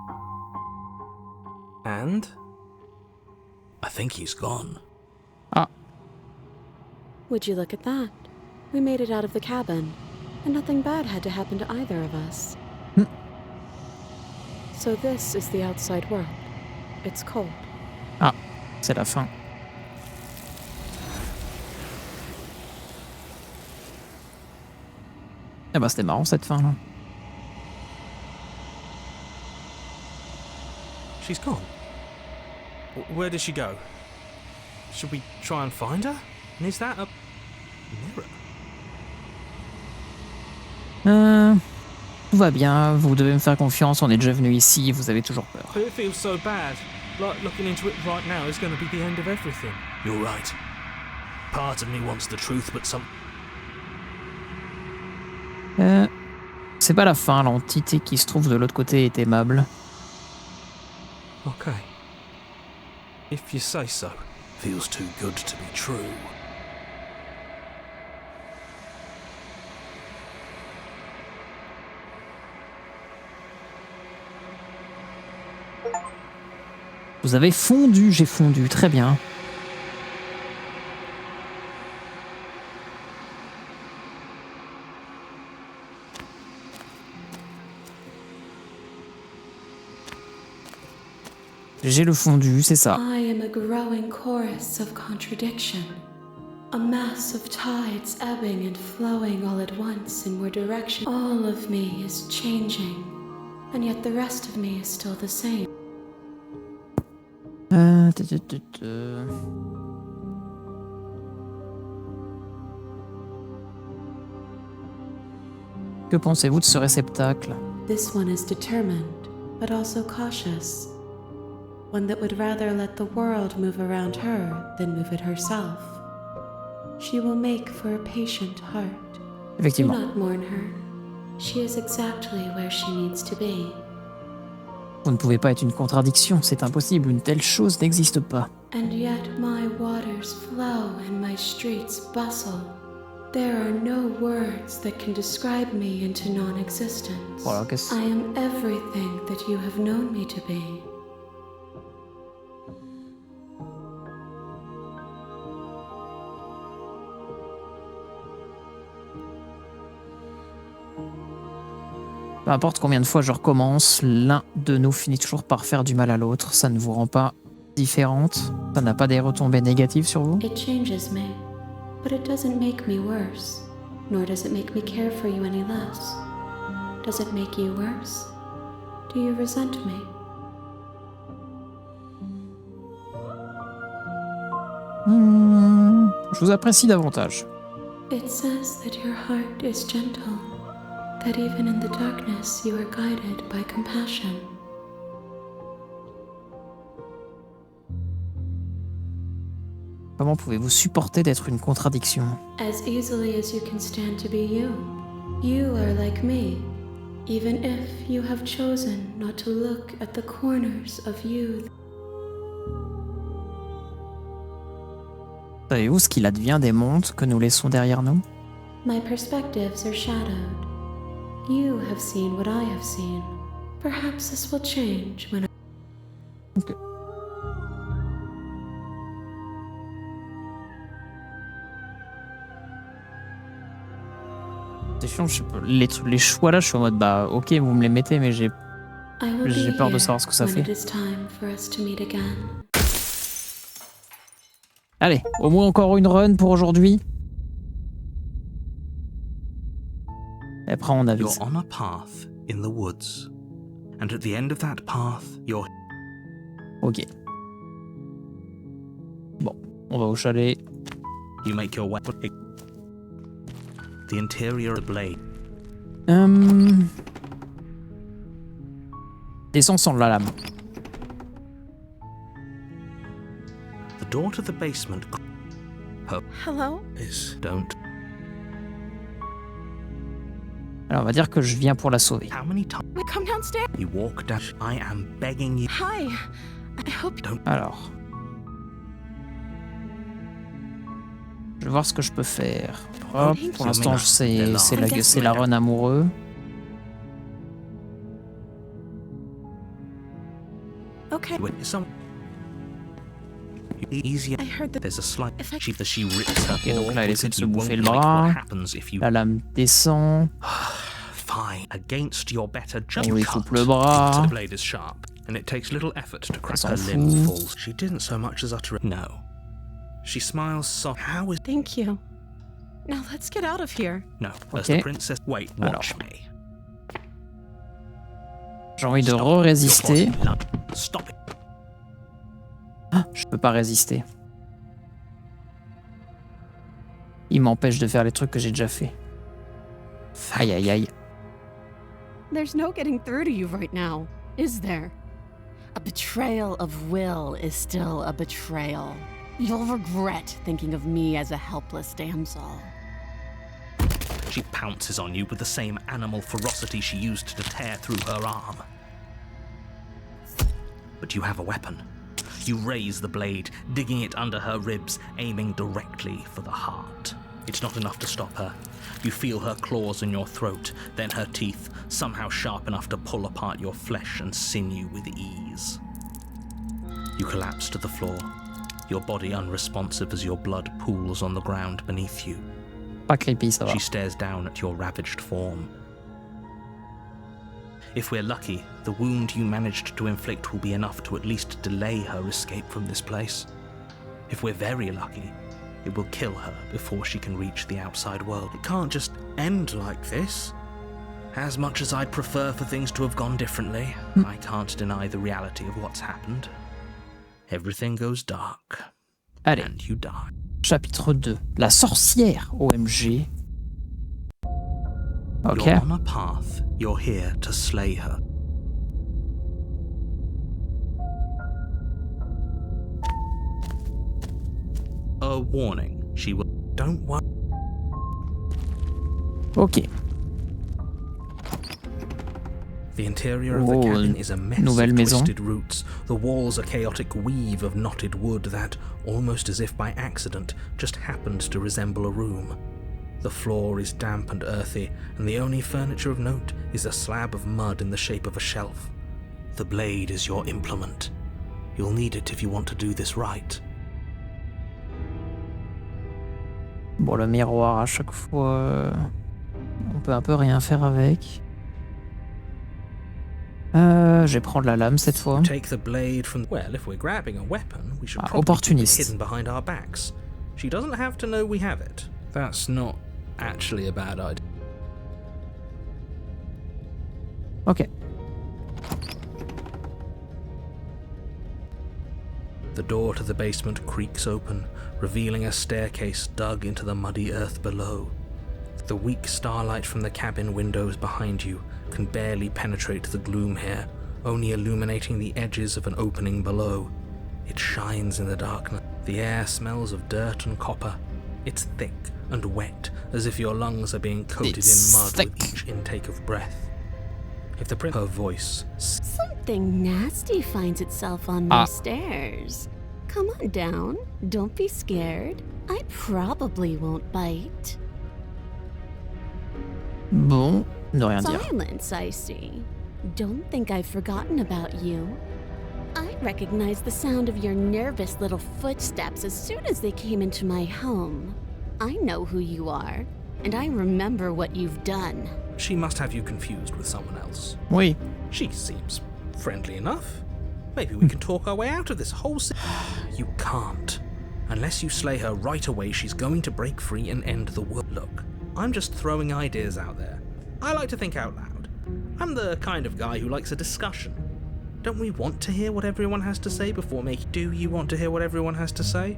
And...
I think he's gone.
Ah,
Would you look at that? We made it out of the cabin, and nothing bad had to happen to either of us. So this is the outside world. It's cold.
ah, c'est la fin. Eh ben, c'était marrant cette fin là.
She's gone. Where did she go? Should we try and find her? And is that a mirror?
Tout va bien, vous devez me faire confiance, on est déjà venu ici, vous avez toujours peur.
But it feels so bad. Like looking into it right now is going to be the end of everything.
You're right. Part of me wants the truth, but some...
C'est pas la fin, l'entité qui se trouve de l'autre côté est aimable.
Okay. If you say so.
feels too good to be true.
Vous avez fondu, j'ai fondu, très bien. J'ai le fondu, c'est ça.
I am a growing chorus of contradiction. A mass of tides ebbing and flowing all at once in where direction. All of me is changing, and yet the rest of me is still the same.
Que pensez-vous de ce réceptacle?
This one is determined. but also cautious. One that would rather let the world move around her than move it herself. She will make for a patient heart. Do
Effectivement.
not mourn her. She is exactly where she needs to be.
Vous ne pouvez pas être une contradiction, c'est impossible, une telle chose n'existe pas.
And yet my waters flow and my streets bustle. There are no words that can describe me into non-existence.
Voilà, qu'est-ce...
I am everything that you have known me to be.
Peu importe combien de fois je recommence, l'un de nous finit toujours par faire du mal à l'autre. Ça ne vous rend pas différente? Ça n'a pas des retombées négatives sur vous?
It changes me, but it doesn't make me worse, nor does it make me care for you any less. Does it make you worse? Do you resent me?
Je vous apprécie davantage.
It says that your heart is gentle, that even in the darkness you are guided by compassion.
Comment pouvez-vous supporter d'être une contradiction?
As easily as you can stand to be you. You are like me, even if you have chosen not to look at the corners of you.
Savez-vous ce qu'il advient des mondes que nous laissons derrière nous?
My perspectives are shadowed. You have seen what I have seen. Perhaps this will change when I...
Ok. C'est chiant, je sais pas, les choix là, je suis en mode bah ok, vous me les mettez, mais j'ai
I will
J'ai
be
peur de
here
savoir ce que ça
when
fait.
it is time for us to meet again.
Allez, au moins encore une run pour aujourd'hui. Et après on avise.
You're on a path in the woods, and at the end of that path, you're
Ok. Bon, on va au chalet.
you make your way. The interior of the blade.
Descends sans la lame.
The door to the basement
Hello?
is don't.
Alors on va dire que je viens pour la sauver.
How many times
Wait, come downstairs.
you walk down? I am begging you.
Hi. I hope
Alors. Je vais voir ce que je peux faire. Hop, pour l'instant c'est la run amoureux.
Okay.
Some easier.
I heard that
There's a slight
If I-
cheap that she rips her
Ok, donc
paw
là elle essaie de
because
se
you
bouffer
won't
le
like
bras.
what happens if you
La lame descend.
fine against your better
On
judgment.
lui coupe le bras.
The blade is sharp, and it takes little effort to crack
s'en
her
fout.
limb falls. She didn't so much as utter a no. She smiles soft. How is
Thank you. Now let's get out of here.
no? As
Okay.
the princess. Wait, watch me.
J'ai envie de
Stop.
re-résister.
Your body Stop it.
Ah, je peux pas résister. Il m'empêche de faire les trucs que j'ai déjà fait. Aïe aïe aïe.
There's no getting through to you right now, is there? A betrayal of will is still a betrayal. You'll regret thinking of me as a helpless damsel.
She pounces on you with the same animal ferocity she used to tear through her arm. But you have a weapon. You raise the blade, digging it under her ribs, aiming directly for the heart. It's not enough to stop her. You feel her claws in your throat, then her teeth, somehow sharp enough to pull apart your flesh and sinew with ease. You collapse to the floor, your body unresponsive as your blood pools on the ground beneath you.
Pas creepy, ça va.
She stares down at your ravaged form. If we're lucky, the wound you managed to inflict will be enough to at least delay her escape from this place. If we're very lucky, it will kill her before she can reach the outside world. It can't just end like this. As much as I'd prefer for things to have gone differently, I can't deny the reality of what's happened. Everything goes dark,
Allez,
and you die.
chapitre 2. La sorcière, OMG. Ok.
You're on a path, you're here to slay her. her warning. She will. Don't worry.
Ok.
The interior of the
Oh,
cabin is a mess
nouvelle
of
maison.
twisted roots. The walls a chaotic weave of knotted wood that, almost as if by accident, just happened to resemble a room. The floor is damp and earthy, and the only furniture of note is a slab of mud in the shape of a shelf. The blade is your implement. You'll need it if you want to do this right.
Bon, le miroir, à chaque fois, on peut un peu rien faire avec. Je vais prendre la lame cette fois.
Take the blade from. Well, if we're grabbing a weapon, we should probably keep it
opportuniste.
hidden behind our backs. She doesn't have to know we have it. That's not actually a bad idea.
Ok.
The door to the basement creaks open, revealing a staircase dug into the muddy earth below. The weak starlight from the cabin windows behind you can barely penetrate the gloom here, only illuminating the edges of an opening below. It shines in the darkness. The air smells of dirt and copper. It's thick and wet, as if your lungs are being coated
It's
in mud
thick.
with each intake of breath. If the her voice
Something nasty finds itself on my stairs. Come on down. Don't be scared. I probably won't bite.
Bon, ne rien dire.
Silence, I see. Don't think I've forgotten about you. I recognized the sound of your nervous little footsteps as soon as they came into my home. I know who you are, and I remember what you've done.
she must have you confused with someone else.
Oui.
She seems friendly enough. Maybe we can talk our way out of this whole You can't. Unless you slay her right away, she's going to break free and end the world. Look, I'm just throwing ideas out there. I like to think out loud. I'm the kind of guy who likes a discussion. Don't we want to hear what everyone has to say before making... Do you want to hear what everyone has to say?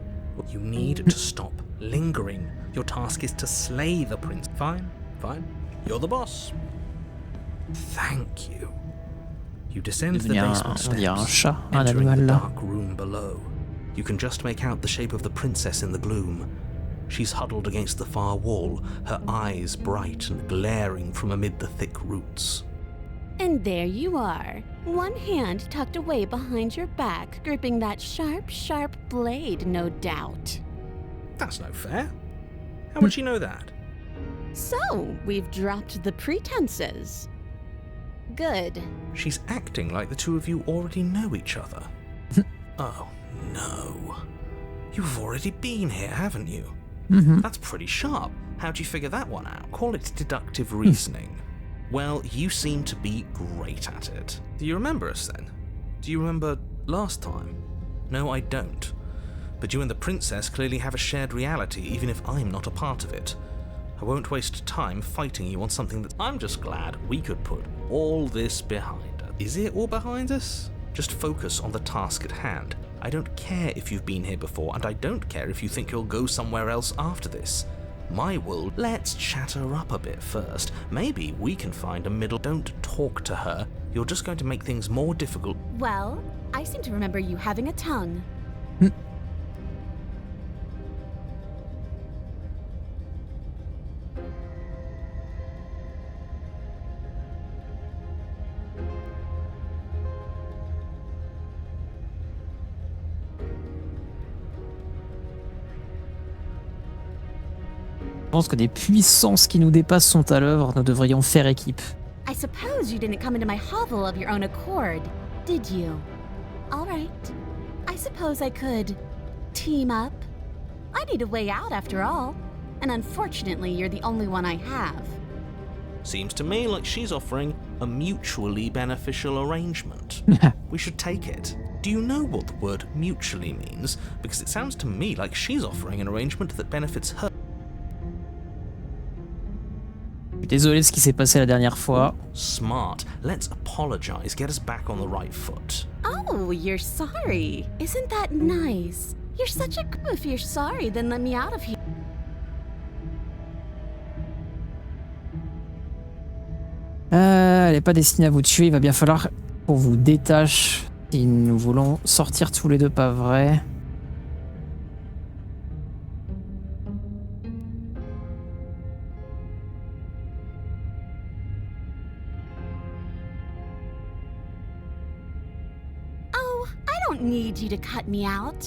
You need to stop lingering. Your task is to slay the prince. Fine, fine. You're the boss. Thank you. You descend the basement
On dirait un
steps,
chat, un
entering
animal
the
là.
dark room below. You can just make out the shape of the princess in the gloom. She's huddled against the far wall, her eyes bright and glaring from amid the thick roots.
And there you are, one hand tucked away behind your back, gripping that sharp, sharp blade, no doubt.
That's no fair. How would she know that?
So, we've dropped the pretenses. Good.
She's acting like the two of you already know each other. Oh, no. You've already been here, haven't you? That's pretty sharp. How'd you figure that one out? Call it deductive reasoning. Well, you seem to be great at it. Do you remember us then? Do you remember last time? No, I don't. But you and the princess clearly have a shared reality, even if I'm not a part of it. I won't waste time fighting you on something that I'm just glad we could put all this behind us. Is it all behind us? Just focus on the task at hand. I don't care if you've been here before, and I don't care if you think you'll go somewhere else after this. My world, let's chat her up a bit first. Maybe we can find a middle. Don't talk to her. You're just going to make things more difficult.
Well, I seem to remember you having a tongue.
Je pense que des puissances qui nous dépassent sont à l'œuvre, nous devrions faire équipe.
I suppose you didn't come into my hovel of your own accord, did you? All right. I suppose I could team up. I need a way out after all, and unfortunately you're the only one I have.
Seems to me like she's offering a mutually beneficial arrangement. We should take it. Do you know what the word mutually means? Because it sounds to me like she's offering an arrangement that benefits her.
Désolé de ce qui s'est passé la dernière fois.
Smart. Let's apologize. Get us back on the right foot.
Oh, you're sorry. Isn't that nice? You're such a... If you're sorry, then let me out of here.
Elle n'est pas destinée à vous tuer, il va bien falloir qu'on vous détache si nous voulons sortir tous les deux, pas vrai.
don't need you to cut me out.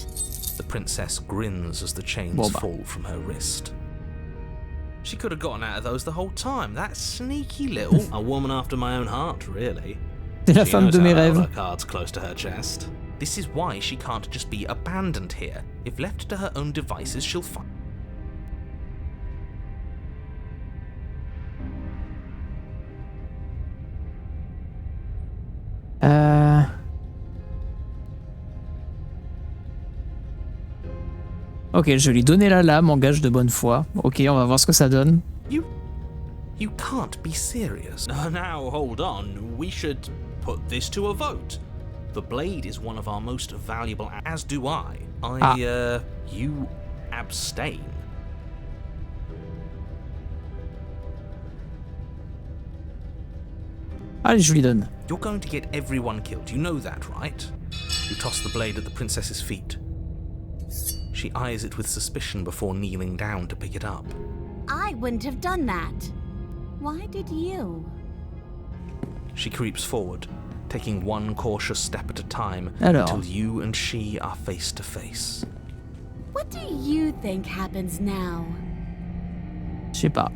The princess grins as the chains fall from her wrist. She could have gotten out of those the whole time. That sneaky little... a woman after my own heart, really.
C'est la femme de mes rêves.
Her cards close to her chest. This is why she can't just be abandoned here. If left to her own devices, she'll find...
Ok, je vais lui donner la lame en gage de bonne foi. Ok, on va voir ce que ça donne.
You can't be serious. Now, hold on. We should put this to a vote. The blade is one of our most valuable, as do I. You abstain.
Allez, je lui donne.
You're going to get everyone killed. You know that, right? You toss the blade at the princess's feet. She eyes it with suspicion before kneeling down to pick it up.
I wouldn't have done that. Why did you?
She creeps forward, taking one cautious step at a time
Alors.
until you and she are face to face.
What do you think happens now?
Je sais pas.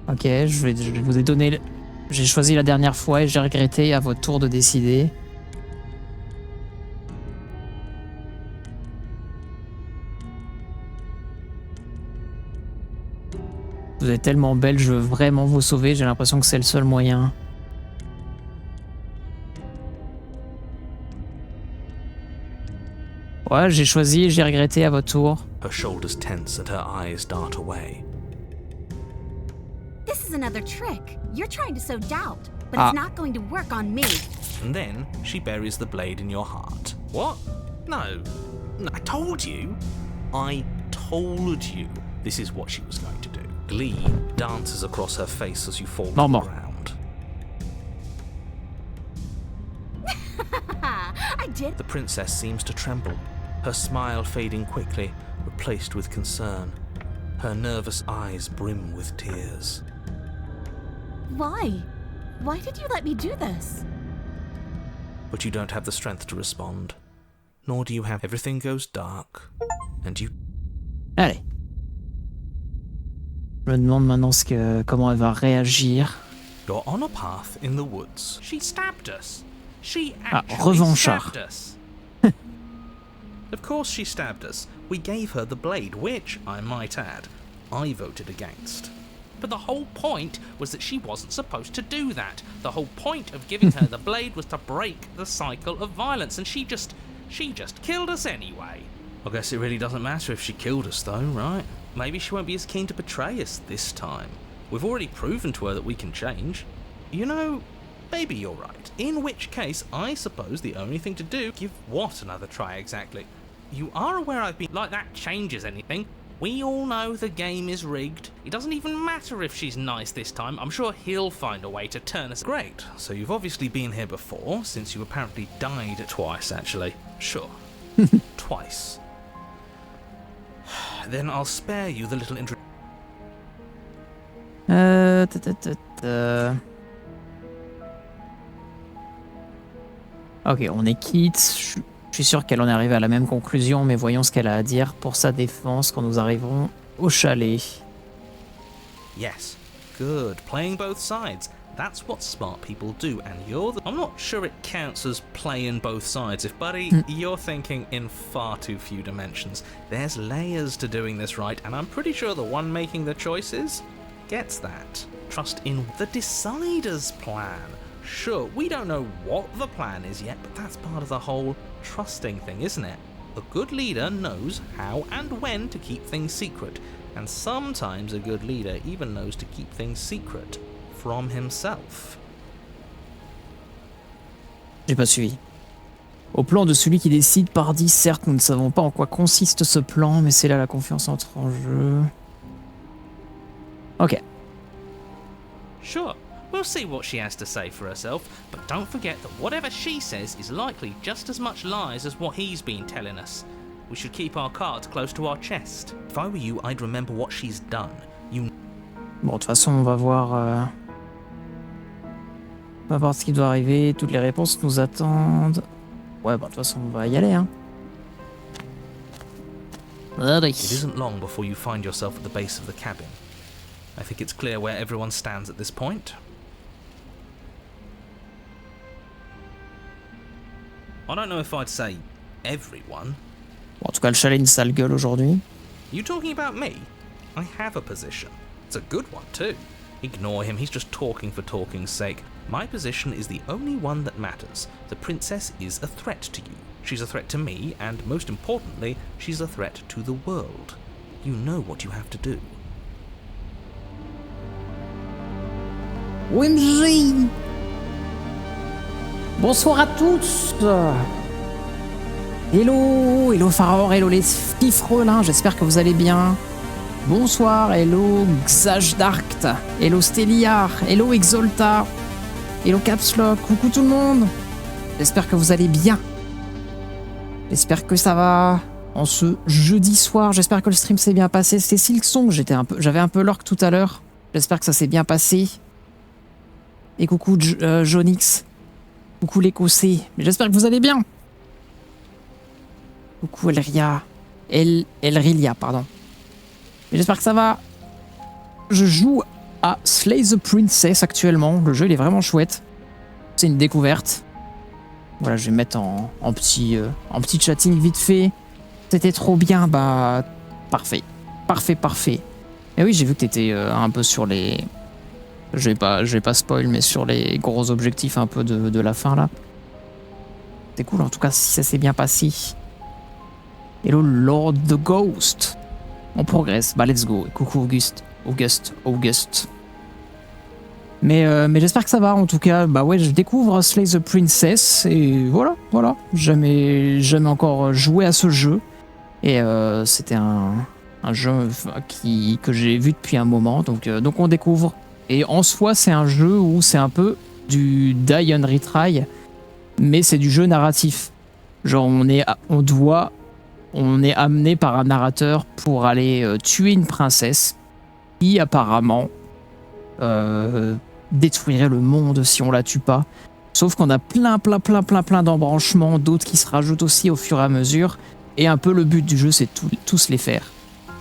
Ok, je vous ai donné... J'ai choisi la dernière fois et j'ai regretté, à votre tour de décider. Vous êtes tellement belle, je veux vraiment vous sauver, j'ai l'impression que c'est le seul moyen. Ouais, j'ai choisi et j'ai regretté, à votre tour.
Her shoulders tense and her eyes dart away.
This is another trick. You're trying to sow doubt, but
Ah.
it's not going to work on me.
And then she buries the blade in your heart. What? No. I told you. I told you this is what she was going to do. Glee dances across her face as you fall to the
Maman.
ground.
I did.
The princess seems to tremble, her smile fading quickly, replaced with concern. Her nervous eyes brim with tears.
Why? Why did you let me do this?
But you don't have the strength to respond. Nor do you have... Everything goes dark. And you...
Allez. Je me demande maintenant comment elle va réagir.
You're on a path in the woods. She stabbed us. She actually
revanchard.
stabbed us. Of course she stabbed us. We gave her the blade, which, I might add, I voted against. But the whole point was that she wasn't supposed to do that. The whole point of giving her the blade was to break the cycle of violence, and she just killed us anyway. I guess it really doesn't matter if she killed us though, right? Maybe she won't be as keen to betray us this time. We've already proven to her that we can change. You know, maybe you're right. In which case, I suppose the only thing to do... Give what another try exactly? You are aware I've been... Like that changes anything. We all know the game is rigged. It doesn't even matter if she's nice this time. I'm sure he'll find a way to turn us... Great. So you've obviously been here before, since you apparently died twice, actually. Sure. Twice. Then I'll spare you the little intro...
Ok, on est quitte. Je suis sûr qu'elle en est arrivée à la même conclusion, mais voyons ce qu'elle a à dire pour sa défense quand nous arriverons au chalet.
Yes. Good. Playing both sides. That's what smart people do, and you're the... I'm not sure it counts as playing both sides. If, buddy, you're thinking in far too few dimensions. There's layers to doing this right, and I'm pretty sure the one making the choices gets that. Trust in the decider's plan. Sure, we don't know what the plan is yet, but that's part of the whole trusting thing, isn't it? A good leader knows how and when to keep things secret, and sometimes a good leader even knows to keep things secret from himself.
J'ai pas suivi. Au plan de celui qui décide, pardi, certes, nous ne savons pas en quoi consiste ce plan, mais c'est là la confiance entre en jeu. Ok.
Sure, we'll see what she has to say for herself, but don't forget that whatever she says is likely just as much lies as what he's been telling us. We should keep our cards close to our chest. If I were you, I'd remember what she's done.
Bon, de toute façon, on va voir... on va voir ce qui doit arriver. Toutes les réponses nous attendent. Ouais, bah, de toute façon, on va y aller, hein. Allez.
It isn't long before you find yourself at the base of the cabin. I think it's clear where everyone stands at this point. I don't know if I'd say everyone.
Bon, en tout cas, le chalet a une sale gueule aujourd'hui.
You talking about me? I have a position. It's a good one too. Ignore him, he's just talking for talking's sake. My position is the only one that matters. The princess is a threat to you. She's a threat to me, and most importantly, she's a threat to the world. You know what you have to do.
OMG! Bonsoir à tous! Hello! Hello Pharaon, hello les fifrelins, j'espère que vous allez bien. Bonsoir, hello Xajdarkt, hello Stelliar, hello Exolta, hello Capslock, coucou tout le monde! J'espère que vous allez bien. J'espère que ça va en ce jeudi soir. J'espère que le stream s'est bien passé. C'était Silksong, j'avais un peu l'orque tout à l'heure. J'espère que ça s'est bien passé. Et coucou Jonix. Coucou l'Écossais. Mais j'espère que vous allez bien. Coucou Elria. Elrilia, pardon. Mais j'espère que ça va. Je joue à Slay the Princess actuellement. Le jeu il est vraiment chouette. C'est une découverte. Voilà, je vais mettre en petit chatting vite fait. C'était trop bien, bah parfait. Parfait. Et oui, j'ai vu que t'étais un peu sur les... Je vais pas spoil, mais sur les gros objectifs un peu de la fin là. C'est cool, en tout cas, si ça s'est bien passé. Hello Lord the Ghost. On progresse, bah let's go. Coucou Auguste. Mais j'espère que ça va, en tout cas. Bah ouais, je découvre Slay the Princess et voilà. Jamais encore joué à ce jeu. Et c'était un jeu que j'ai vu depuis un moment, donc on découvre. Et en soi, c'est un jeu où c'est un peu du Die and Retry, mais c'est du jeu narratif. Genre, on est amené par un narrateur pour aller tuer une princesse qui apparemment détruirait le monde si on la tue pas. Sauf qu'on a plein d'embranchements, d'autres qui se rajoutent aussi au fur et à mesure. Et un peu le but du jeu, c'est tous les faire.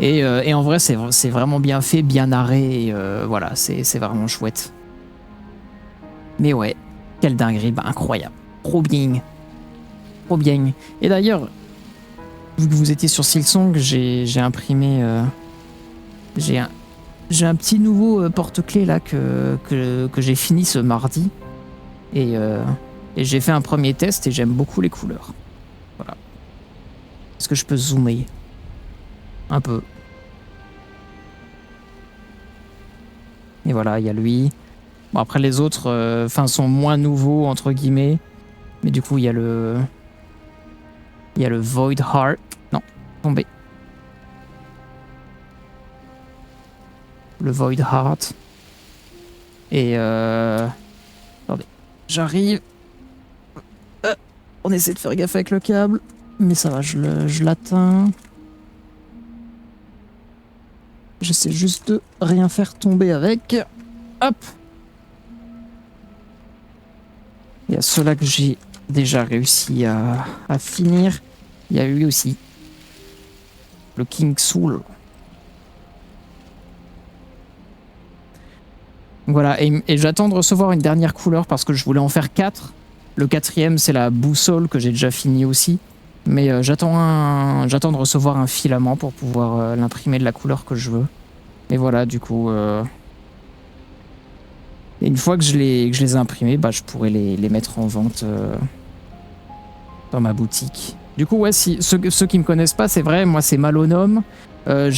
Et en vrai, c'est vraiment bien fait, bien narré. Et voilà, c'est vraiment chouette. Mais ouais, quelle dinguerie, bah, incroyable. Trop bien. Et d'ailleurs, vu que vous étiez sur Silksong, j'ai imprimé... j'ai un petit nouveau porte-clés là que j'ai fini ce mardi. Et j'ai fait un premier test et j'aime beaucoup les couleurs. Voilà. Est-ce que je peux zoomer un peu? Et voilà, il y a lui. Bon, après les autres sont moins nouveaux entre guillemets. Mais du coup, il y a le Void Heart. Non, tombé. Le Void Heart. Et attendez, j'arrive. On essaie de faire gaffe avec le câble. Mais ça va, je l'atteins. J'essaie juste de rien faire tomber avec. Hop. Il y a ceux-là que j'ai déjà réussi à finir. Il y a lui aussi. Le King Soul. Voilà, et j'attends de recevoir une dernière couleur parce que je voulais en faire 4. Le 4e, c'est la boussole que j'ai déjà fini aussi. Mais j'attends de recevoir un filament pour pouvoir l'imprimer de la couleur que je veux. Et voilà, du coup... Et une fois que je les ai imprimés, bah, je pourrais les mettre en vente dans ma boutique. Du coup, ouais, si, ceux qui me connaissent pas, c'est vrai, moi c'est Malonome. Je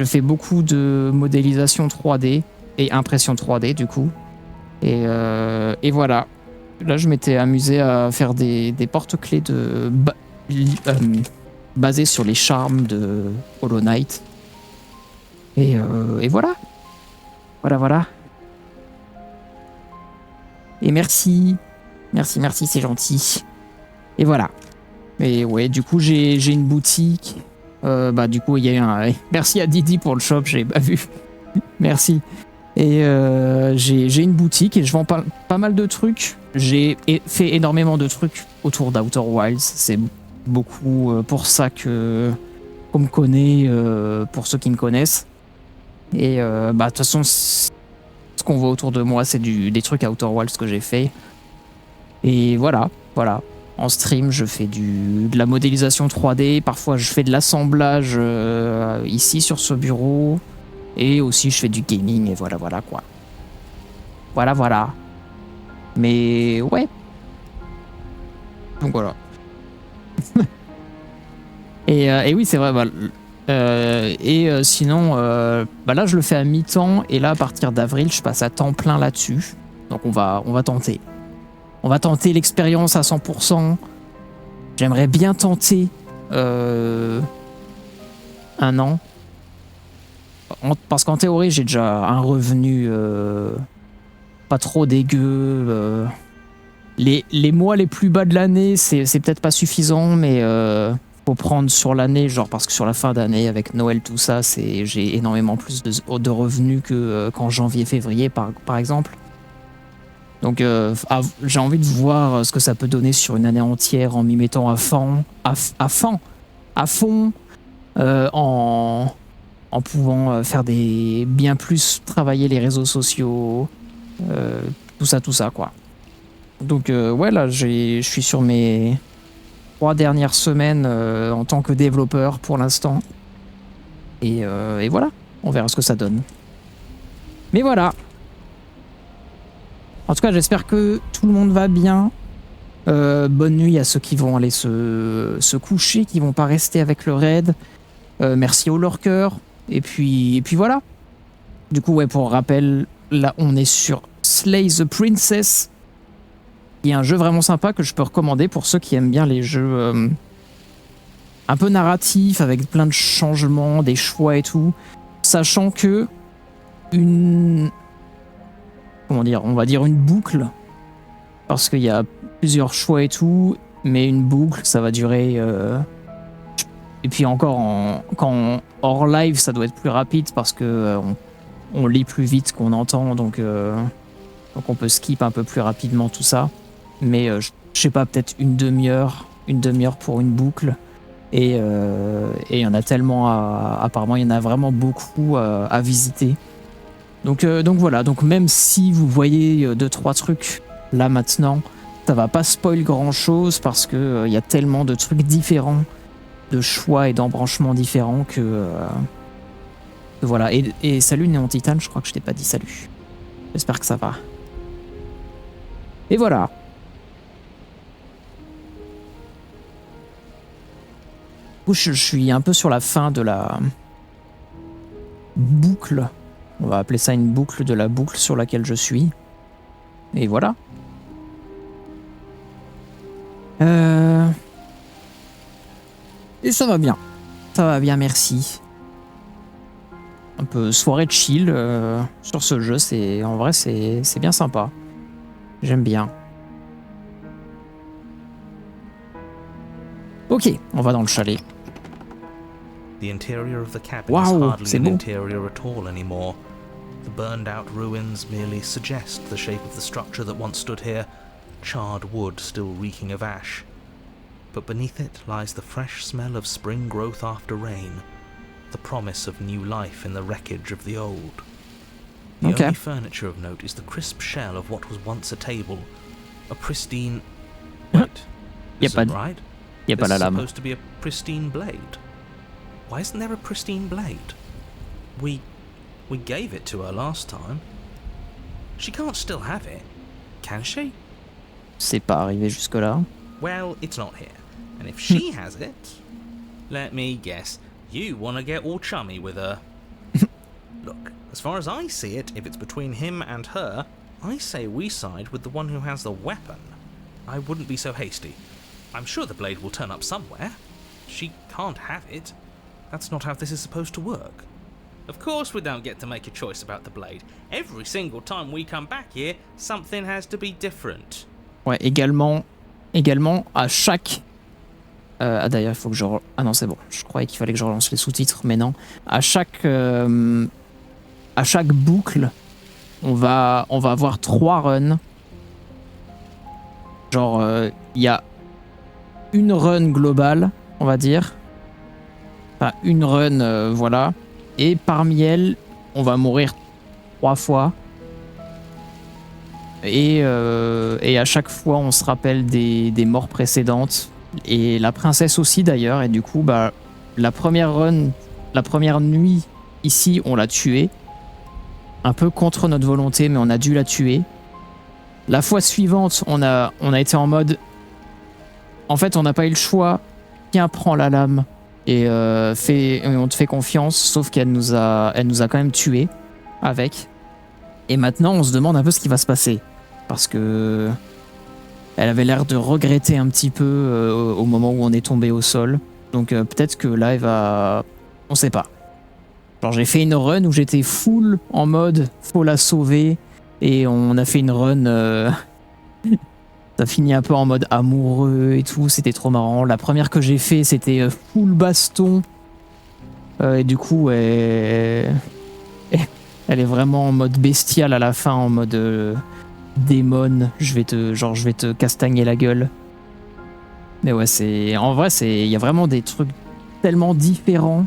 fais beaucoup de modélisation 3D et impression 3D du coup. Et voilà. Là, je m'étais amusé à faire des porte-clés basés sur les charmes de Hollow Knight. Et voilà. Voilà. Et merci, c'est gentil. Et voilà. Et ouais, du coup, j'ai une boutique Bah du coup il y a eu un merci à Didi pour le shop, j'ai pas vu. Merci. Et j'ai une boutique et je vends pas mal de trucs. J'ai fait énormément de trucs autour d'Outer Wilds. C'est beaucoup pour ça qu'on me connaît, pour ceux qui me connaissent. Et bah de toute façon, ce qu'on voit autour de moi, c'est des trucs Outer Wilds que j'ai fait. Et voilà. En stream, je fais de la modélisation 3D. Parfois, je fais de l'assemblage ici sur ce bureau. Et aussi, je fais du gaming. Et voilà quoi. Voilà. Mais ouais. Donc voilà. et oui, c'est vrai. Bah, sinon, bah là, je le fais à mi-temps. Et là, à partir d'avril, je passe à temps plein là-dessus. Donc on va tenter. On va tenter l'expérience à 100%. J'aimerais bien tenter un an. Parce qu'en théorie, j'ai déjà un revenu pas trop dégueu. Les mois les plus bas de l'année, c'est peut-être pas suffisant, mais faut prendre sur l'année, genre parce que sur la fin d'année, avec Noël, tout ça, j'ai énormément plus de revenus que qu'en janvier-février, par exemple. Donc j'ai envie de voir ce que ça peut donner sur une année entière en m'y mettant à fond, en pouvant faire bien plus travailler les réseaux sociaux, tout ça quoi. Donc ouais, là je suis sur mes 3 dernières semaines en tant que développeur pour l'instant. Et voilà, on verra ce que ça donne. Mais voilà. En tout cas, j'espère que tout le monde va bien. Bonne nuit à ceux qui vont aller se coucher, qui vont pas rester avec le raid. Merci aux lurkers. Et puis voilà. Du coup, ouais, pour rappel, là, on est sur Slay the Princess, qui est un jeu vraiment sympa que je peux recommander pour ceux qui aiment bien les jeux un peu narratifs, avec plein de changements, des choix et tout. Sachant que on va dire une boucle, parce qu'il y a plusieurs choix et tout, mais une boucle, ça va durer... Et puis encore, hors live, ça doit être plus rapide, parce que on lit plus vite qu'on entend, donc on peut skip un peu plus rapidement tout ça. Mais je sais pas, peut-être une demi-heure pour une boucle. Et il y en a tellement apparemment, il y en a vraiment beaucoup à visiter. Donc voilà, donc même si vous voyez 2-3 trucs là maintenant, ça va pas spoil grand chose, parce que y a tellement de trucs différents, de choix et d'embranchements différents que voilà. Et salut Néon Titan, je crois que je t'ai pas dit salut. J'espère que ça va. Et voilà. Du coup, je suis un peu sur la fin de la boucle. On va appeler ça une boucle de la boucle sur laquelle je suis. Et voilà. Et ça va bien. Ça va bien, merci. Un peu soirée de chill sur ce jeu. En vrai, c'est bien sympa. J'aime bien. Ok, on va dans le chalet.
The interior of the cabin
Wow,
is hardly
c'est
an
beau.
interior at all anymore. The burned out ruins merely suggest the shape of the structure that once stood here, charred wood still reeking of ash. But beneath it lies the fresh smell of spring growth after rain, the promise of new life in the wreckage of the old. The
Okay.
only furniture of note is the crisp shell of what was once a table, a pristine... Wait,
Y a
is
pas
that
de-
right?
Y a pas la
This is
lame.
supposed to be a pristine blade. Why isn't there a pristine blade? We gave it to her last time. She can't still have it, can she?
C'est pas arrivé jusque-là.
Well, it's not here. And if she has it, let me guess, you want to get all chummy with her. Look, as far as I see it, if it's between him and her, I say we side with the one who has the weapon. I wouldn't be so hasty. I'm sure the blade will turn up somewhere. She can't have it. That's not how this is supposed to work. Of course we don't get to make a choice about the blade. Every single time we come back here, something has to be different.
Ouais, également, à chaque Ah d'ailleurs, il faut que je... Ah non, c'est bon. Je croyais qu'il fallait que je relance les sous-titres, mais non. À chaque boucle, on va avoir 3 runs. Genre, il y a une run globale, on va dire. Enfin, une run, voilà. Et parmi elles, on va mourir 3 fois. Et à chaque fois, on se rappelle des morts précédentes. Et la princesse aussi, d'ailleurs. Et du coup, bah, la première run, la première nuit, ici, on l'a tuée. Un peu contre notre volonté, mais on a dû la tuer. La fois suivante, on a été en mode... En fait, on n'a pas eu le choix. Tiens, prends la lame. Et on te fait confiance. Sauf qu'elle nous a quand même tués avec. Et maintenant, on se demande un peu ce qui va se passer. Parce que... Elle avait l'air de regretter un petit peu au moment où on est tombé au sol. Donc peut-être que là, elle va... On sait pas. Genre j'ai fait une run où j'étais full en mode faut la sauver. Et on a fait une run... Ça finit un peu en mode amoureux et tout. C'était trop marrant. La première que j'ai fait, c'était full baston. Et du coup, elle est vraiment en mode bestial à la fin, en mode... démon, je vais te castagner la gueule. Mais ouais, en vrai, il y a vraiment des trucs tellement différents.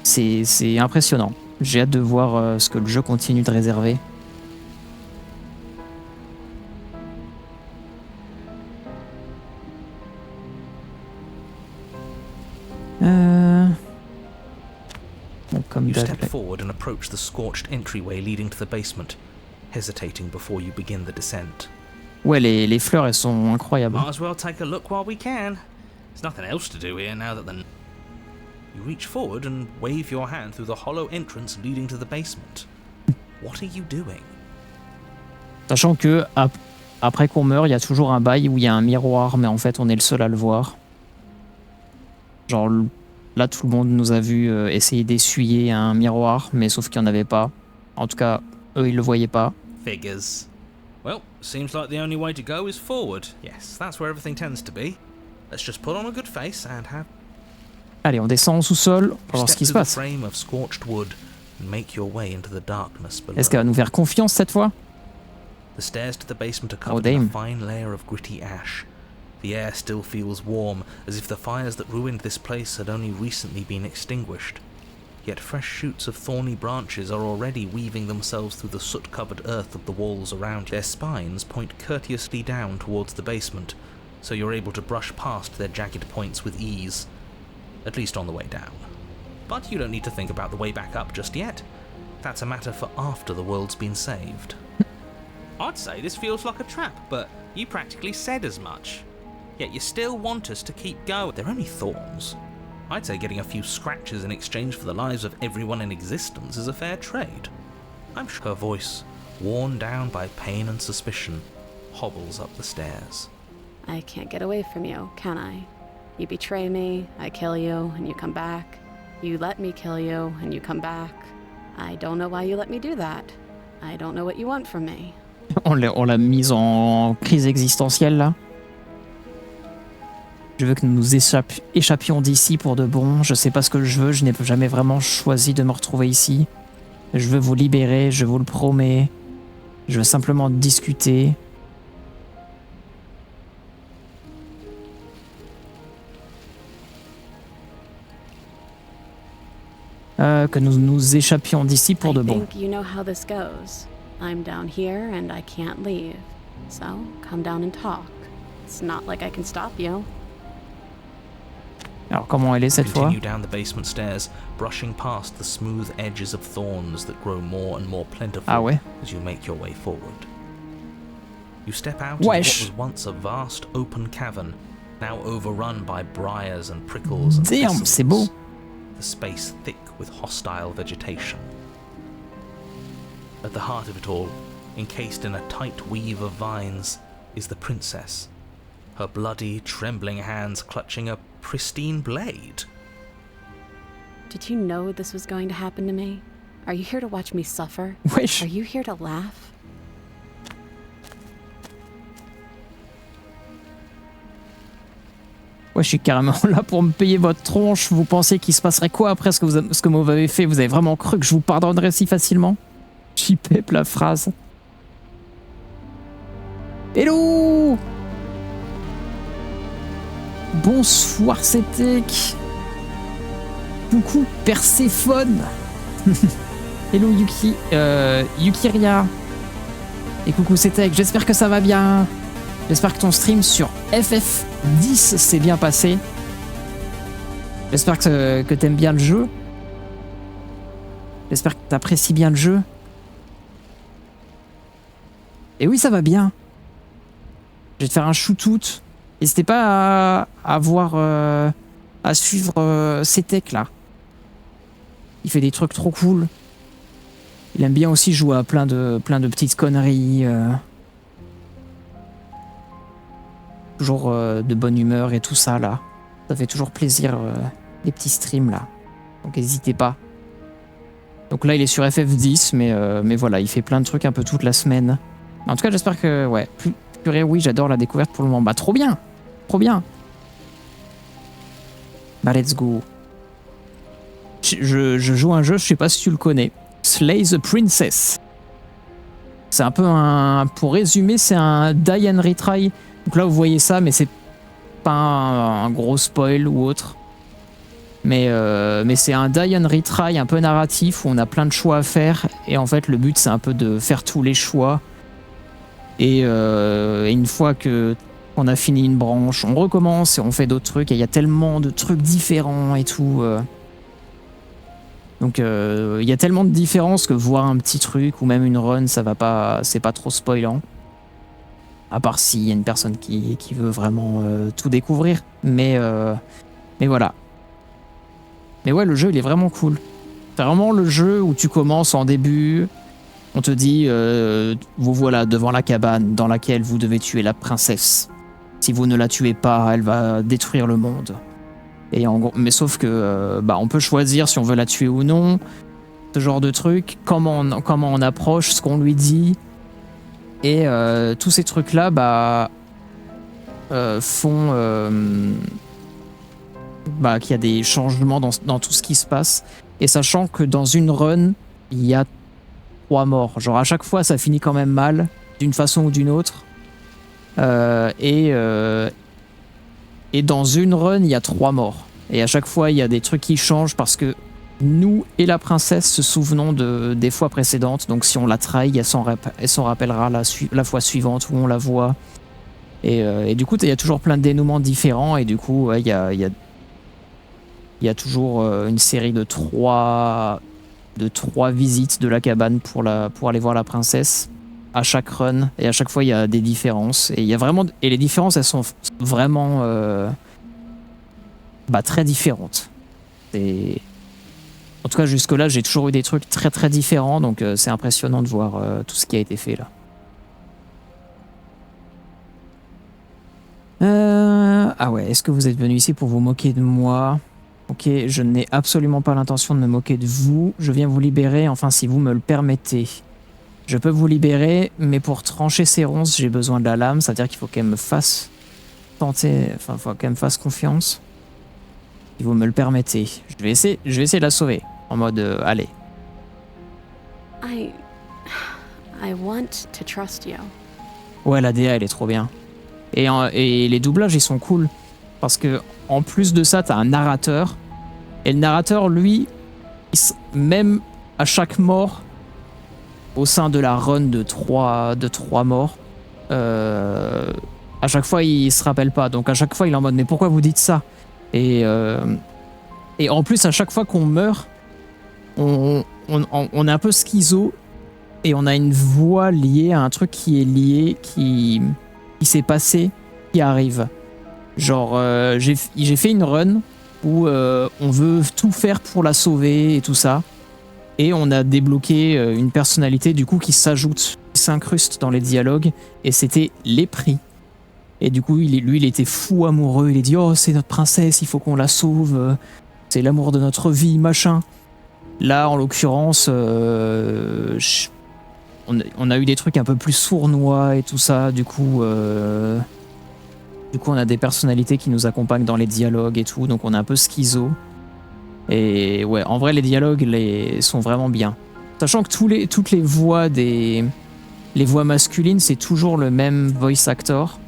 C'est impressionnant. J'ai hâte de voir ce que le jeu continue de réserver. Bon, comme
You
d'hab,
step forward and approach the scorched entryway leading to the basement, hesitating before you begin the descent.
ouais, les fleurs, elles sont incroyables.
Might as well take a look while we can. There's nothing else to do here now that the... You reach forward and wave your hand through the hollow entrance leading to the basement. What are you doing?
Sachant que après qu'on meurt, il y a toujours un bail où il y a un miroir, mais en fait, on est le seul à le voir. Genre, là, tout le monde nous a vu essayer d'essuyer un miroir, mais sauf qu'il n'y en avait pas. En tout cas, eux, ils le voyaient pas.
Figures. Well, seems like the only way to go is forward. Yes, that's where everything tends to be. Let's just put on a good face and have...
Allez, on descend au sous-sol pour voir ce qui se passe. Est-ce qu'elle va nous faire confiance cette fois?
The stairs to the basement are
Oh,
covered in
damn.
a fine layer of gritty ash. The air still feels warm, as if the fires that ruined this place had only recently been extinguished. Yet fresh shoots of thorny branches are already weaving themselves through the soot-covered earth of the walls around. Their spines point courteously down towards the basement, so you're able to brush past their jagged points with ease. At least on the way down. But you don't need to think about the way back up just yet. That's a matter for after the world's been saved. I'd say this feels like a trap, but you practically said as much. Yet you still want us to keep going. They're only thorns. I'd say getting a few scratches in exchange for the lives of everyone in existence is a fair trade. I'm sure her voice, worn down by pain and suspicion, hobbles up the stairs.
I can't get away from you, can I? You betray me, I kill you, and you come back. You let me kill you, and you come back. I don't know why you let me do that. I don't know what you want from me.
On l'a mise en crise existentielle là. Je veux que nous nous échappions d'ici pour de bon. Je sais pas ce que je veux. Je n'ai jamais vraiment choisi de me retrouver ici. Je veux vous libérer, je vous le promets. Je veux simplement discuter. Que nous nous échappions d'ici pour de bon.
I think you know how this goes. I'm down here and I can't leave. So, come down and talk. It's not like I can stop you.
Alors comment elle est cette fois?
Continue down the basement stairs, brushing past the smooth edges of thorns that grow more and more plentiful
Ah ouais.
as you make your way forward. You step out into what was once a vast open cavern, now overrun by briars and prickles and
Damn, c'est beau.
the space thick with hostile vegetation. At the heart of it all, encased in a tight weave of vines, is the princess, her bloody, trembling hands clutching a pristine blade.
Did you know this was going to happen to me? Are you here to watch me suffer?
Wesh.
Are you here to laugh?
Ouais, je suis carrément là pour me payer votre tronche. Vous pensiez qu'il se passerait quoi après ce que vous m'avez fait? Vous avez vraiment cru que je vous pardonnerais si facilement? J'y pèpe la phrase. Hello! Bonsoir, c'était... Coucou, Perséphone. Hello, Yuki. Yukiria. Et coucou, c'était... J'espère que ça va bien. J'espère que ton stream sur FF10 s'est bien passé. J'espère que t'aimes bien le jeu. J'espère que t'apprécies bien le jeu. Et oui, ça va bien. Je vais te faire un shootout. N'hésitez pas à suivre CTech là. Il fait des trucs trop cool. Il aime bien aussi jouer à plein de petites conneries. Toujours de bonne humeur et tout ça là. Ça fait toujours plaisir les petits streams là. Donc n'hésitez pas. Donc là il est sur FF10 mais voilà, il fait plein de trucs un peu toute la semaine. En tout cas j'espère que ouais, purée oui, j'adore la découverte pour le moment. Bah trop bien. Trop bien. Bah let's go. Je joue un jeu, je sais pas si tu le connais. Slay the Princess. C'est un peu un... Pour résumer, c'est un die and retry. Donc là vous voyez ça, mais c'est pas un gros spoil ou autre. Mais c'est un die and retry un peu narratif où on a plein de choix à faire. Et en fait le but c'est un peu de faire tous les choix. Et une fois que on a fini une branche, on recommence et on fait d'autres trucs. Et il y a tellement de trucs différents et tout. Donc il y a tellement de différences que voir un petit truc ou même une run, ça va pas, c'est pas trop spoilant. À part s'il y a une personne qui veut vraiment tout découvrir. Mais voilà. Mais ouais, le jeu il est vraiment cool. C'est vraiment le jeu où tu commences en début. On te dit, vous voilà devant la cabane dans laquelle vous devez tuer la princesse. Si vous ne la tuez pas, elle va détruire le monde. Et en gros, mais sauf que on peut choisir si on veut la tuer ou non. Ce genre de truc, comment on approche, ce qu'on lui dit. Et tous ces trucs-là font qu'il y a des changements dans tout ce qui se passe. Et sachant que dans une run, il y a 3 morts. Genre à chaque fois, ça finit quand même mal, d'une façon ou d'une autre. Et dans une run, il y a 3 morts. Et à chaque fois, il y a des trucs qui changent parce que nous et la princesse se souvenons des fois précédentes. Donc si on la trahit, elle s'en rappellera la fois suivante où on la voit. Et du coup, il y a toujours plein de dénouements différents. Et du coup, il y a toujours une série de 3 visites de la cabane pour aller voir la princesse à chaque run. Et à chaque fois, il y a des différences. Et les différences, elles sont vraiment très différentes. En tout cas, jusque-là, j'ai toujours eu des trucs très très différents. Donc c'est impressionnant de voir tout ce qui a été fait là. Ah ouais, est-ce que vous êtes venu ici pour vous moquer de moi? Ok, je n'ai absolument pas l'intention de me moquer de vous. Je viens vous libérer, enfin si vous me le permettez. Je peux vous libérer, mais pour trancher ces ronces, j'ai besoin de la lame. C'est-à-dire qu'il faut qu'elle me fasse faut qu'elle me fasse confiance. Si vous me le permettez. Je vais essayer de la sauver. En mode, allez.
I want to trust you.
Ouais, la DA, elle est trop bien. Et les doublages, ils sont cool. Parce que en plus de ça, t'as un narrateur. Et le narrateur, lui, même à chaque mort, au sein de la run de 3 morts, à chaque fois, il se rappelle pas. Donc à chaque fois, il est en mode, mais pourquoi vous dites ça? Et en plus, à chaque fois qu'on meurt, on est un peu schizo. Et on a une voix liée à un truc qui est lié, qui s'est passé, qui arrive. Genre, j'ai fait une run où on veut tout faire pour la sauver et tout ça. Et on a débloqué une personnalité du coup qui s'ajoute, qui s'incruste dans les dialogues. Et c'était l'Épris. Et du coup, il était fou amoureux. Il a dit « Oh, c'est notre princesse, il faut qu'on la sauve. C'est l'amour de notre vie, machin. » Là, en l'occurrence, on a eu des trucs un peu plus sournois et tout ça. Du coup... Du coup, on a des personnalités qui nous accompagnent dans les dialogues et tout, donc on est un peu schizo. Et ouais, en vrai, les dialogues sont vraiment bien. Sachant que toutes les voix les voix masculines, c'est toujours le même voice actor.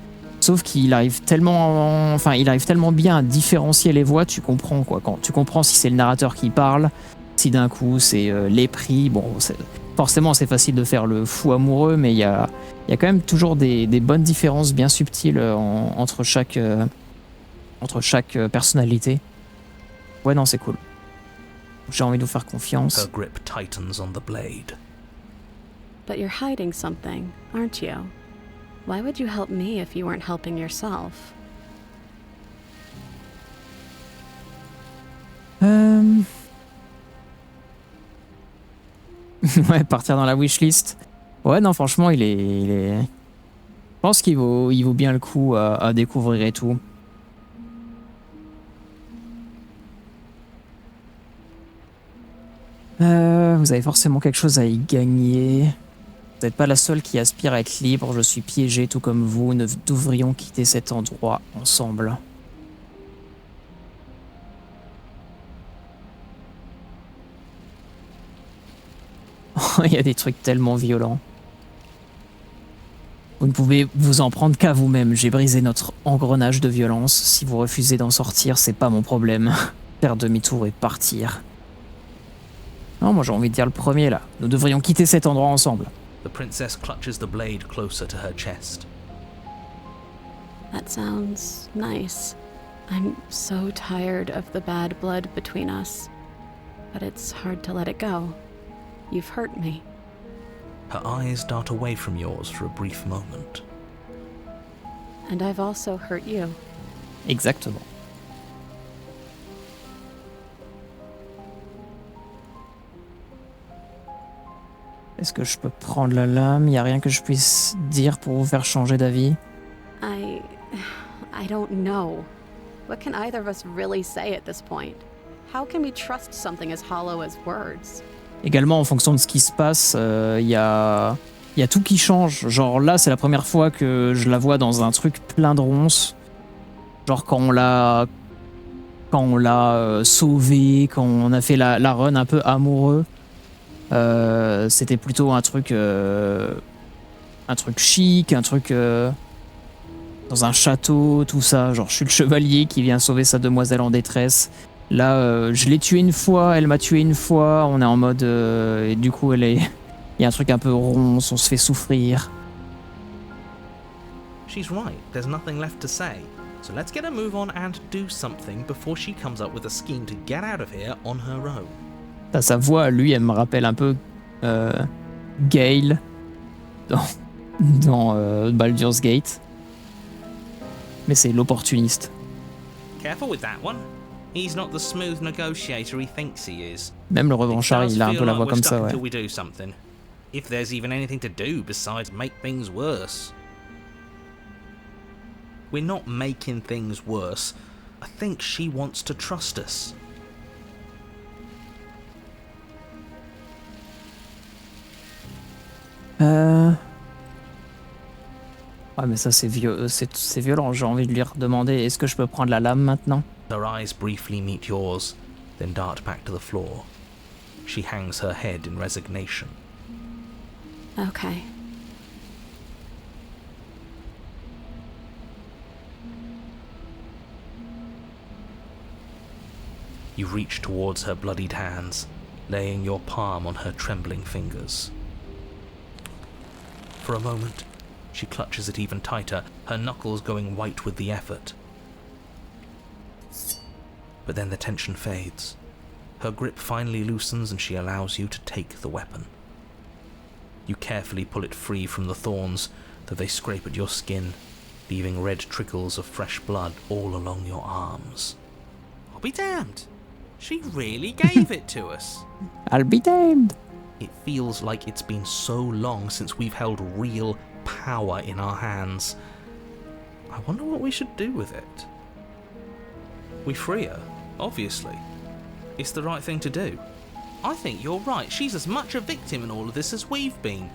Sauf qu'il arrive tellement, il arrive tellement bien à différencier les voix, tu comprends quoi. Quand tu comprends si c'est le narrateur qui parle, si d'un coup c'est les prix. Bon, forcément, c'est facile de faire le fou amoureux, mais il y a quand même toujours des bonnes différences bien subtiles entre chaque personnalité. Ouais, non, c'est cool. J'ai envie de vous faire confiance.
Her grip tightens on the blade.
But you're hiding something, aren't you? Why would you help me if you weren't helping yourself?
Ouais, partir dans la wishlist. Ouais, non, franchement, il est... Je pense qu'il vaut bien le coup à découvrir et tout. Vous avez forcément quelque chose à y gagner. Vous n'êtes pas la seule qui aspire à être libre. Je suis piégé tout comme vous. Nous devrions quitter cet endroit ensemble. Il y a des trucs tellement violents. Vous ne pouvez vous en prendre qu'à vous-même. J'ai brisé notre engrenage de violence. Si vous refusez d'en sortir, c'est pas mon problème. Faire demi-tour et partir. Non, moi j'ai envie de dire le premier là. Nous devrions quitter cet endroit ensemble.
The princess clutches the blade closer to her chest.
That sounds nice. I'm so tired of the bad blood between us. But it's hard to let it go. You've hurt me.
Her eyes dart away from yours for a brief moment.
And I've also hurt you.
Exactement. Est-ce que je peux prendre la lame? Il n'y a rien que je puisse dire pour vous faire changer d'avis?
I don't know. What can either of us really say at this point? How can we trust something as hollow as words?
Également, en fonction de ce qui se passe, il y a tout qui change. Genre là, c'est la première fois que je la vois dans un truc plein de ronces. Genre quand on l'a sauvée, quand on a fait la run un peu amoureux. C'était plutôt un truc chic, un truc dans un château, tout ça. Genre je suis le chevalier qui vient sauver sa demoiselle en détresse. Là, je l'ai tuée une fois, elle m'a tué une fois. On est en mode et du coup il y a un truc un peu ronce, on se fait souffrir.
She's right, there's nothing left to say. So let's get a move on and do something before she comes up with a scheme to get out of here on her own.
Sa voix, lui, elle me rappelle un peu Gale dans Baldur's Gate. Mais c'est l'opportuniste.
Careful with that one. He's not the smooth negotiator he thinks he is.
Même le revanchard, il a un peu la voix comme ça, ouais.
Until we do something. If there's even anything to do besides make things worse. We're not making things worse. I think she wants to trust us.
Ah mais ça c'est violent, j'ai envie de lui redemander est-ce que je peux prendre la lame maintenant?
Her eyes briefly meet yours, then dart back to the floor. She hangs her head in resignation.
Okay.
You reach towards her bloodied hands, laying your palm on her trembling fingers. For a moment, she clutches it even tighter, her knuckles going white with the effort. But then the tension fades. Her grip finally loosens and she allows you to take the weapon. You carefully pull it free from the thorns, though they scrape at your skin, leaving red trickles of fresh blood all along your arms. I'll be damned. She really gave it to us.
I'll be damned.
It feels like it's been so long since we've held real power in our hands. I wonder what we should do with it. We free her, obviously. It's the right thing to do. I think you're right. She's as much a victim in all of this as we've been.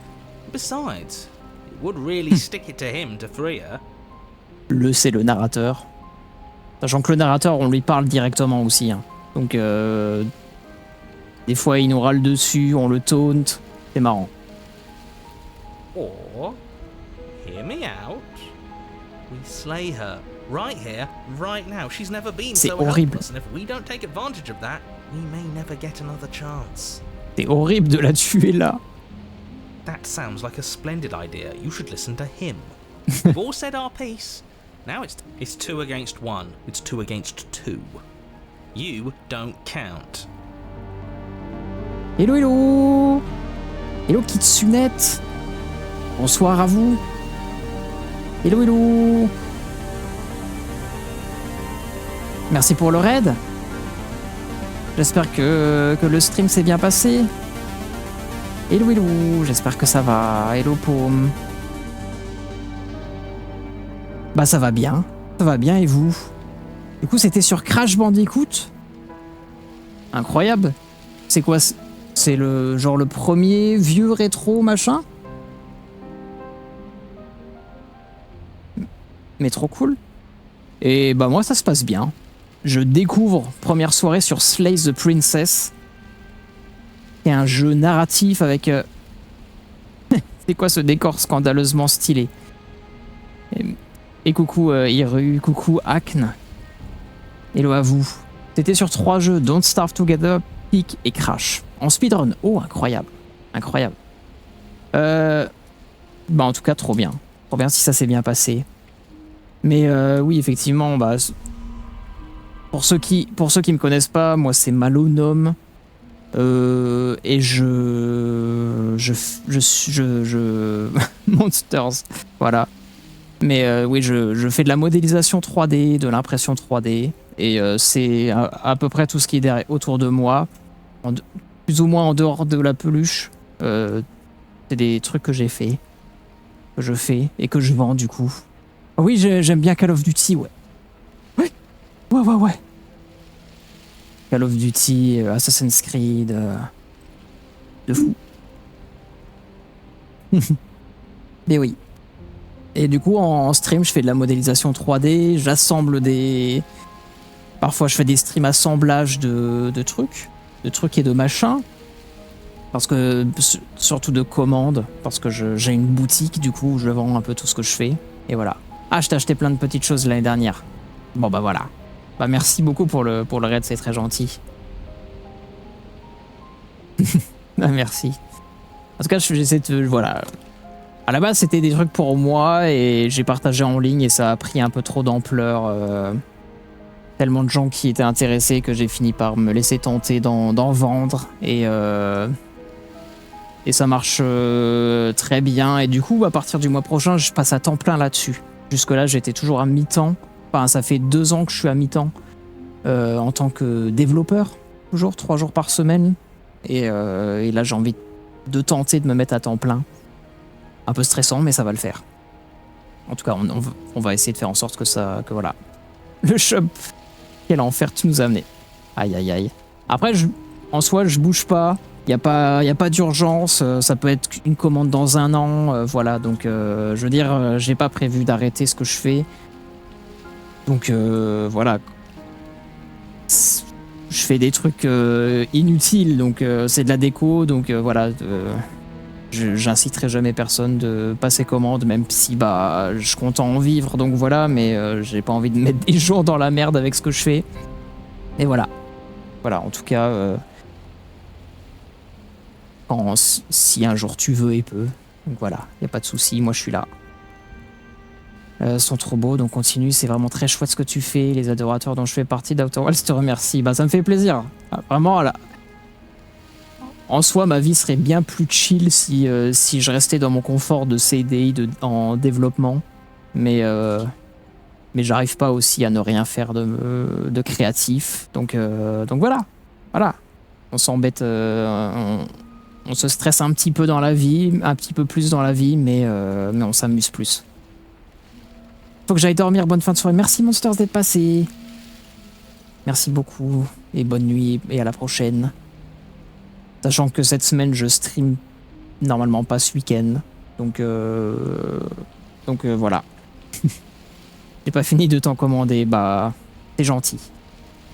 Besides, it would really stick it to him to free her.
c'est le narrateur. Sachant que le narrateur, on lui parle directement aussi. Hein. Donc, des fois, il nous râle dessus, on le taunt. C'est marrant.
Or, hear me out. We slay her right here, right now. She's never been
C'est
so
horrible.
helpless, and if we don't take advantage of that, we may never get another chance.
C'est horrible de la tuer là.
That sounds like a splendid idea. You should listen to him. We've all said our piece. Now it's 2 against 1. It's 2 against 2. You don't count.
Hello, hello. Hello, Kitsunette. Bonsoir à vous. Hello, hello. Merci pour le raid. J'espère que le stream s'est bien passé. Hello, hello. J'espère que ça va. Hello, Paume. Bah, ça va bien. Ça va bien, et vous? Du coup, c'était sur Crash Bandicoot. Incroyable. C'est quoi? C'est le genre le premier vieux rétro machin? Mais trop cool. Et bah moi ça se passe bien. Je découvre première soirée sur Slay the Princess. C'est un jeu narratif avec... C'est quoi ce décor scandaleusement stylé? Et coucou Iru, coucou Acne. Hello à vous. C'était sur 3 jeux, Don't Starve Together, Peak et Crash. En speedrun. Oh, incroyable. Incroyable. Bah en tout cas, trop bien. Trop bien si ça s'est bien passé. Mais oui, effectivement, bah, pour ceux qui me connaissent pas, moi c'est Malonome. Et Monsters. Voilà. Mais oui, je fais de la modélisation 3D, de l'impression 3D. Et c'est à peu près tout ce qui est autour de moi. Plus ou moins en dehors de la peluche. C'est des trucs que j'ai fait. Que je fais et que je vends du coup. Oui, j'aime bien Call of Duty, ouais. Ouais. Call of Duty, Assassin's Creed. De fou. Mais oui. Et du coup, en stream, je fais de la modélisation 3D. J'assemble des... Parfois, je fais des streams assemblage de trucs. De trucs et de machins. Parce que... Surtout de commandes. Parce que j'ai une boutique, du coup, où je vends un peu tout ce que je fais. Et voilà. Ah, je t'ai acheté plein de petites choses l'année dernière. Bon, bah voilà. Bah merci beaucoup pour le raid, c'est très gentil. Ah, merci. En tout cas, j'essaie de... Voilà. À la base, c'était des trucs pour moi et j'ai partagé en ligne et ça a pris un peu trop d'ampleur. Tellement de gens qui étaient intéressés que j'ai fini par me laisser tenter d'en vendre. Et ça marche très bien. Et du coup, à partir du mois prochain, je passe à temps plein là-dessus. Jusque-là, j'étais toujours à mi-temps. Enfin, ça fait 2 ans que je suis à mi-temps en tant que développeur. Toujours 3 jours par semaine. Et là, j'ai envie de tenter de me mettre à temps plein. Un peu stressant, mais ça va le faire. En tout cas, on va essayer de faire en sorte que voilà. Le shop, quel enfer tu nous as amené. Aïe, aïe, aïe. Après, en soi, je bouge pas. Y a pas d'urgence. Ça peut être une commande dans 1 an. Voilà, donc je veux dire, j'ai pas prévu d'arrêter ce que je fais. Donc voilà. Je fais des trucs inutiles, donc c'est de la déco, donc voilà. J'inciterai jamais personne de passer commande, même si bah je compte en vivre, donc voilà, mais j'ai pas envie de mettre des jours dans la merde avec ce que je fais. Et voilà. Voilà, en tout cas, si un jour tu veux et peux, donc voilà, y a pas de souci, moi je suis là. Sont trop beaux, donc continue, c'est vraiment très chouette ce que tu fais. Les adorateurs dont je fais partie d'Outer Wilds te remercient. Bah ça me fait plaisir. Vraiment, là. En soi, ma vie serait bien plus chill si je restais dans mon confort de CDI en développement. Mais j'arrive pas aussi à ne rien faire de créatif. Donc voilà. Voilà. On s'embête, on se stresse un petit peu dans la vie, un petit peu plus dans la vie, mais on s'amuse plus. Faut que j'aille dormir, bonne fin de soirée. Merci Monsters d'être passé. Merci beaucoup et bonne nuit et à la prochaine. Sachant que cette semaine je stream normalement pas ce week-end. Donc voilà. J'ai pas fini de t'en commander. Bah, c'est gentil.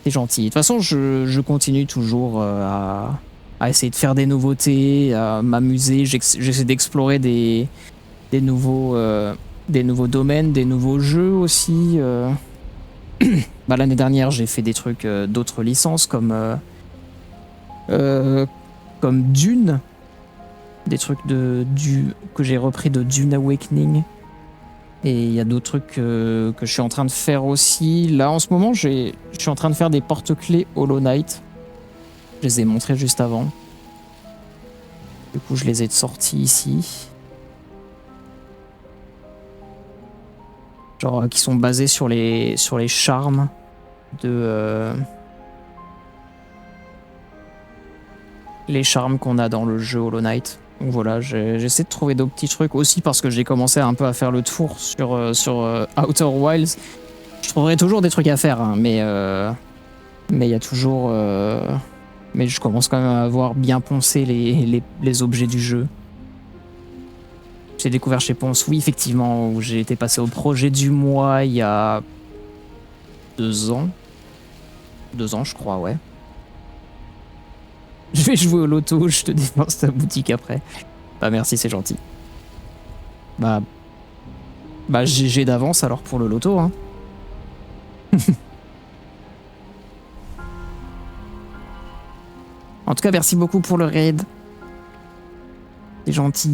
C'est gentil. De toute façon, je continue toujours à essayer de faire des nouveautés, à m'amuser. J'essaie d'explorer des nouveaux domaines, des nouveaux jeux aussi. Bah, l'année dernière, j'ai fait des trucs d'autres licences comme Dune. Des trucs que j'ai repris de Dune Awakening. Et il y a d'autres trucs que je suis en train de faire aussi. Là, en ce moment, je suis en train de faire des porte-clés Hollow Knight. Je les ai montrés juste avant. Du coup, je les ai sortis ici. Genre, qui sont basés sur les charmes de... les charmes qu'on a dans le jeu Hollow Knight. Donc voilà, j'essaie de trouver d'autres petits trucs aussi parce que j'ai commencé un peu à faire le tour sur Outer Wilds. Je trouverai toujours des trucs à faire, hein, mais il y a toujours... mais je commence quand même à avoir bien poncé les objets du jeu. J'ai découvert chez Ponce, oui, effectivement, où j'ai été passé au projet du mois il y a 2 ans. 2 ans, je crois, ouais. Je vais jouer au loto, je te dépense ta boutique après. Bah merci, c'est gentil. Bah GG d'avance alors pour le loto, hein. En tout cas, merci beaucoup pour le raid. C'est gentil.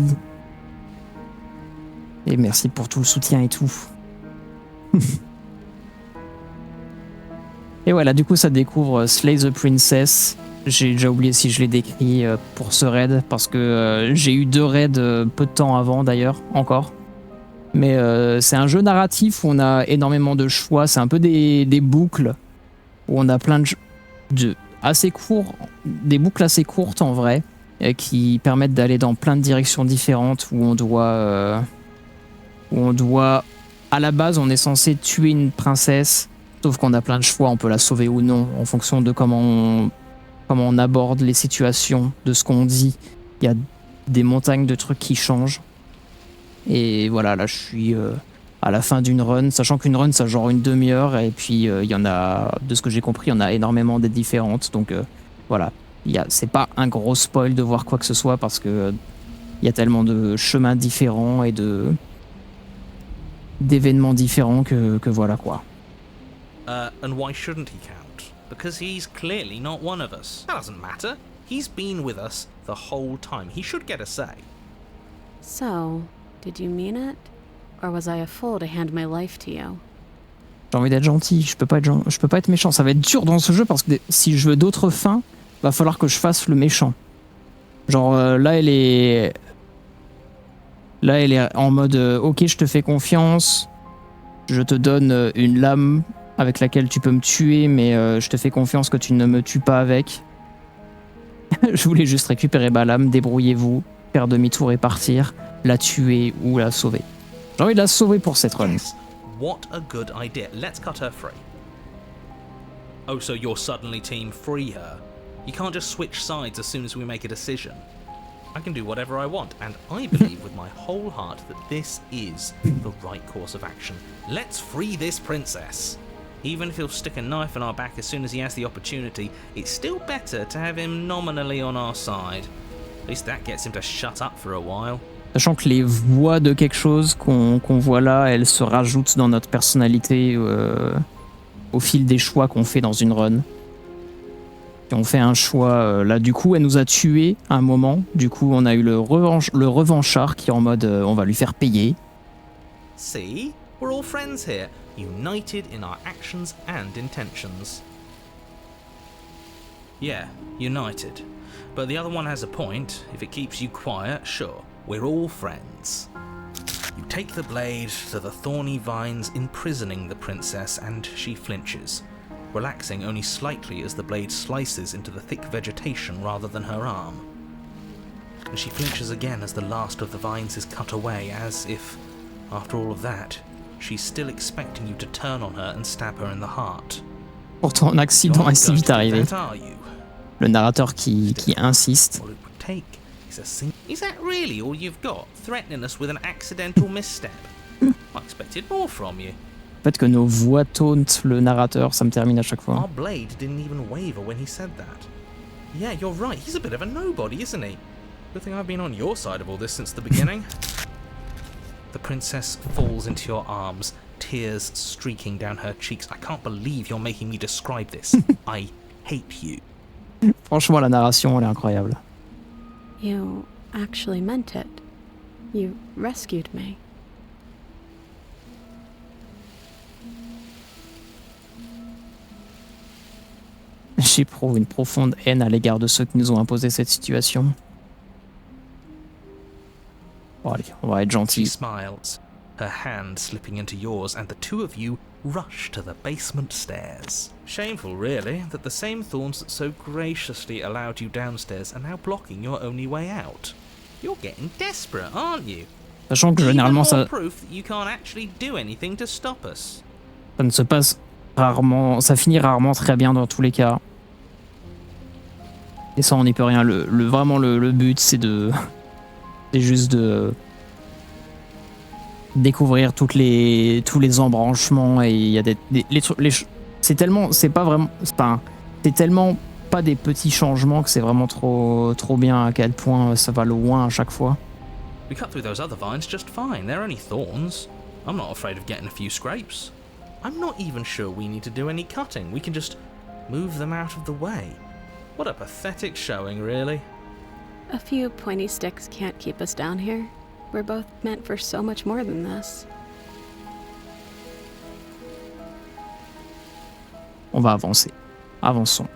Et merci pour tout le soutien et tout. Et voilà, du coup ça découvre Slay the Princess. J'ai déjà oublié si je l'ai décrit pour ce raid, parce que j'ai eu 2 raids peu de temps avant d'ailleurs, encore. Mais c'est un jeu narratif où on a énormément de choix, c'est un peu des boucles, où on a plein de assez courts, des boucles assez courtes en vrai, qui permettent d'aller dans plein de directions différentes, où on doit, à la base on est censé tuer une princesse, sauf qu'on a plein de choix, on peut la sauver ou non, en fonction de comment on aborde les situations, de ce qu'on dit. Il y a des montagnes de trucs qui changent. Et voilà, là je suis à la fin d'une run, sachant qu'une run ça genre une demi-heure, et puis il y en a, de ce que j'ai compris, il y en a énormément des différentes. Donc voilà, c'est pas un gros spoil de voir quoi que ce soit, parce que il y a tellement de chemins différents et d'événements différents que voilà quoi.
And why shouldn't he count? Because he's clearly not one of us. That doesn't matter. He's been with us the whole time. He should get a say.
So, did you mean it? Or was I a fool to hand my life to you?
J'ai envie d'être gentil, je peux pas être méchant. Ça va être dur dans ce jeu parce que si je veux d'autres fins, va falloir que je fasse le méchant. Genre là elle est en mode ok, je te fais confiance, je te donne une lame avec laquelle tu peux me tuer, mais je te fais confiance que tu ne me tues pas avec. Je voulais juste récupérer ma lame, débrouillez-vous, faire demi-tour et partir, la tuer ou la sauver. J'ai envie de la sauver pour cette run.
Yes. What a good idea. Let's cut her free. Oh, so you're suddenly team free her? You can't just switch sides as soon as we make a decision. I can do whatever I want, and I believe with my whole heart that this is the right course of action. Let's free this princess. Even if he'll stick a knife in our back as soon as he has the opportunity, it's still better to have him nominally on our side. At least that gets him to shut up for a while.
Sachant que les voix de quelque chose qu'on voit là, elles se rajoutent dans notre personnalité au fil des choix qu'on fait dans une run. Et on fait un choix, là du coup elle nous a tués à un moment, du coup on a eu le revanchard qui est en mode on va lui faire payer.
See? We're all friends here, united in our actions and intentions. Yeah, united. But the other one has a point. If it keeps you quiet, sure, we're all friends. You take the blade to the thorny vines imprisoning the princess, and she flinches, relaxing only slightly as the blade slices into the thick vegetation rather than her arm. And she flinches again as the last of the vines is cut away, as if, after all of that, she's still expecting you to turn on her and stab her in the heart.
Pourtant un accident est si vite arrivé. Le narrateur qui insiste.
All it would take is Is that really all you've got? Threatening us with an accidental misstep? I expected more from you.
Le fait que nos voix tauntent le narrateur, ça me termine à chaque fois.
Our blade didn't even waver when he said that. Yeah, you're right. He's a bit of a nobody, isn't he? Good thing I've been on your side of all this since the beginning. The princess falls into your arms, tears streaking down her cheeks. I can't believe you're making me describe this. I hate you.
Franchement, la narration, elle est incroyable.
You actually meant it. You rescued me.
J'éprouve une profonde haine à l'égard de ceux qui nous ont imposé cette situation. Bon, allez, on va être
She
gentil.
smiles, her hand slipping into yours, and the two of you rush to the basement stairs. Shameful, really, that the same thorns that so graciously allowed you downstairs are now blocking your only way out. You're getting desperate, aren't you?
Sachant que
Even
généralement,
more
ça
proof that you can't actually do anything to stop us.
ne se passe rarement, ça finit rarement très bien dans tous les cas. Et ça, on n'y peut rien. Vraiment, le but, c'est c'est juste de découvrir tous les embranchements et il y a c'est tellement, c'est pas vraiment, c'est tellement pas des petits changements que c'est vraiment trop bien à quel point ça va loin à chaque fois.
We cut through those other vines just fine. They're only thorns. I'm not afraid of getting a few scrapes. I'm not even sure we need to do any cutting. We can just move them out of the way. What a pathetic showing, really.
A few pointy sticks can't keep us down here. We're both meant for so much more than this.
On va avancer. Avançons.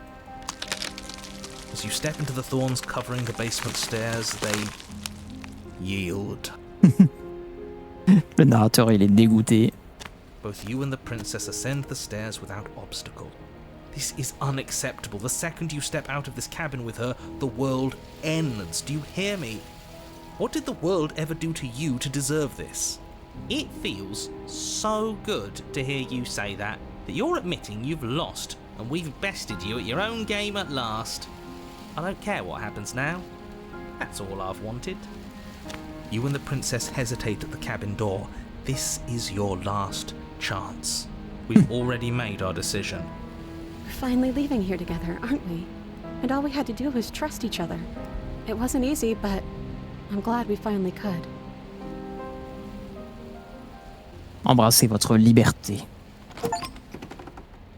As you step into the thorns covering the basement stairs, they yield.
Le narrateur, il est dégoûté.
Both you and the princess ascend the stairs without obstacle. This is unacceptable. The second you step out of this cabin with her, the world ends. Do you hear me? What did the world ever do to you to deserve this? It feels so good to hear you say that you're admitting you've lost and we've bested you at your own game at last. I don't care what happens now. That's all I've wanted. You and the princess hesitate at the cabin door. This is your last chance. We've already made our decision.
We're finally leaving here together, aren't we? And all we had to do was trust each other. It wasn't easy, but I'm glad we finally could.
Embrassez votre liberté.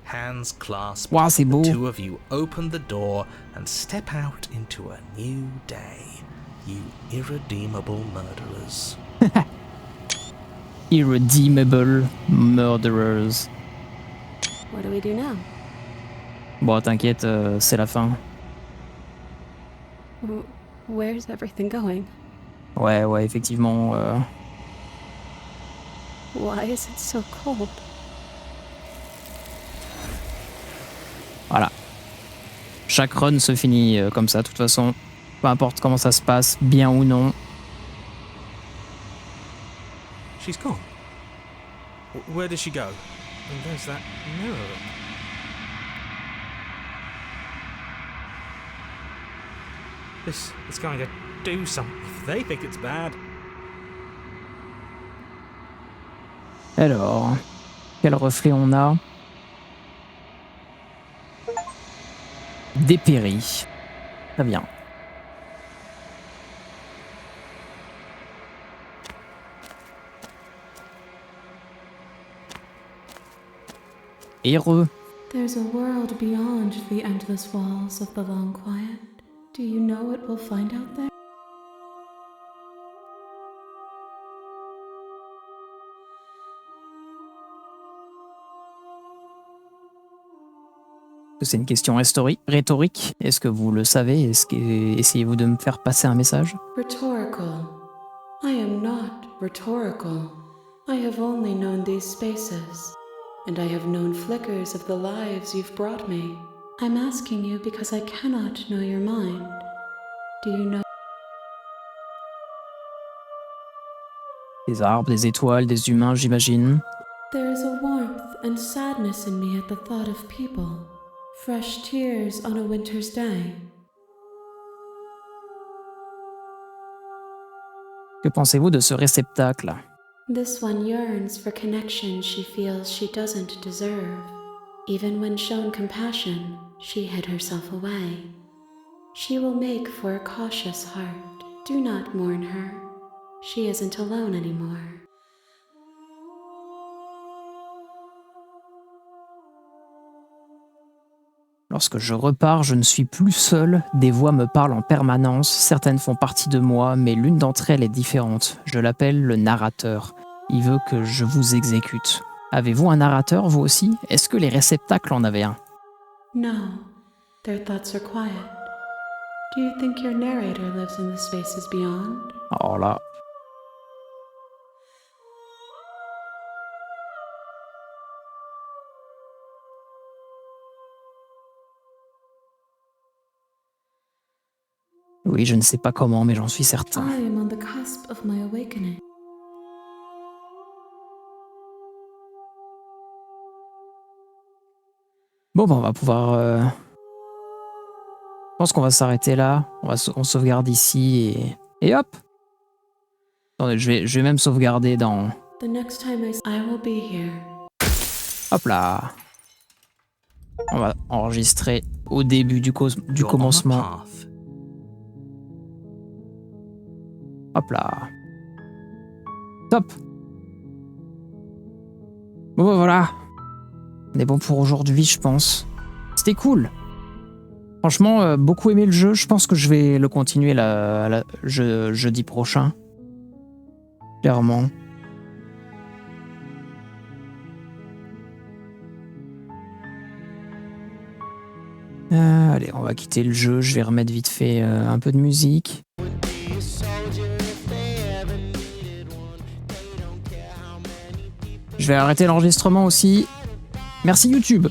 Hands clasped,
Wow, c'est beau.
the two of you open the door and step out into a new day. You irredeemable murderers.
Irredeemable murderers.
What do we do now?
Bon, t'inquiète, c'est la fin.
Where's everything going?
Ouais, effectivement.
Why is it so cold?
Voilà. Chaque run se finit comme ça, de toute façon. Peu importe comment ça se passe, bien ou non.
She's gone. Where did she go? And there's that mirror. This is going to do something. They think it's bad.
Alors, quel reflet on a? Dépéri. Très bien. Heureux.
There's a world beyond the endless walls of the long quiet. Do you know what we'll find out there?
C'est une question rhétorique. Est-ce que vous le savez? Essayez-vous de me faire passer un message?
Rhetorical. I am not rhetorical. I have only known these spaces, and I have known flickers of the lives you've brought me. I'm asking you because I cannot know your mind. Do you know?
Des arbres, des étoiles, des humains, j'imagine.
There is a warmth and sadness in me at the thought of people. Fresh tears on a winter's day.
Que pensez-vous de ce réceptacle?
This one yearns for connection she feels she doesn't deserve. Even when shown compassion, she hid herself away. She will make for a cautious heart. Do not mourn her. She isn't alone anymore.
Lorsque je repars, je ne suis plus seul. Des voix me parlent en permanence. Certaines font partie de moi, mais l'une d'entre elles est différente. Je l'appelle le narrateur. Il veut que je vous exécute. Avez-vous un narrateur, vous aussi? Est-ce que les réceptacles en avaient un?
No, their thoughts are quiet. Do you think your narrator lives in the spaces beyond?
Alors là... Oui, je ne sais pas comment, mais j'en suis certain.
I am on the cusp of my awakening.
Bon, ben, on va pouvoir... Je pense qu'on va s'arrêter là. On sauvegarde ici et hop. Attendez, je vais même sauvegarder dans...
The next time I will be here.
Hop là. On va enregistrer au début du
You're on a
commencement.
path.
Hop là. Top. Bon, ben voilà. On est bon pour aujourd'hui, je pense. C'était cool. Franchement, beaucoup aimé le jeu. Je pense que je vais le continuer jeudi prochain. Clairement. Allez, on va quitter le jeu. Je vais remettre vite fait un peu de musique. Je vais arrêter l'enregistrement aussi. Merci YouTube.